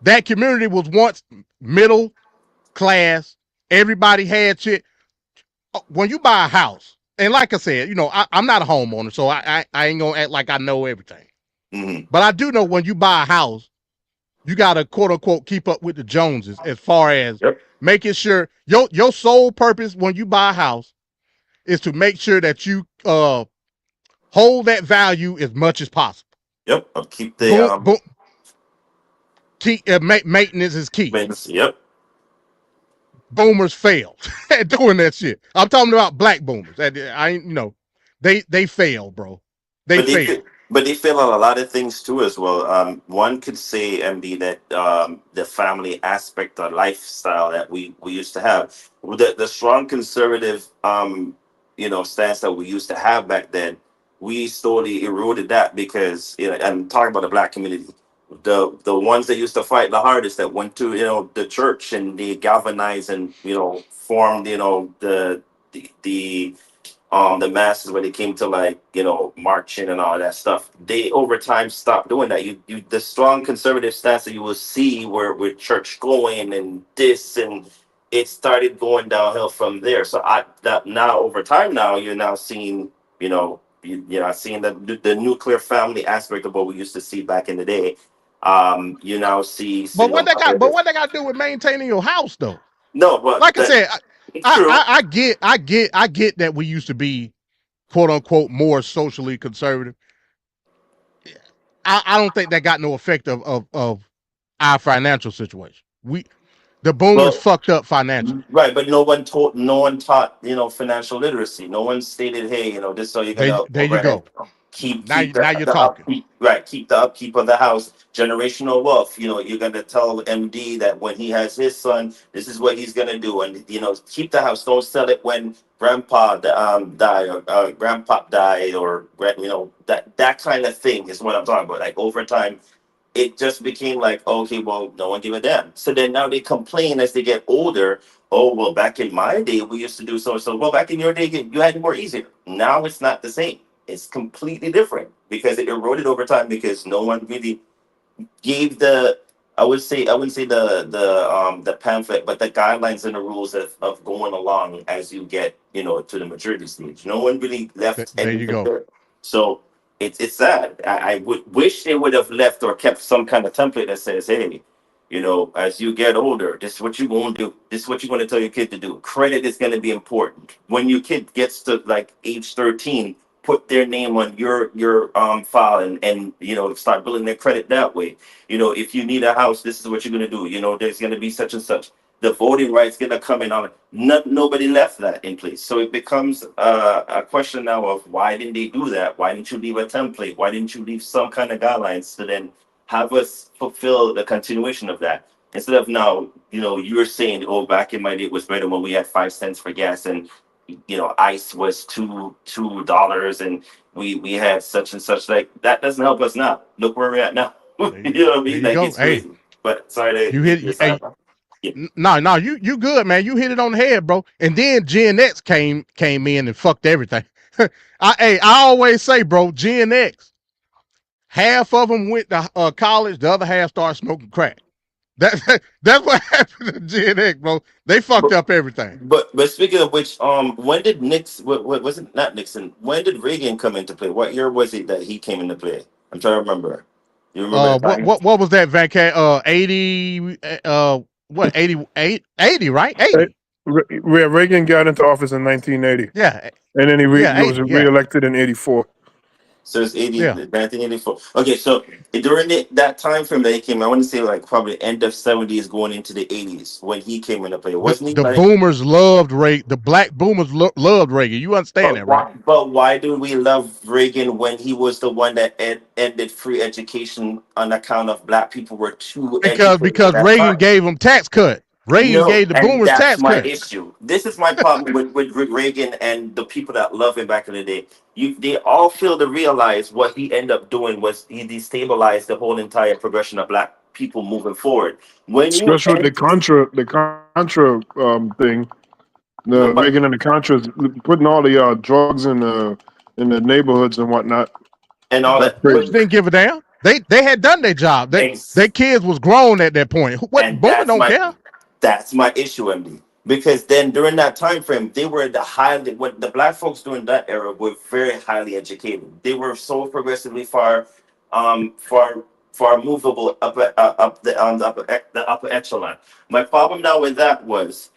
That community was once middle class. Everybody had shit. When you buy a house, and like I said, I'm not a homeowner, so I ain't gonna act like I know everything. But I do know when you buy a house, you gotta quote unquote keep up with the Joneses as far as making sure your sole purpose when you buy a house is to make sure that you hold that value as much as possible. Yep. I'll keep the maintenance is key. Yep. Boomers failed at doing that shit. I'm talking about black boomers. They fail, bro. They fail. But they fail on a lot of things too, as well. One could say, MD, that the family aspect or lifestyle that we used to have, the strong conservative, stance that we used to have back then, we slowly eroded that because, I'm talking about the black community. The ones that used to fight the hardest, that went to the church and they galvanized and formed the masses when it came to marching and all that stuff. They over time stopped doing that. The strong conservative stance that you will see where with church going and this, and it started going downhill from there. So now over time now you're now seeing you're not seeing the nuclear family aspect of what we used to see back in the day. You now see. But what they got to do with maintaining your house, though? No, but like I said, I get that we used to be quote unquote more socially conservative. I don't think that got no effect of our financial situation. The boomers Well, fucked up financially. right, but no one taught, financial literacy. No one stated, hey, this is how you're gonna There you overhead, go. keep Now you're the talking. upkeep, right, keep the upkeep of the house, generational wealth. You're gonna tell MD that when he has his son, this is what he's gonna do, and keep the house. Don't sell it when grandpa die or grandpa died, or that kind of thing is what I'm talking about. Like over time, it just became like, okay, well, no one give a damn. So then now they complain as they get older. Oh, well, back in my day, we used to do so and so. Well, back in your day, you had it more easier. Now it's not the same. It's completely different because it eroded over time because no one really gave I wouldn't say the pamphlet, but the guidelines and the rules of going along as you get, to the maturity stage. No one really left There you anything go. there. So it's sad. I would wish they would have left or kept some kind of template that says, hey, as you get older, this is what you're going to do. This is what you're going to tell your kid to do. Credit is going to be important. When your kid gets to like age 13, put their name on your file and start building their credit that way. If you need a house, this is what you're going to do. There's going to be such and such. The voting rights going to come in on it. Nobody left that in place. So it becomes a question now of why didn't they do that? Why didn't you leave a template? Why didn't you leave some kind of guidelines to then have us fulfill the continuation of that? Instead of now, you're saying, oh, back in my day it was better when we had 5 cents for gas and ice was $2 and we had such and such. Like that doesn't help us now. Look where we're at now. You know what I There mean? you Like go. it's Hey, crazy. But sorry to you get hit. this Hey, out. Yeah. no, you good, man. You hit it on the head, bro. And then Gen X came in and fucked everything. I always say, bro, Gen X, half of them went to college, the other half started smoking crack. That's what happened to Gen X, bro. They fucked But, up everything. but speaking of which, when did Nixon? What was it? Not Nixon. When did Reagan come into play? What year was it that he came into play? I'm trying to remember. You remember the time? What was that, Van 80, what, 88, 80, right? 80. Reagan got into office in 1980, Yeah, and then he yeah, was 80, yeah, reelected in 84. So it's yeah. 1984. Okay, so during that time frame that he came, I want to say like probably end of 70s going into the 80s when he came into play. Wasn't he The like, boomers loved Reagan. The black boomers loved Reagan. You understand that, right? but why do we love Reagan when he was the one that ended free education on account of black people were too educated at Because that Reagan time? gave them tax cut. Reagan No, gave the and boomers that's tax my cut. issue. This is my problem with Reagan and the people that love him back in the day. They all fail to realize what he ended up doing was he destabilized the whole entire progression of black people moving forward. When you Especially with the Contra thing, the but Reagan and the Contras putting all the drugs in the neighborhoods and whatnot. and all That's that, Boomers crazy. didn't give a damn. They had done their job. Their kids was grown at that point. What and boomer don't care? that's my issue, MD. Because then during that time frame, they were when the black folks during that era were very highly educated. They were so progressively far movable up the upper echelon. My problem now with that was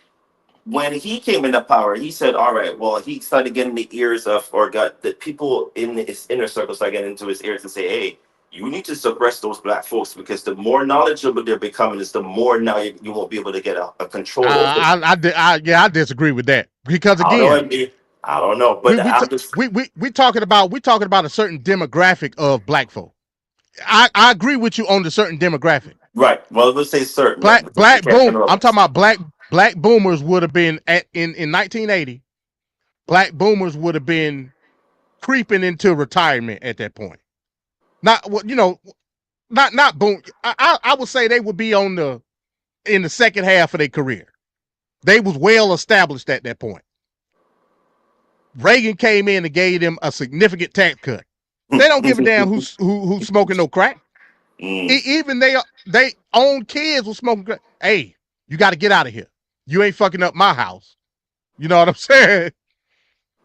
when he came into power, he said, all right, well, he started getting the ears of, or got the people in his inner circle started getting into his ears and say, hey, you need to suppress those black folks because the more knowledgeable they're becoming is the more now you won't be able to get a control over. I disagree with that because I don't know. again, I don't know, we but we t- I'm just we talking about a certain demographic of black folk. I agree with you on the certain demographic. right. Well, let's say certain. Because you Black can't boom. I'm generalize. talking about black boomers would have been in 1980. Black boomers would have been creeping into retirement at that point. Not what not boom. I would say they would be in the second half of their career. They was well established at that point. Reagan came in and gave them a significant tax cut. They don't give a damn who's smoking no crack. Even they own kids were smoking crack. Hey, you got to get out of here. You ain't fucking up my house. You know what I'm saying?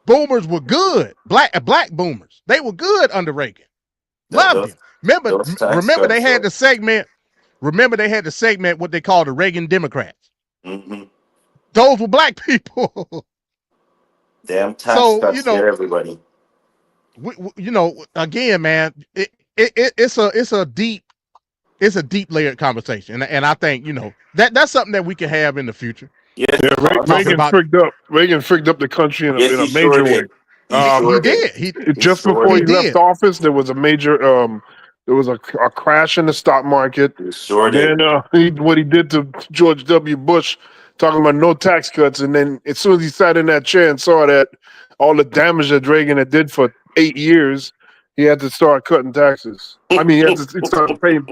Boomers were good. Black boomers. They were good under Reagan. Loved him. Those tax Remember they cuts. had the segment. Remember they had the segment what they called the Reagan Democrats. Mm-hmm. Those were black people. Damn tax So cuts get everybody. again, man, it's a deep it's a deep layered conversation, and I think that's something that we can have in the future. Yes, Yeah, Talking Reagan about frigged up the country in yes, a he major sure way. did. He sure he did. did. He Just sure before he did. left office, there was a major there was a crash in the stock market. He sure Then did. what he did to George W. Bush, talking about no tax cuts, and then as soon as he sat in that chair and saw that all the damage that Reagan had did for 8 years, he had to start cutting taxes. I mean, he had to start paying,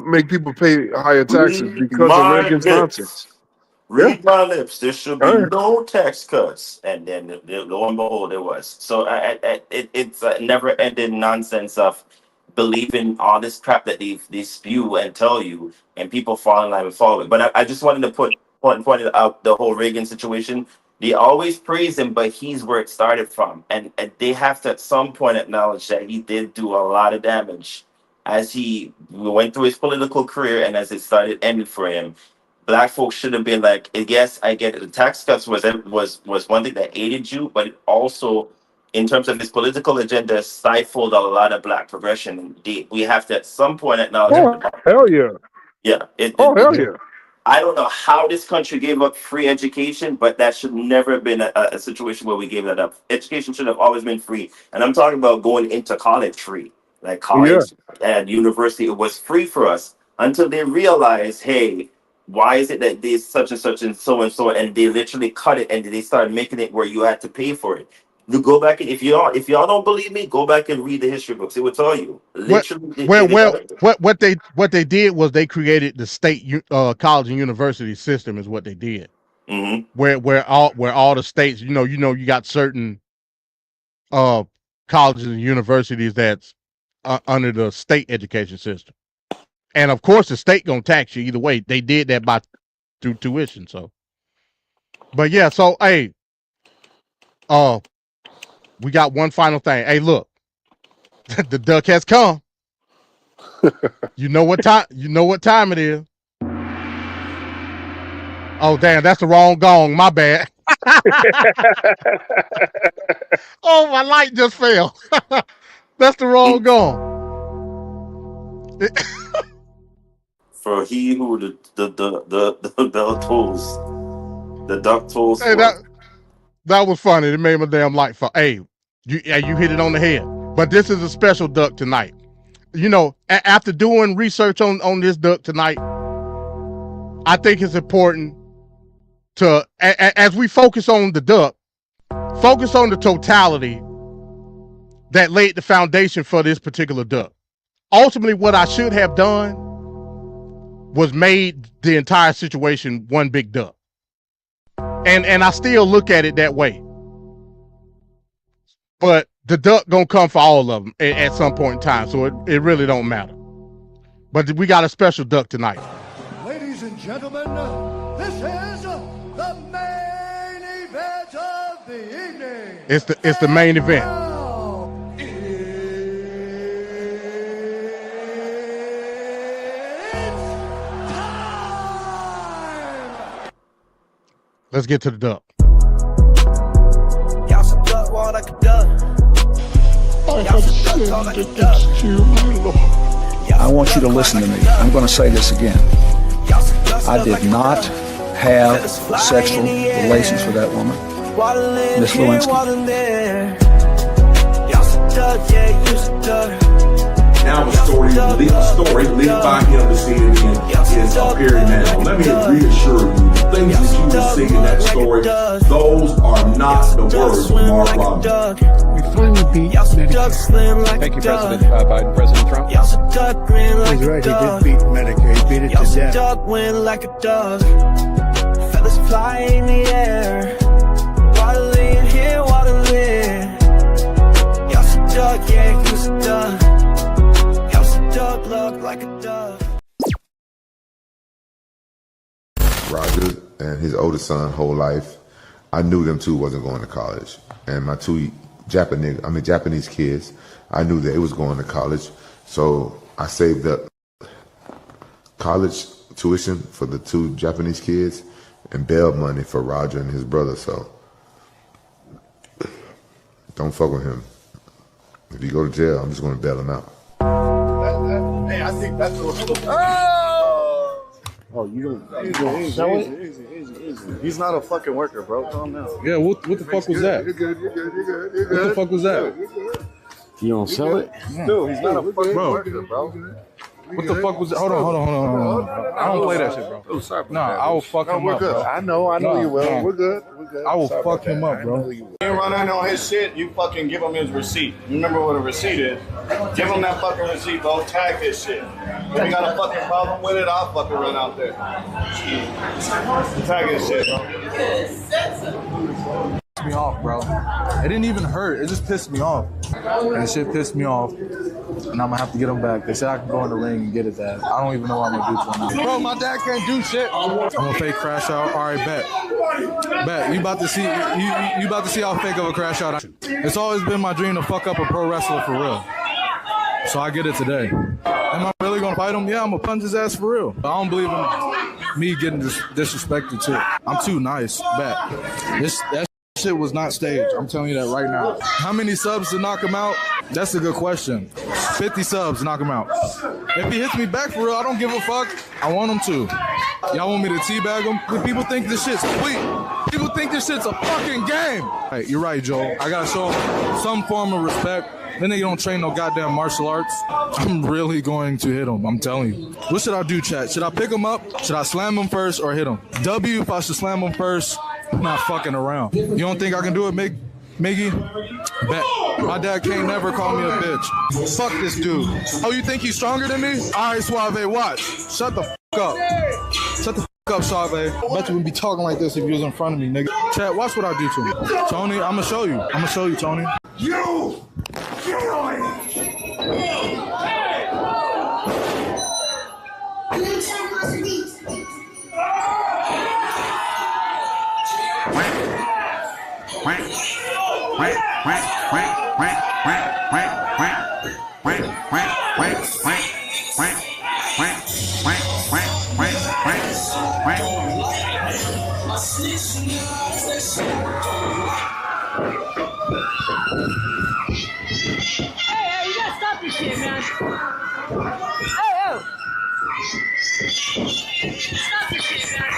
make people pay higher taxes Read because of my Reagan's lips. nonsense. Yeah. Read my lips. There should be All right. no tax cuts, and then lo and behold, there was. So it's a never-ending nonsense of believing all this crap that they spew and tell you, and people fall in line and follow it. But I just wanted to point out the whole Reagan situation. They always praise him, but he's where it started from, and they have to at some point acknowledge that he did do a lot of damage as he went through his political career and as it started ending for him. Black folks should have been like, yes, I get it. The tax cuts was one thing that aided you, but it also, in terms of his political agenda, stifled a lot of black progression. We have to at some point acknowledge. Oh, hell yeah. Yeah. Hell yeah. I don't know how this country gave up free education, but that should never have been a situation where we gave that up. Education should have always been free. And I'm talking about going into college free. Like college and university, it was free for us until they realized, hey, why is it that there's such and so, and they literally cut it and they started making it where you had to pay for it. You go back and if y'all don't believe me, go back and read the history books. It will tell you. Literally, what they did was they created the state college and university system is what they did. Mm-hmm. Where all the states, you got certain colleges and universities that's under the state education system, and of course the state gonna tax you either way. They did that through tuition. So, but yeah, so hey, we got one final thing. Hey, look, the duck has come. You know what time it is. Oh damn, that's the wrong gong. My bad. Oh, my light just fell. That's the wrong gong. For he who the bell tolls, the duck tolls. Hey, that was funny. It made my damn light fall. Hey, you hit it on the head. But this is a special duck tonight. After doing research on this duck tonight, I think it's important to, as we focus on the duck, focus on the totality that laid the foundation for this particular duck. Ultimately, what I should have done was made the entire situation one big duck. And I still look at it that way. But the duck gonna come for all of them at some point in time, so it really don't matter. But we got a special duck tonight. Ladies and gentlemen, this is the main event of the evening. It's the main event. Let's get to the duck. I want you to listen to me. I'm going to say this again. I did not have sexual relations with that woman, Miss Lewinsky. Now the story, lead by him to see it again is appearing now. Let me reassure you, the things that you will see in that story, those are not the words of Mark Robinson. We finally beat Medicaid. Thank you, President Biden. President Trump. He's right, he did beat Medicaid, he beat it to death. Duck went like a dove. Feathers fly in the air. Water in here, water there. Y'all's a duck, yeah, you's a duck. Duck look like a dove. Roger and his oldest son whole life, I knew them two wasn't going to college. And my two Japanese kids, I knew that it was going to college. So I saved up college tuition for the two Japanese kids and bail money for Roger and his brother. So don't fuck with him. If you go to jail, I'm just going to bail him out. Hey, I think that's what. Oh, you don't sell it? Easy. He's not a fucking worker, bro. Calm down. Yeah, what the fuck was that? You're good. What the fuck was that? You don't sell it? Dude, he's not a fucking worker, bro. What the fuck was that? Hold on. I don't play that shit, bro. Oh, sorry. Nah, I will fuck him we're up, good. bro. I know you will. Nah. We're good. I will Sorry fuck about him that. up, bro. You run in on his shit, you fucking give him his receipt. Remember what a receipt is? Give him that fucking receipt, bro. Tag his shit. If you got a fucking problem with it, I'll fucking run out there. Tag his shit, bro. Pissed me off, bro. It didn't even hurt. It just pissed me off. And shit pissed me off. And I'm gonna have to get him back. They said I can go in the ring and get it that. I don't even know what I'm gonna do to him. Bro, my dad can't do shit. I'm gonna fake crash out. All right, bet. You about to see you about to see how fake of a crash out. It's always been my dream to fuck up a pro wrestler for real. So I get it today. Am I really gonna fight him? Yeah, I'm gonna punch his ass for real. But I don't believe in me getting disrespected too. I'm too nice. Bet. That shit was not staged. I'm telling you that right now. How many subs to knock him out? That's a good question. 50 subs to knock him out. If he hits me back for real, I don't give a fuck. I want him to. Y'all want me to teabag him? People think this shit's sweet. People think this shit's a fucking game. Hey, you're right, Joel. I gotta show him some form of respect. Then they don't train no goddamn martial arts. I'm really going to hit him. I'm telling you. What should I do, chat? Should I pick him up? Should I slam him first or hit him? W, if I should slam him first, I'm not fucking around. You don't think I can do it, Miggy? Bet. My dad can't never call me a bitch. Fuck this dude. Oh, you think he's stronger than me? All right, Suave, watch. Shut the fuck up. Shut the fuck up, Suave. I bet you wouldn't be talking like this if you was in front of me, nigga. Chat, watch what I do to him. Tony, I'm gonna show you. I'm gonna show you, Tony. You kill me. Hey, you gotta stop this shit, man. Oh. Stop this shit, man.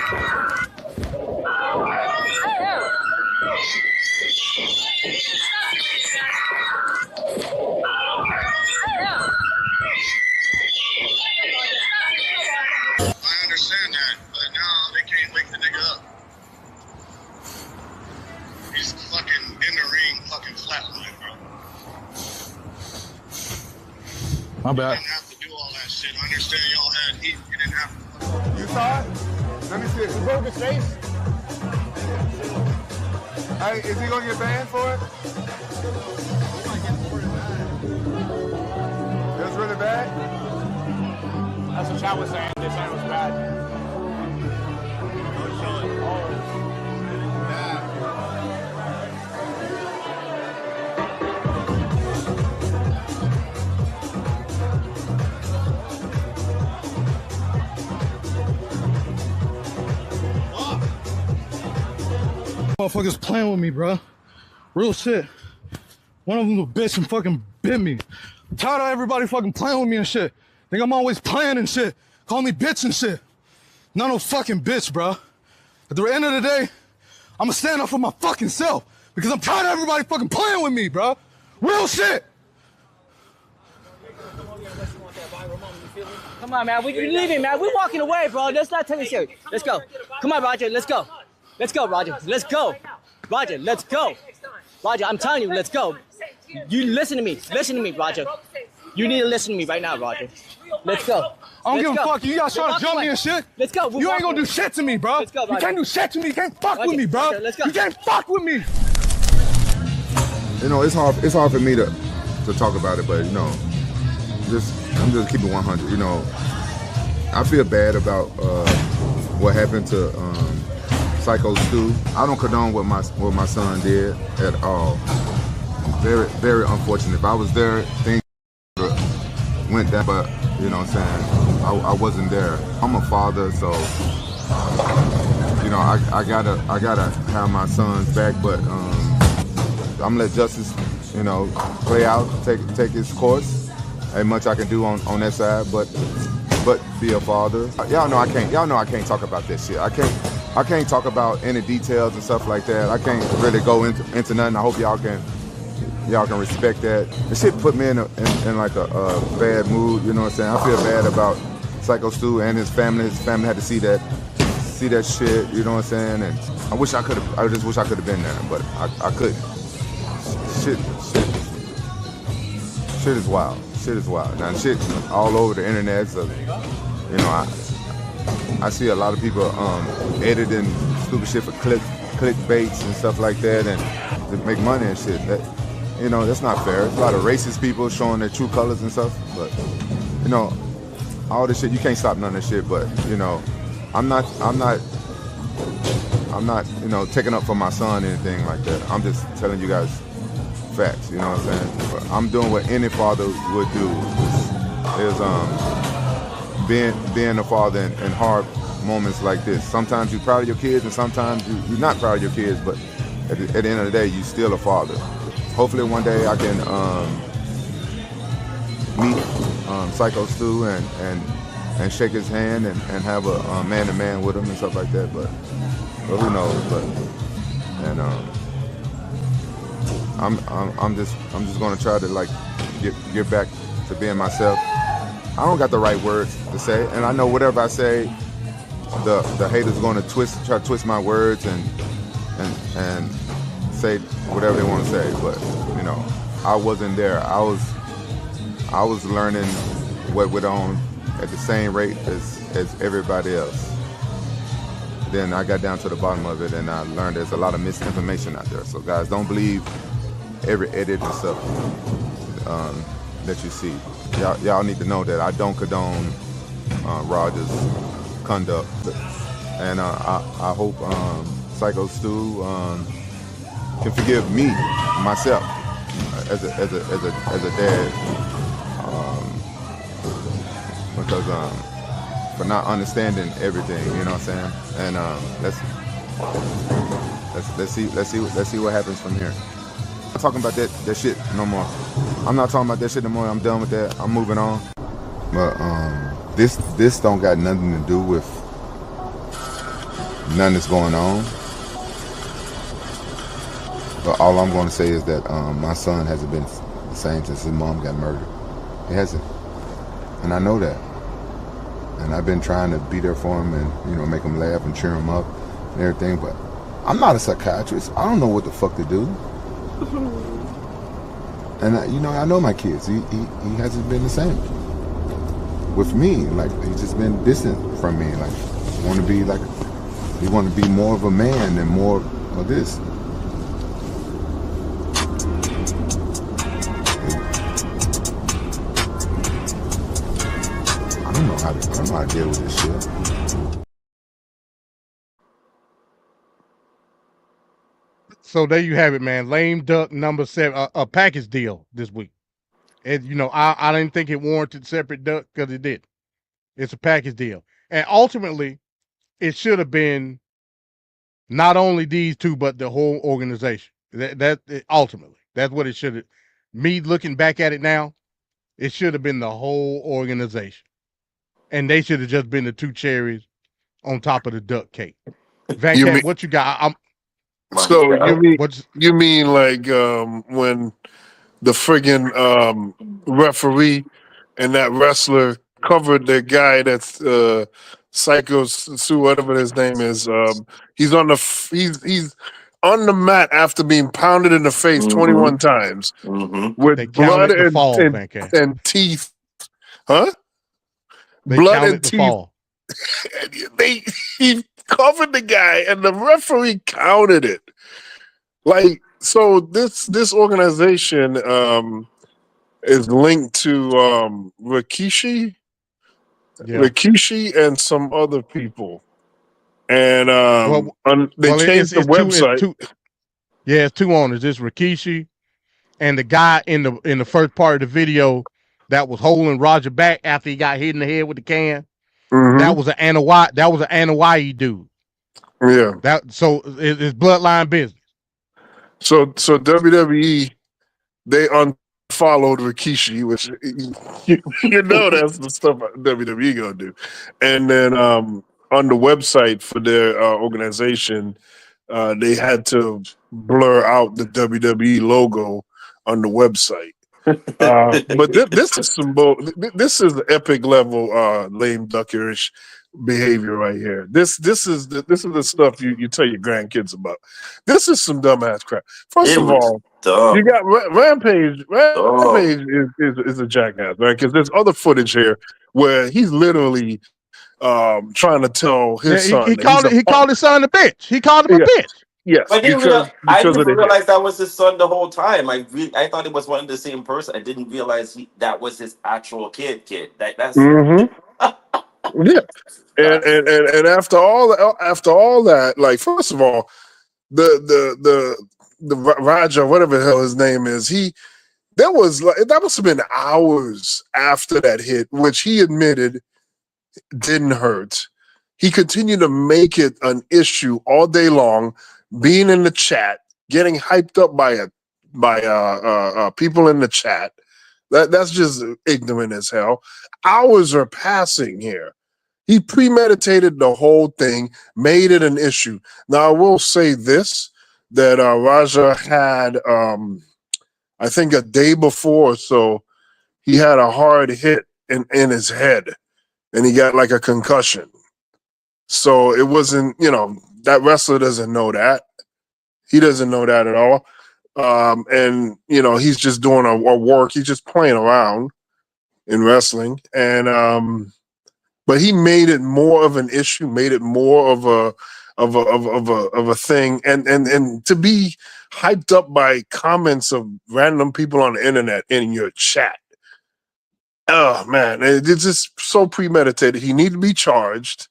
I understand that, but now they can't wake the nigga up. He's fucking in the ring, fucking flatline, bro. My bad. You didn't have to do all that shit. I understand y'all had heat. You didn't have to. You saw it? Let me see it. You broke his face? Hey, is he gonna get banned for it? It was really bad? That's what Chad was saying. They said it was bad. Motherfuckers playing with me, bro. Real shit. One of them a bitch and fucking bit me. I'm tired of everybody fucking playing with me and shit. Think I'm always playing and shit. Call me bitch and shit. Not no fucking bitch, bro. At the end of the day, I'ma stand up for my fucking self because I'm tired of everybody fucking playing with me, bro. Real shit. Come on, man. We leaving, man. We're walking away, bro. Let's not take it serious. Let's go. Come on, Roger. Let's go. Let's go, Roger. Let's go. Roger, let's go. Roger, I'm telling you, let's go. You listen to me. Listen to me, Roger. You need to listen to me right now, Roger. Let's go. I don't give a fuck. You guys trying to jump me and shit? Let's go. You ain't gonna do shit to me, bro. Let's go, you can't do shit to me. You can't fuck with me, bro. Let's go. You can't fuck with me. You know, it's hard for me to talk about it, but you know, I'm just keeping 100. You know, I feel bad about what happened to Psycho Stu. I don't condone what my son did at all. Very, very unfortunate. If I was there, things went down, but you know what I'm saying, I wasn't there. I'm a father, so you know, I gotta have my son's back, but I'm gonna let justice, you know, play out, take its course. ain't much I can do on that side, but be a father. Y'all know I can't talk about that shit. I can't talk about any details and stuff like that. I can't really go into nothing. I hope y'all can respect that. The shit put me in like a bad mood, you know what I'm saying? I feel bad about Psycho Stu and his family. His family had to see that shit, you know what I'm saying? And I just wish I could have been there, but I couldn't. Shit is wild. Shit is wild. Now shit all over the internet. So, you know, I see a lot of people editing stupid shit for clickbaits and stuff like that, and to make money and shit. That, you know, that's not fair. There's a lot of racist people showing their true colors and stuff, but you know, all this shit, you can't stop none of this shit. But you know, I'm not, you know, taking up for my son or anything like that. I'm just telling you guys facts, you know what I'm saying? But I'm doing what any father would do. Is being a father in hard moments like this. Sometimes you're proud of your kids, and sometimes you're not proud of your kids. But at the end of the day, you're still a father. Hopefully, one day I can meet Psycho Stu and shake his hand and have a man-to-man with him and stuff like that. But who knows? But I'm just gonna try to like get back to being myself. I don't got the right words to say, and I know whatever I say, the haters gonna try to twist my words and say whatever they want to say. But you know, I wasn't there. I was learning what went on at the same rate as everybody else. Then I got down to the bottom of it, and I learned there's a lot of misinformation out there. So guys, don't believe every edit and stuff that you see. Y'all need to know that I don't condone Roger's conduct, and I hope Psycho Stu can forgive me, myself, as a dad, because for not understanding everything, you know what I'm saying? And let's see what happens from here. I'm not talking about that shit no more. I'm not talking about that shit no more. I'm done with that. I'm moving on. But this don't got nothing to do with nothing that's going on. But all I'm going to say is that my son hasn't been the same since his mom got murdered. He hasn't, and I know that. And I've been trying to be there for him and, you know, make him laugh and cheer him up and everything. But I'm not a psychiatrist. I don't know what the fuck to do. And you know, I know my kids. He hasn't been the same with me. Like, he's just been distant from me. Like, he want to be more of a man and more of this. I don't know how to deal with this shit. So there you have it, man. Lame duck number 7, a package deal this week. And you know, I didn't think it warranted separate duck because it did. It's a package deal, and ultimately, it should have been not only these two, but the whole organization. Ultimately, that's what it should have. Me looking back at it now, it should have been the whole organization, and they should have just been the two cherries on top of the duck cake. Van Cat, what you got? So you mean like when the friggin' referee and that wrestler covered the guy that's Psycho Sue, whatever his name is. He's on the mat after being pounded in the face 21 times with blood and teeth. Huh? Blood and teeth. He covered the guy, and the referee counted it. Like, so this organization is linked to Rikishi and some other people, and they changed the website. It's two owners. It's Rikishi and the guy in the first part of the video that was holding Roger back after he got hit in the head with the can. That was an Anawai dude. Yeah. So it's bloodline business. So WWE, they on followed Rikishi, which you know that's the stuff WWE gonna do. And then on the website for their organization, they had to blur out the WWE logo on the website. But this is some this is epic level lame duckerish behavior right here. This is the stuff you tell your grandkids about. This is some dumbass crap. First It of was all, you dumb. got Rampage. Dumb. Rampage is a jackass, right? Because there's other footage here where he's literally trying to tell Yeah, his son that he's called a he punk. called his son a bitch. He called him a Yeah, bitch. yes, I didn't because realize. I of didn't the hit. realize that was his son the whole time. I thought it was one of the same person. I didn't realize that was his actual kid. That's Mm-hmm. Yeah, and after all that, like first of all, the Raja, whatever the hell his name is, that must have been hours after that hit, which he admitted didn't hurt. He continued to make it an issue all day long, being in the chat, getting hyped up by people in the chat. That's just ignorant as hell. Hours are passing here. He premeditated the whole thing, made it an issue. Now I will say this: that Raja had, I think, a day before, so he had a hard hit in his head, and he got like a concussion. So it wasn't, that wrestler doesn't know that. He doesn't know that at all. And he's just doing a work. He's just playing around in wrestling, and but he made it more of an issue, made it more of a thing, and to be hyped up by comments of random people on the internet in your chat. Oh man, it's just so premeditated. He need to be charged.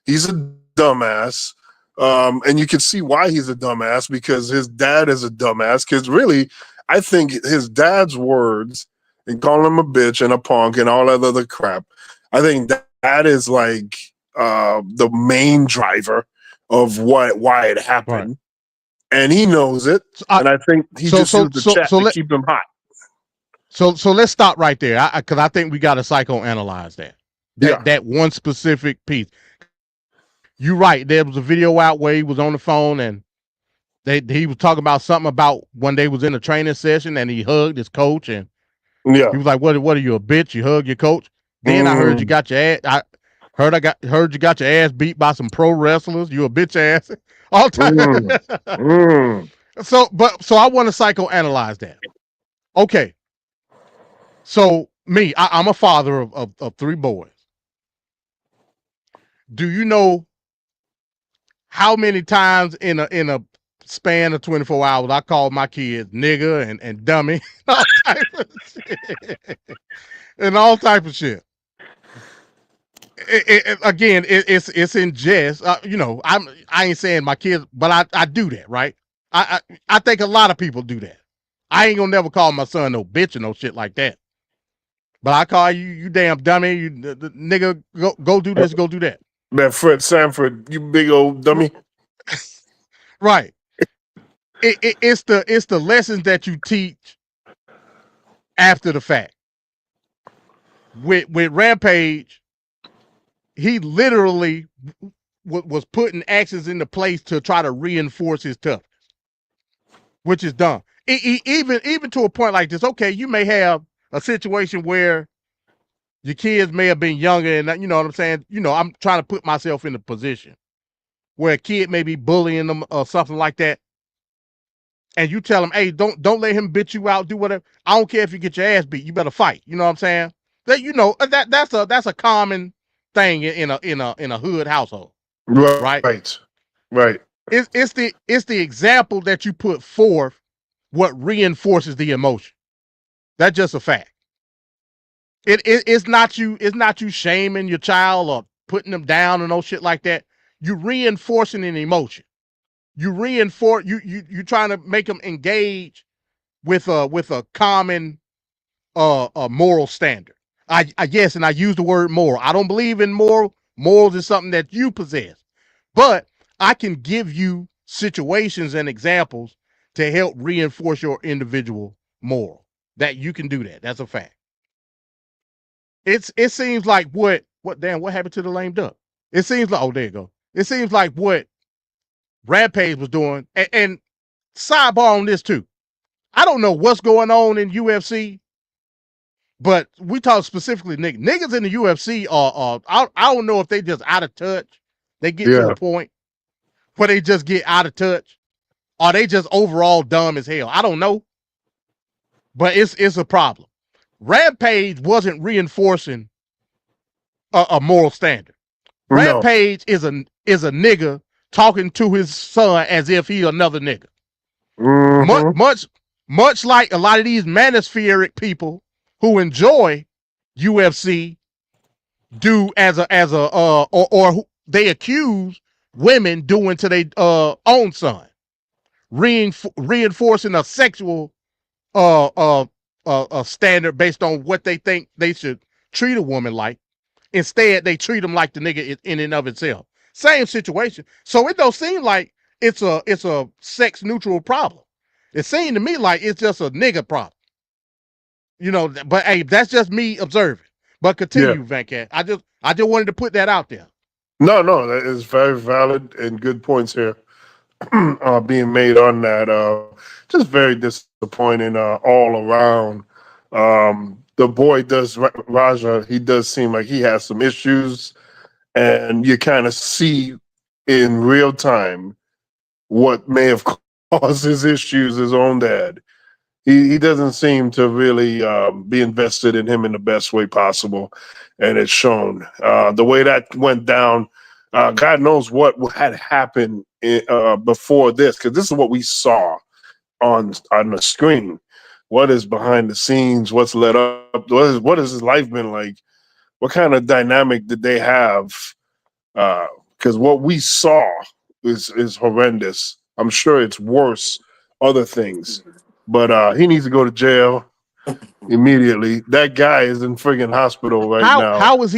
He's a dumbass. And you can see why he's a dumbass, because his dad is a dumbass. Because really, I think his dad's words and calling him a bitch and a punk and all that other crap, I think that is like the main driver of why it happened. Right. And he knows it. And I think he just used the chat to keep him hot. So let's stop right there, because I think we got to psychoanalyze that one specific piece. You're right. There was a video out where he was on the phone and he was talking about something about when they was in a training session and he hugged his coach and he was like, "What are you, a bitch? You hug your coach?" Then I heard you got your ass. I heard you got your ass beat by some pro wrestlers. You a bitch ass all time. So I want to psychoanalyze that. Okay. So me, I'm a father of 3 boys. Do you know how many times in a span of 24 hours I called my kids nigga and dummy, all type of shit, and all type of shit? Again, it's in jest. I ain't saying my kids, but I do that, right? I think a lot of people do that. I ain't gonna never call my son no bitch or no shit like that. But I call you damn dummy, you the nigga, go do this, go do that. Man, Fred Sanford, you big old dummy. Right. It's the lessons that you teach after the fact. With Rampage, he literally was putting actions into place to try to reinforce his toughness, which is dumb. Even to a point like this, okay, you may have a situation where your kids may have been younger, and you know what I'm saying? I'm trying to put myself in a position where a kid may be bullying them or something like that. And you tell them, hey, don't let him bitch you out, do whatever. I don't care if you get your ass beat, you better fight. You know what I'm saying? That's a common thing in a hood household. Right. It's the example that you put forth what reinforces the emotion. That's just a fact. It's not you shaming your child or putting them down and no shit like that. You're reinforcing an emotion. You reinforce you trying to make them engage with a common a moral standard. I guess, and I use the word moral. I don't believe in moral. Morals is something that you possess, but I can give you situations and examples to help reinforce your individual moral. that you can do that. That's a fact. It seems like what happened to the lame duck? It seems like, oh, there you go. It seems like what Rampage was doing, and sidebar on this too. I don't know what's going on in UFC, but we talk specifically niggas in the UFC are I don't know if they just out of touch. They get to a point where they just get out of touch, or they just overall dumb as hell. I don't know, but it's a problem. Rampage wasn't reinforcing a moral standard. No. Rampage is a nigga talking to his son as if he another nigga. Much like a lot of these manospheric people who enjoy UFC do as a or they accuse women doing to their own son, reinforcing a sexual standard based on what they think they should treat a woman like. Instead, they treat them like the nigga in and of itself. Same situation. So it don't seem like it's a sex neutral problem. It seemed to me like it's just a nigga problem. You know, but hey, that's just me observing. But continue, Venkat. I just wanted to put that out there. No, that is very valid and good points here being made on that. Just very disappointing all around. The boy does, Raja, he does seem like he has some issues, and you kind of see in real time what may have caused his issues, his own dad. He doesn't seem to really be invested in him in the best way possible, and it's shown. The way that went down, God knows what had happened before this, because this is what we saw on the screen. What is behind the scenes? What's led up? What has his life been like? What kind of dynamic did they have? Because what we saw is horrendous. I'm sure it's worse, other things. But he needs to go to jail immediately. That guy is in friggin' hospital right now. How is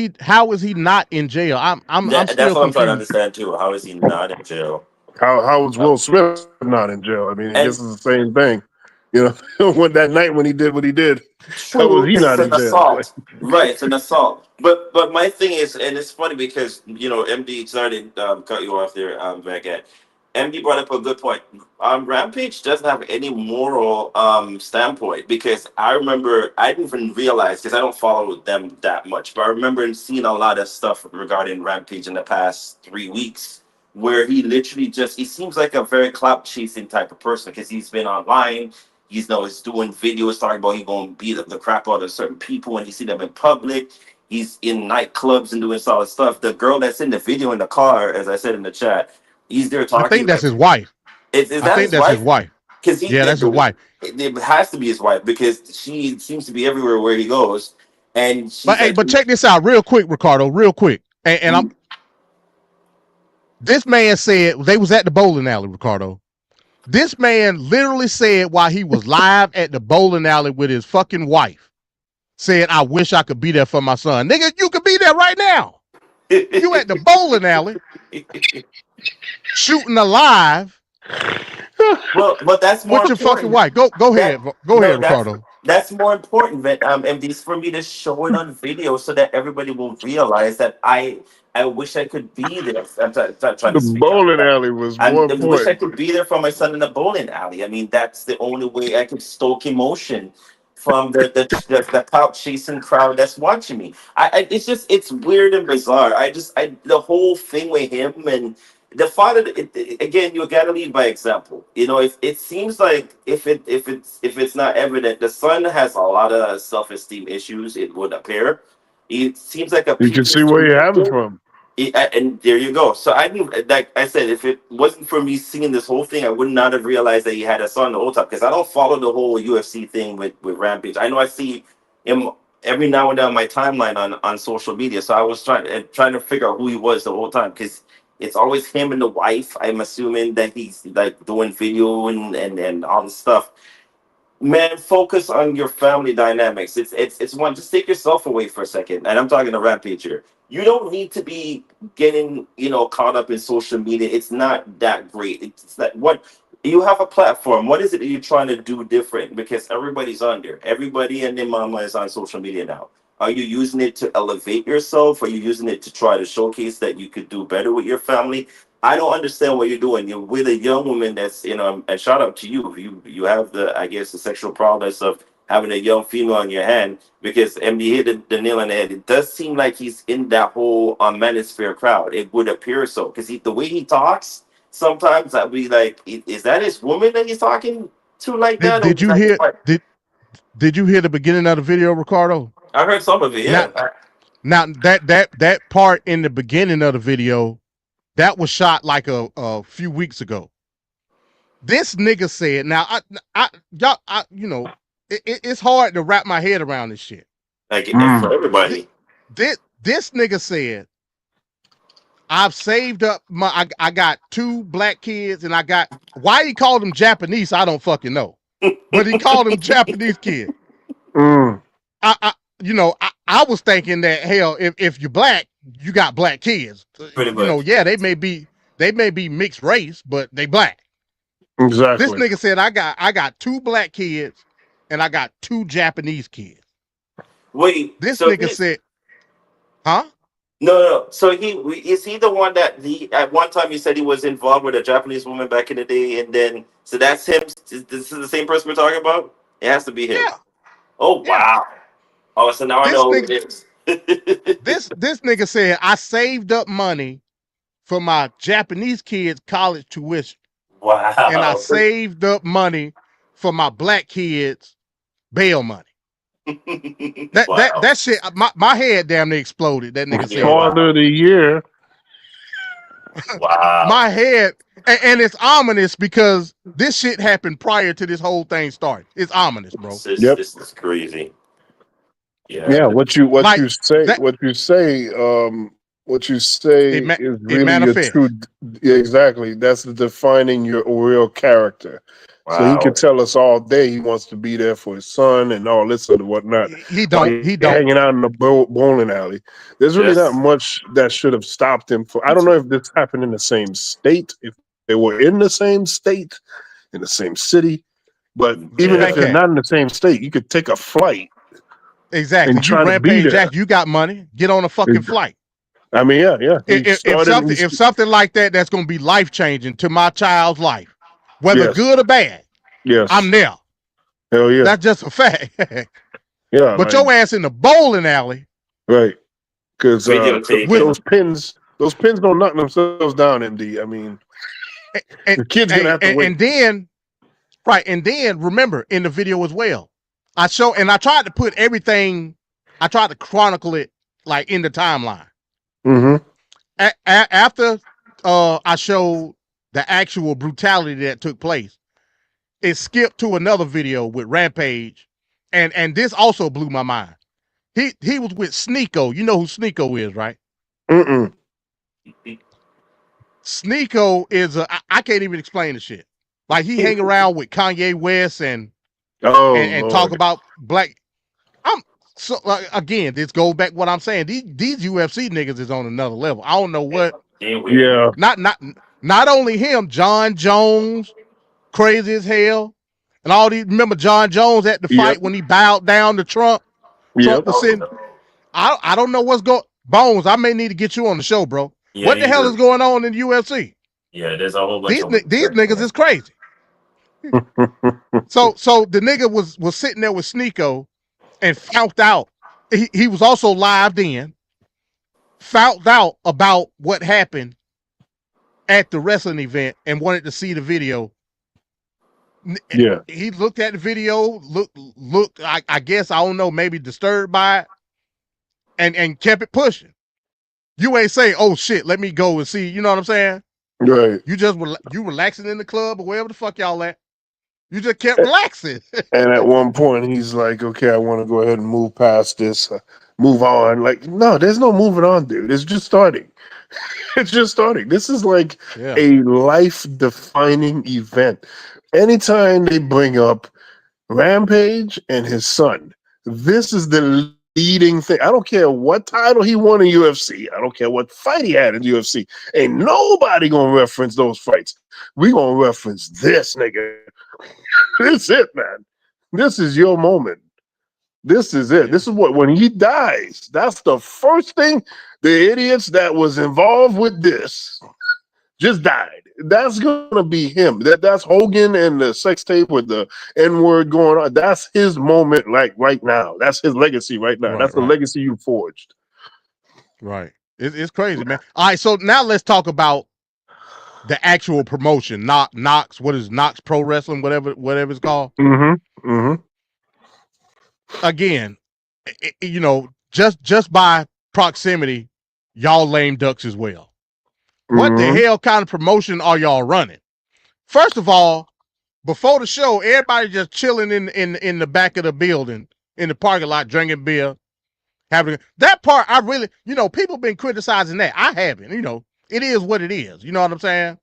he not in jail? I'm That's still what I'm trying to confused. understand too. How is he not in jail? How is Will Smith not in jail? I mean, I guess it's the same thing. You know, when that night when he did what he did, how was he not in jail? Assault. Right, it's an assault. But my thing is, and it's funny because MD, sorry to cut you off there, Venkat. MD brought up a good point. Rampage doesn't have any moral standpoint, because I remember I didn't even realize, because I don't follow them that much, but I remember seeing a lot of stuff regarding Rampage in the past 3 weeks, where he seems like a very clout chasing type of person, because he's been online. He's doing videos talking about he's going to beat up the crap out of certain people when you see them in public. He's in nightclubs and doing solid stuff. The girl that's in the video in the car, as I said in the chat, he's there talking. I think that's his wife. Is that his wife? Because that's his wife. It has to be his wife, because she seems to be everywhere where he goes. And but check this out real quick, Ricardo, real quick. And this man said they was at the bowling alley, Ricardo. This man literally said while he was live at the bowling alley with his fucking wife, said, "I wish I could be there for my son." Nigga, you could be there right now. You at the bowling alley shooting alive. Well, but that's more with your fucking wife. Go ahead, Ricardo. That's more important, MD, for me to show it on video so that everybody will realize that I wish I could be there. I'm trying to the bowling alley was more important. I wish I could be there for my son in the bowling alley. I mean, that's the only way I could stoke emotion from the clout chasing crowd that's watching me. It's weird and bizarre. The whole thing with him and the father, again, you gotta lead by example. If it seems like if it's not evident, the son has a lot of self-esteem issues. It would appear. It seems like you can see where you have it from. And there you go. So I didn't, like I said, if it wasn't for me seeing this whole thing, I would not have realized that he had a son the whole time, because I don't follow the whole UFC thing with Rampage. I know I see him every now and then on my timeline on social media. So I was trying to figure out who he was the whole time, because it's always him and the wife. I'm assuming that he's like doing video and all this stuff. Man, focus on your family dynamics. It's one. Just take yourself away for a second. And I'm talking to Rampage here. You don't need to be getting caught up in social media. It's not that great. It's that you have a platform. What is it that you're trying to do different? Because everybody's on there. Everybody and their mama is on social media now. Are you using it to elevate yourself? Are you using it to try to showcase that you could do better with your family? I don't understand what you're doing. You're with a young woman that's, and shout out to you. You have I guess, the sexual prowess of having a young female on your hand, because MD hit the nail on the head. It does seem like he's in that whole manosphere crowd. It would appear so, because the way he talks, sometimes I'd be like, is that his woman that he's talking to like that? Did you hear? Did you hear the beginning of the video, Ricardo? I heard some of it. Yeah. Now that part in the beginning of the video, that was shot like a few weeks ago. This nigga said, now it's hard to wrap my head around this shit. Like for everybody. This nigga said, I've saved up I got 2 black kids, and why he called them Japanese, I don't fucking know. But he called them Japanese kids. I was thinking that, hell, if you're black, you got black kids. Pretty much. Yeah, they may be mixed race, but they black. Exactly. This nigga said, I got 2 black kids and I got 2 Japanese kids. Wait, this nigga said, huh? No. So is he the one that at one time he said he was involved with a Japanese woman back in the day, and then so that's him? This is the same person we're talking about? It has to be him. Yeah. Oh wow. Oh, so now I know who it is. This nigga said, I saved up money for my Japanese kids' college tuition. Wow. And I saved up money for my black kids' bail money. That shit, my head damn near exploded. That nigga said. Father of the year. Wow. My head, and it's ominous because this shit happened prior to this whole thing started. It's ominous, bro. This is crazy. Yeah. What you say is really your true. Yeah, exactly. That's defining your real character. Wow. So he can tell us all day he wants to be there for his son and all this and whatnot. He don't. Hanging out in the bowling alley. There's really not much that should have stopped him. I don't know if this happened in the same state, if they were in the same state, in the same city, but even if they're not in the same state, you could take a flight. Exactly. And try to be there. Jack, you got money. Get on a fucking flight. I mean, yeah. If something like that's going to be life changing to my child's life, whether good or bad, I'm there. Hell yeah. That's just a fact. Yeah. But your ass in the bowling alley, right? Because those pins don't knock themselves down, MD. I mean, the kid's gonna have to wait. And then remember in the video as well, I tried to put everything, I tried to chronicle it like in the timeline. Mm-hmm. After I showed the actual brutality that took place, it skipped to another video with Rampage, and this also blew my mind. He was with Sneeko. You know who Sneeko is, right? Mm-mm. Sneeko is I can't even explain the shit. Like he hang around with Kanye West and talk about black. Again, this goes back what I'm saying. These UFC niggas is on another level. I don't know what. Yeah. Not only him, John Jones, crazy as hell, and all these. Remember John Jones at the fight when he bowed down to Trump. Trump was sitting. I don't know what's going. Bones, I may need to get you on the show, bro. Yeah, what the hell is going on in the UFC? Yeah, there's a whole bunch these niggas is crazy. So the nigga was sitting there with Sneeko and found out. He was also live then. Found out about what happened at the wrestling event and wanted to see the video. Yeah. He looked at the video, looked I guess, I don't know, maybe disturbed by it, and kept it pushing. You ain't say, oh shit, let me go and see, you know what I'm saying? Right. You just you relaxing in the club or wherever the fuck y'all at. You just kept relaxing. And at one point he's like, okay, I want to go ahead and move past this, move on. Like, no, there's no moving on, dude. It's just starting. It's just starting. This is like a life-defining event. Anytime they bring up Rampage and his son, this is the leading thing. I don't care what title he won in UFC. I don't care what fight he had in UFC. Ain't nobody gonna reference those fights. We gonna reference this nigga. This it, man. This is your moment. This is it. This is what, when he dies, that's the first thing. The idiots that was involved with this just died. That's gonna be him. That's Hogan and the sex tape with the N-word going on. That's his moment, like right now. That's his legacy right now. That's the legacy you forged. Right. It's crazy, man. All right, so now let's talk about the actual promotion. Knox, what is Knox Pro Wrestling, whatever it's called. Again, you know, just by proximity, y'all lame ducks as well. What the hell kind of promotion are y'all running? First of all, before the show, everybody just chilling in the back of the building, in the parking lot, drinking beer, having that part. I really, you know, people been criticizing that. I haven't. You know, it is what it is. You know what I'm saying?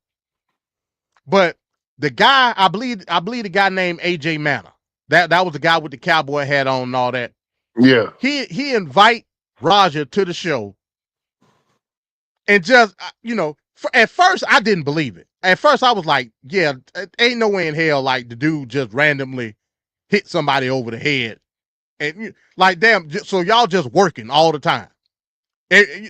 But the guy, I believe the guy named AJ Manor. That was the guy with the cowboy hat on and all that. Yeah. He invite Roger to the show, and just, you know, at first I didn't believe it. At first I was like, yeah, ain't no way in hell like the dude just randomly hit somebody over the head, and like, damn, so y'all just working all the time.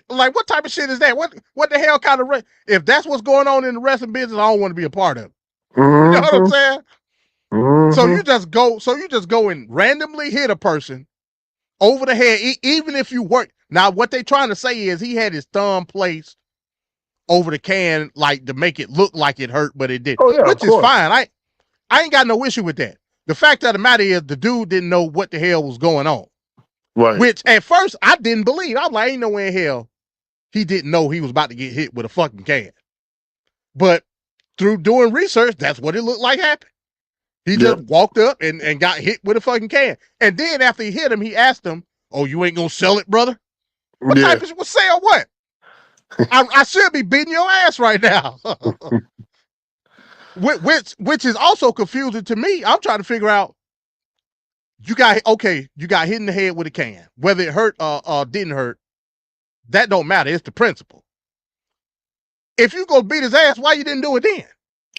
Like, what type of shit is that? What the hell kind of if that's what's going on in the wrestling business, I don't want to be a part of it. You know what I'm saying? So you just go and randomly hit a person over the head, even if you work. Now, what they trying to say is he had his thumb placed over the can, like to make it look like it hurt, but it did, which is fine. I ain't got no issue with that. The fact of the matter is the dude didn't know what the hell was going on. Right. Which at first I didn't believe. I was like, ain't no way in hell he didn't know he was about to get hit with a fucking can. But through doing research, that's what it looked like happened. He just walked up and got hit with a fucking can. And then after he hit him, he asked him, "Oh, you ain't gonna sell it, brother?" What type of sell what? I should be beating your ass right now. which is also confusing to me. I'm trying to figure out, you got hit in the head with a can. Whether it hurt or didn't hurt, that don't matter. It's the principle. If you go beat his ass, why you didn't do it then?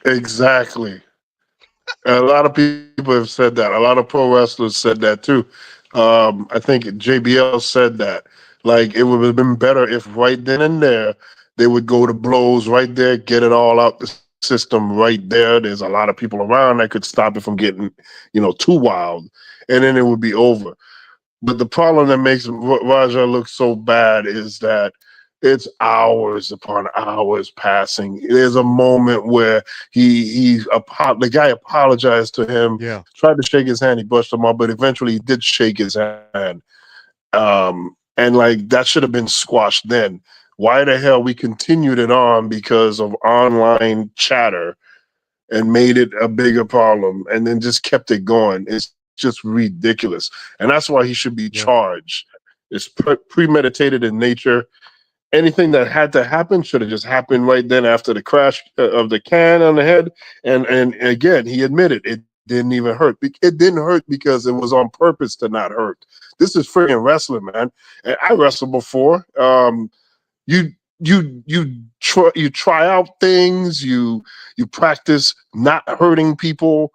Exactly. A lot of people have said that. A lot of pro wrestlers said that too. I think JBL said that. Like, it would have been better if right then and there they would go to blows right there, get it all out the system right there. There's a lot of people around that could stop it from getting, too wild, and then it would be over. But the problem that makes Raja look so bad is that it's hours upon hours passing. There's a moment where the guy apologized to him, tried to shake his hand, he brushed him off, but eventually he did shake his hand. And like, that should have been squashed then. Why the hell we continued it on because of online chatter and made it a bigger problem and then just kept it going? It's just ridiculous. And that's why he should be charged. It's premeditated in nature. Anything that had to happen should have just happened right then after the crash of the can on the head. And again, he admitted it didn't even hurt. It didn't hurt because it was on purpose to not hurt. This is freaking wrestling, man. And I wrestled before. You try out things. You practice not hurting people,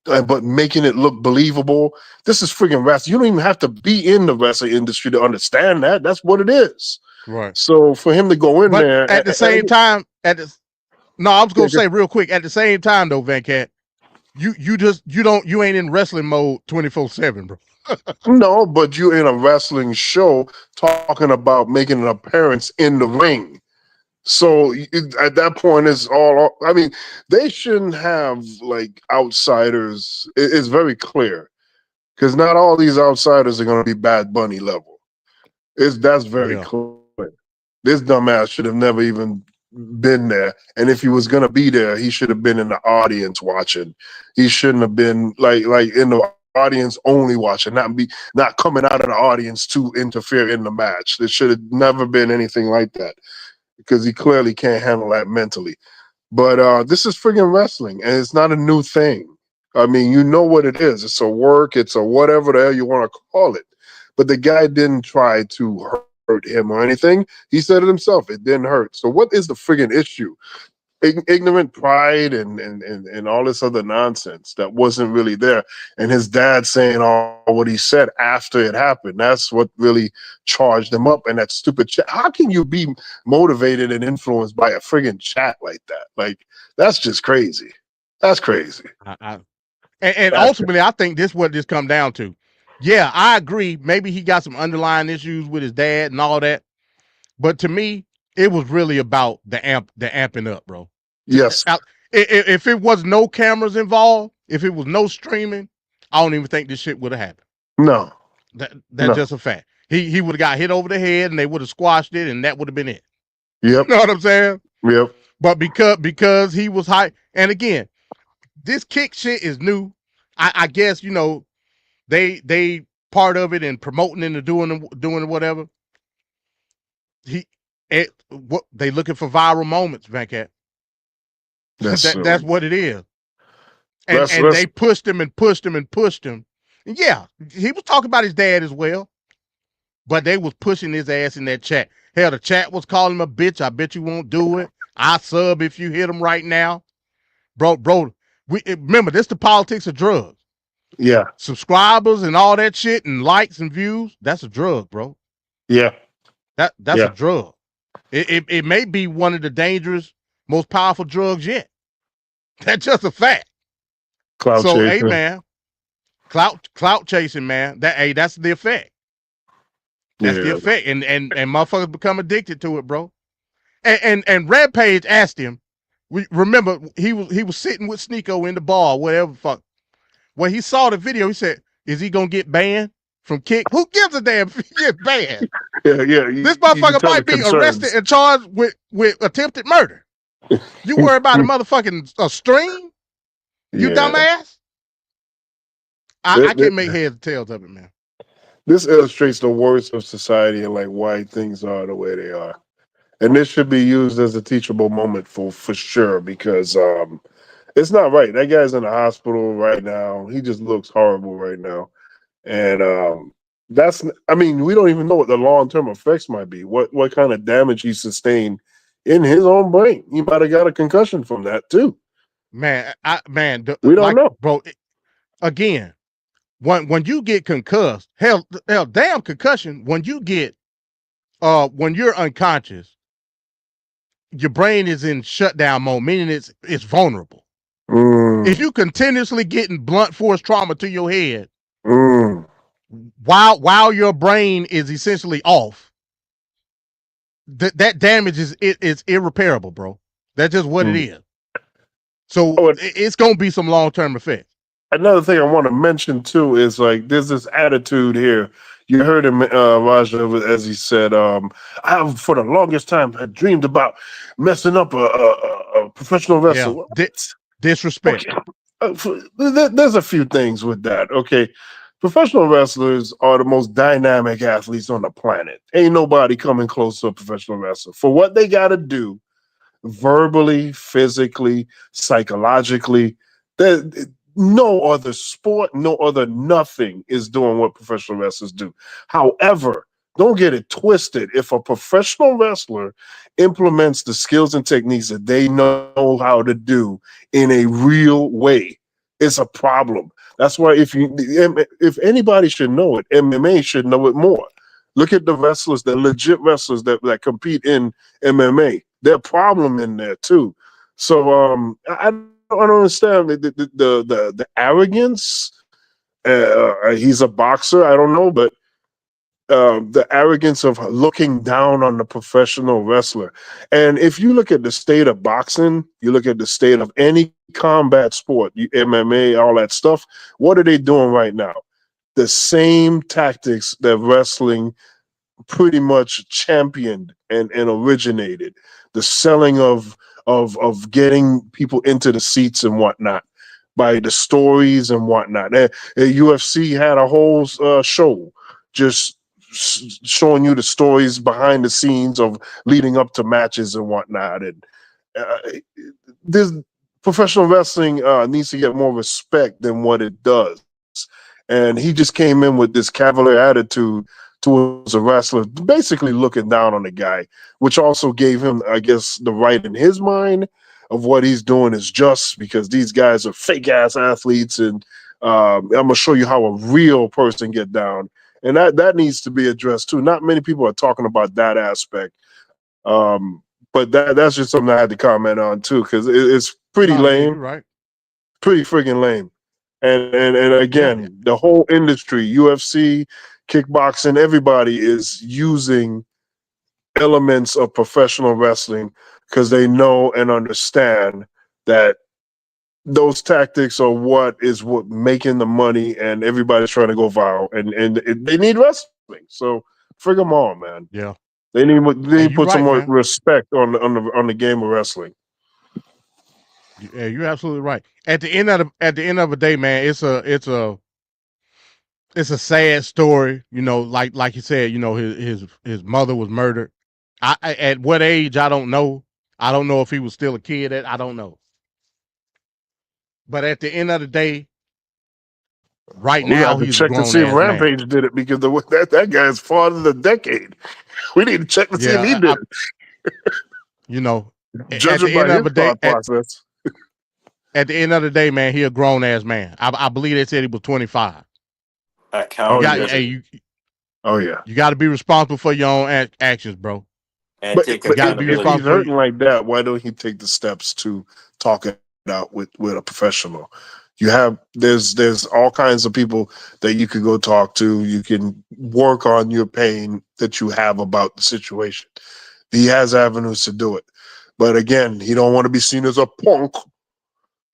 but making it look believable. This is freaking wrestling. You don't even have to be in the wrestling industry to understand that. That's what it is. Right. So for him to go in there at the same time, I was gonna say real quick. At the same time, though, Van Cat, you ain't in wrestling mode 24/7, bro. No, but you in a wrestling show talking about making an appearance in the ring. So at that point, it's all. I mean, they shouldn't have like outsiders. It's very clear because not all these outsiders are going to be Bad Bunny level. That's very clear. This dumbass should have never even been there. And if he was going to be there, he should have been in the audience watching. He shouldn't have been like in the audience only watching, not coming out of the audience to interfere in the match. There should have never been anything like that because he clearly can't handle that mentally. But this is friggin' wrestling, and it's not a new thing. I mean, you know what it is. It's a work. It's a whatever the hell you want to call it. but the guy didn't try to hurt him or anything. He said it himself. It didn't hurt. So what is the friggin' issue? Ignorant pride and all this other nonsense that wasn't really there. And his dad saying all what he said after it happened. That's what really charged him up. And that stupid chat. How can you be motivated and influenced by a friggin' chat like that? Like, that's just crazy. That's crazy. And ultimately, I think this is what this come down to. Yeah, I agree. Maybe he got some underlying issues with his dad and all that. But to me, it was really about the amping up, bro. Yes. If it was no cameras involved, if it was no streaming, I don't even think this shit would have happened. No. That's just a fact. He would have got hit over the head and they would have squashed it and that would have been it. Yep. You know what I'm saying? Yep. But because he was high, and again, this kick shit is new. I guess, you know, they part of it and promoting and doing whatever. What they looking for viral moments, Venkat. That's what it is. And they pushed him and pushed him and pushed him. And yeah, he was talking about his dad as well, but they was pushing his ass in that chat. Hell, the chat was calling him a bitch. I bet you won't do it. I sub if you hit him right now, bro. Remember, this the politics of drugs. Yeah. Subscribers and all that shit and likes and views. That's a drug, bro. Yeah. That's a drug. It may be one of the dangerous, most powerful drugs yet. That's just a fact. Clout so, chasing. hey man, clout chasing, man. That's the effect. That's the effect, and motherfuckers become addicted to it, bro. And Rampage asked him. Remember, he was sitting with Sneeko in the bar, whatever fuck. When he saw the video, he said, "Is he gonna get banned from Kick? Who gives a damn if he gets banned?" Yeah. This motherfucker might be arrested and charged with attempted murder. You worry about a motherfucking stream? You dumbass? I can't make heads or tails of it, man. This illustrates the worst of society and like why things are the way they are. And this should be used as a teachable moment for sure, because it's not right. That guy's in the hospital right now. He just looks horrible right now. And we don't even know what the long-term effects might be. What kind of damage he sustained in his own brain. He might have got a concussion from that too. Man, we don't know, bro. Again, when you get concussed, hell, damn concussion. When you get, when you're unconscious, your brain is in shutdown mode, meaning it's vulnerable. If you continuously getting blunt force trauma to your head, while your brain is essentially off, that damage is irreparable, bro. That's just what it is. So it's gonna be some long-term effects. Another thing I want to mention too is like there's this attitude here. You heard him, Raja, as he said, I for the longest time had dreamed about messing up a professional wrestler. Yeah. Disrespect. Okay. There's a few things with that. Okay. Professional wrestlers are the most dynamic athletes on the planet. Ain't nobody coming close to a professional wrestler. For what they got to do, verbally, physically, psychologically, no other sport, no other nothing is doing what professional wrestlers do. However, don't get it twisted. If a professional wrestler implements the skills and techniques that they know how to do in a real way, it's a problem. That's why if anybody should know it, MMA should know it more. Look at the wrestlers, the legit wrestlers that compete in MMA. There's a problem in there too. So I don't understand the arrogance. He's a boxer. I don't know, but the arrogance of looking down on the professional wrestler. And if you look at the state of boxing, you look at the state of any combat sport, MMA, all that stuff, what are they doing right now? The same tactics that wrestling pretty much championed and originated. The selling of getting people into the seats and whatnot by the stories and whatnot. UFC had a whole show just showing you the stories behind the scenes of leading up to matches and whatnot. And this professional wrestling needs to get more respect than what it does. and he just came in with this cavalier attitude towards a wrestler, basically looking down on the guy, which also gave him, I guess, the right in his mind of what he's doing is just because these guys are fake ass athletes, and I'm gonna show you how a real person get down, and that needs to be addressed too. Not many people are talking about that aspect, but that's just something I had to comment on too because it's pretty No, yeah, lame, you're right. pretty freaking lame, and Yeah, again, the whole industry, UFC, kickboxing, everybody is using elements of professional wrestling because they know and understand that those tactics are what making the money, and everybody's trying to go viral, and they need wrestling. So frig them all, man. yeah. They need Hey, to you're put some right, more man. respect on the game of wrestling. Yeah, you're absolutely right. At the end of the day, man, it's a sad story. You know, like you said, you know, his mother was murdered. At what age I don't know. I don't know if he was still a kid. I don't know. But at the end of the day, right We now got to he's a check to grown see if ass man. Rampage did it because that guy's farther than a decade. We need to check to see if he Yeah, did you know, it. at Judging the end by of his the day, thought process. at the end of the day, man, he a grown ass man. I believe they said he was 25. You Oh got, yeah. hey, you Oh yeah. you got to be responsible for your own actions, bro. And But take You got to be if accountability. he's responsible. hurting like that, why don't he take the steps to talk it out with a professional? You have there's all kinds of people that you could go talk to. You can work on your pain that you have about the situation. He has avenues to do it, but again, he don't want to be seen as a punk,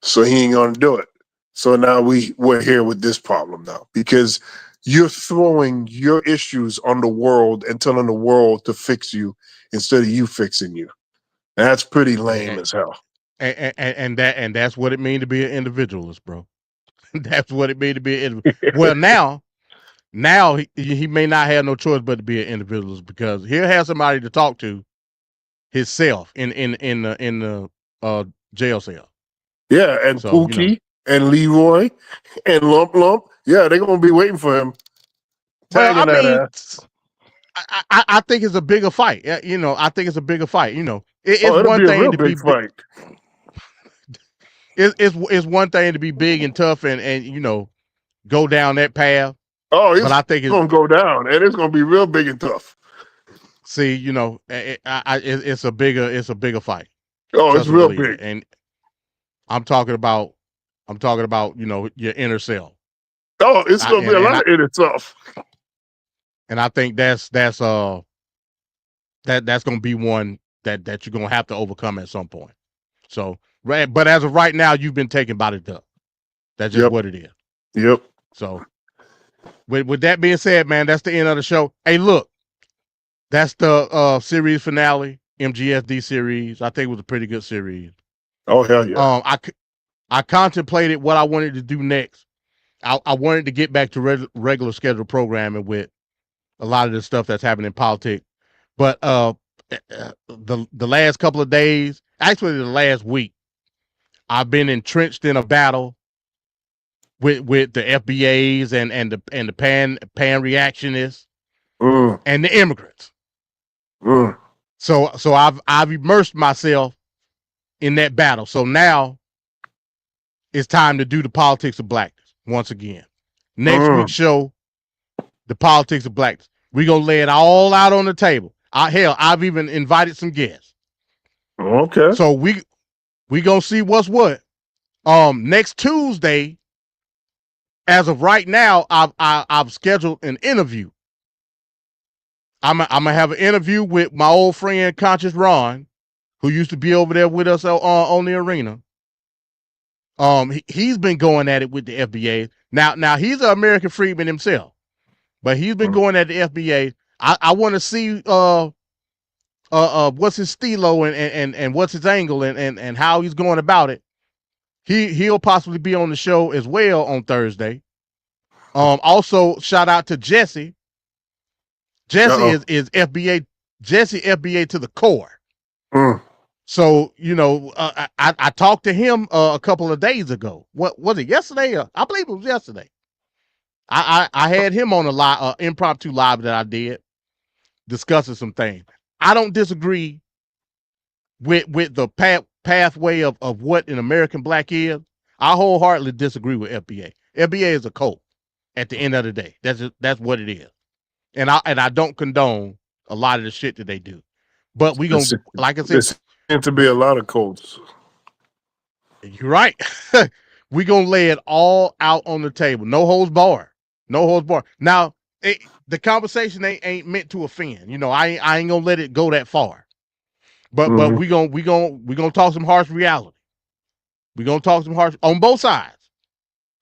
so he ain't gonna do it. So now we're here with this problem now because you're throwing your issues on the world and telling the world to fix you instead of you fixing you. That's pretty lame as hell. And that's what it means to be an individualist, bro. That's what it means to be an well now he may not have no choice but to be an individualist because he'll have somebody to talk to himself in the jail cell. Yeah, and So, you know. Pookie and Leroy and Lump Lump. Yeah, they're gonna be waiting for him. Well, I Tagging that mean, ass. I think it's a bigger fight. You know, I think it's a bigger fight. You know, it's Oh, it'll one be a thing real to be big fight. it's one thing to be big and tough and you know go down that path. Oh, But it's I think gonna go down, and it's gonna be real big and tough. see, you know, it's a bigger fight. Oh, it's Trust and real believe big. it. And I'm talking about you know your inner self. Oh, it's gonna be a lot in itself. And I think that's gonna be one that you're gonna have to overcome at some point. So, but as of right now, you've been taken by the duck. That's just what it is. Yep. So, with that being said, man, that's the end of the show. Hey, look, that's the series finale, MGSD series. I think it was a pretty good series. Oh hell yeah. I contemplated what I wanted to do next. I wanted to get back to regular scheduled programming with a lot of the stuff that's happening in politics, but the last couple of days, actually the last week, I've been entrenched in a battle with the FBAs and the pan reactionists and the immigrants. So I've immersed myself in that battle. So now it's time to do the politics of blackness once again. Next week's show, the politics of blackness. We're gonna lay it all out on the table. Hell, I've even invited some guests. Okay. So we gonna see what's what. Next Tuesday, as of right now, I've scheduled an interview. I'm gonna have an interview with my old friend Conscious Ron, who used to be over there with us on the arena. He's been going at it with the FBA. Now he's an American freedman himself, but he's been going at the FBA. I want to see what's his stilo and what's his angle and how he's going about it. He'll possibly be on the show as well on Thursday. Also shout out to Jesse. Jesse is FBA. Jesse FBA to the core. So, you know, I talked to him a couple of days ago. What was it, yesterday? I believe it was yesterday. I had him on a live, impromptu live that I did, discussing some things. I don't disagree with the pathway of what an American black is. I wholeheartedly disagree with FBA. FBA is a cult at the end of the day. That's what it is. And I don't condone a lot of the shit that they do. But we gonna, like I said, there seem to be a lot of cults. you're right. We gonna lay it all out on the table. No holds barred. No holds barred. Now, the conversation ain't meant to offend. You know, I ain't gonna let it go that far. But we gonna talk some harsh reality. We gonna talk some harsh on both sides.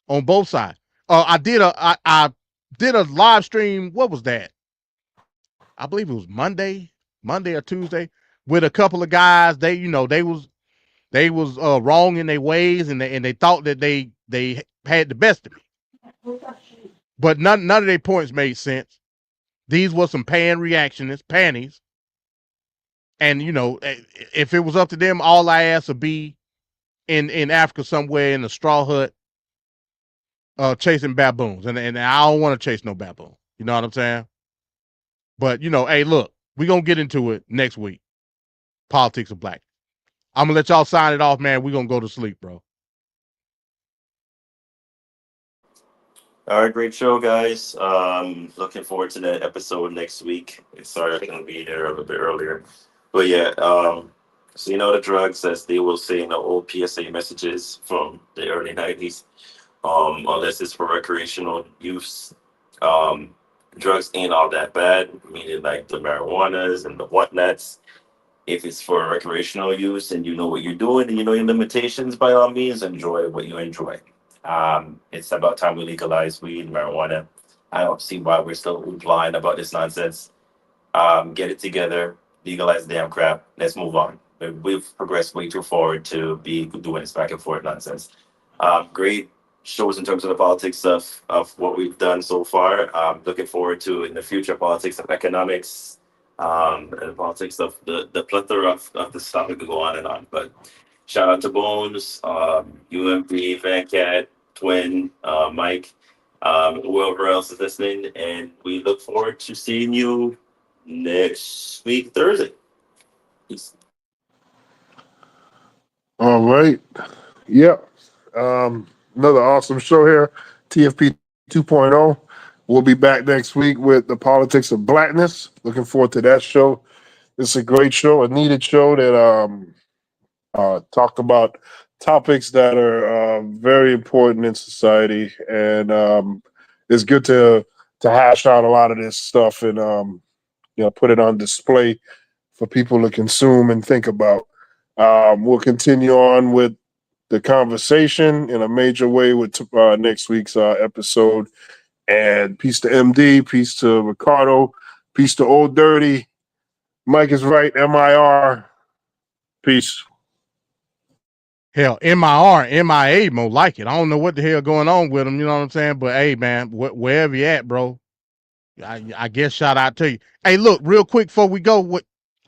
On both sides. I did a live stream. What was that? I believe it was Monday or Tuesday, with a couple of guys. They was wrong in their ways, and they thought that they had the best of me. But none of their points made sense. These were some reactionists, panties. And if it was up to them, all I asked would be in Africa somewhere in a straw hut, chasing baboons. And I don't want to chase no baboon. You know what I'm saying? But hey, look, we're gonna get into it next week. Politics of black. I'm gonna let y'all sign it off, man. We're gonna go to sleep, bro. All right, great show, guys. Looking forward to that episode next week. Sorry I couldn't be there a little bit earlier, but yeah. So the drugs, as they will say in the old PSA messages from the early '90s, unless it's for recreational use, drugs ain't all that bad. Meaning like the marijuanas and the whatnots. If it's for recreational use and you know what you're doing and you know your limitations, by all means, enjoy what you enjoy. It's about time we legalize weed and marijuana. I don't see why we're still blind about this nonsense. Get it together, legalize the damn crap. Let's move on. We've progressed way too forward to be doing this back and forth nonsense. Great shows in terms of the politics of what we've done so far. Looking forward to in the future politics of economics, and the politics of the plethora of the stuff that could go on and on. But shout out to Bones, UMP, Van Cat, Twin, Mike, whoever else is listening, and we look forward to seeing you next week, Thursday. Peace. All right. Yep. Another awesome show here, TFP 2.0. We'll be back next week with the politics of blackness. Looking forward to that show. It's a great show, a needed show that talked about topics that are very important in society, and it's good to hash out a lot of this stuff and put it on display for people to consume and think about. We'll continue on with the conversation in a major way with next week's episode. And peace to MD, peace to Ricardo, peace to Old Dirty. Mike is right, MIR. Peace. Hell, MIA, more like it. I don't know what the hell going on with him, you know what I'm saying? But hey, man, wherever you at, bro, I guess shout out to you. Hey, look, real quick before we go,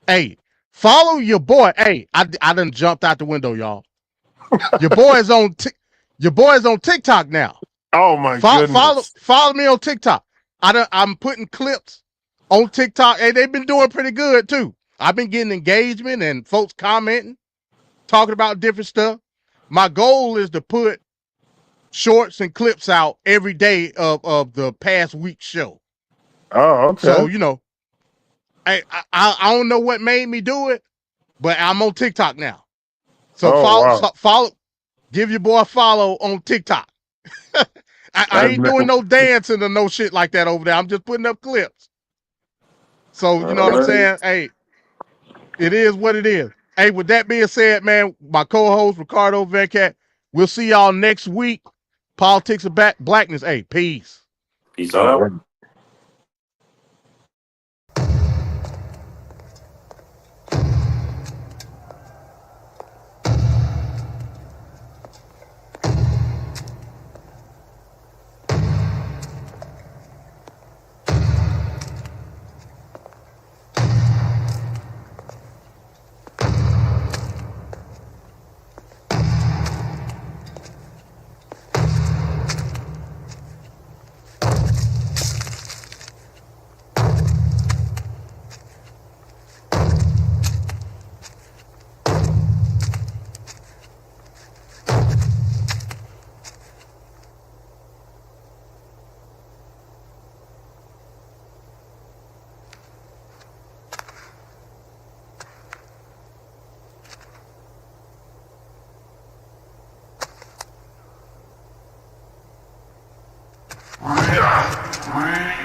hey, follow your boy. Hey, I done jumped out the window, y'all. Your boy is on TikTok now. Oh my goodness. Follow me on TikTok. I'm putting clips on TikTok. Hey, they've been doing pretty good too. I've been getting engagement and folks commenting, talking about different stuff. My goal is to put shorts and clips out every day of the past week's show. Oh, okay. So, I don't know what made me do it, but I'm on TikTok now. So follow, give your boy a follow on TikTok. I ain't doing no dancing or no shit like that over there. I'm just putting up clips. So, you know what I'm saying? Hey, it is what it is. Hey, with that being said, man, my co-host, Ricardo Venkat, we'll see y'all next week. Politics of blackness. Hey, peace. Peace out. Quack.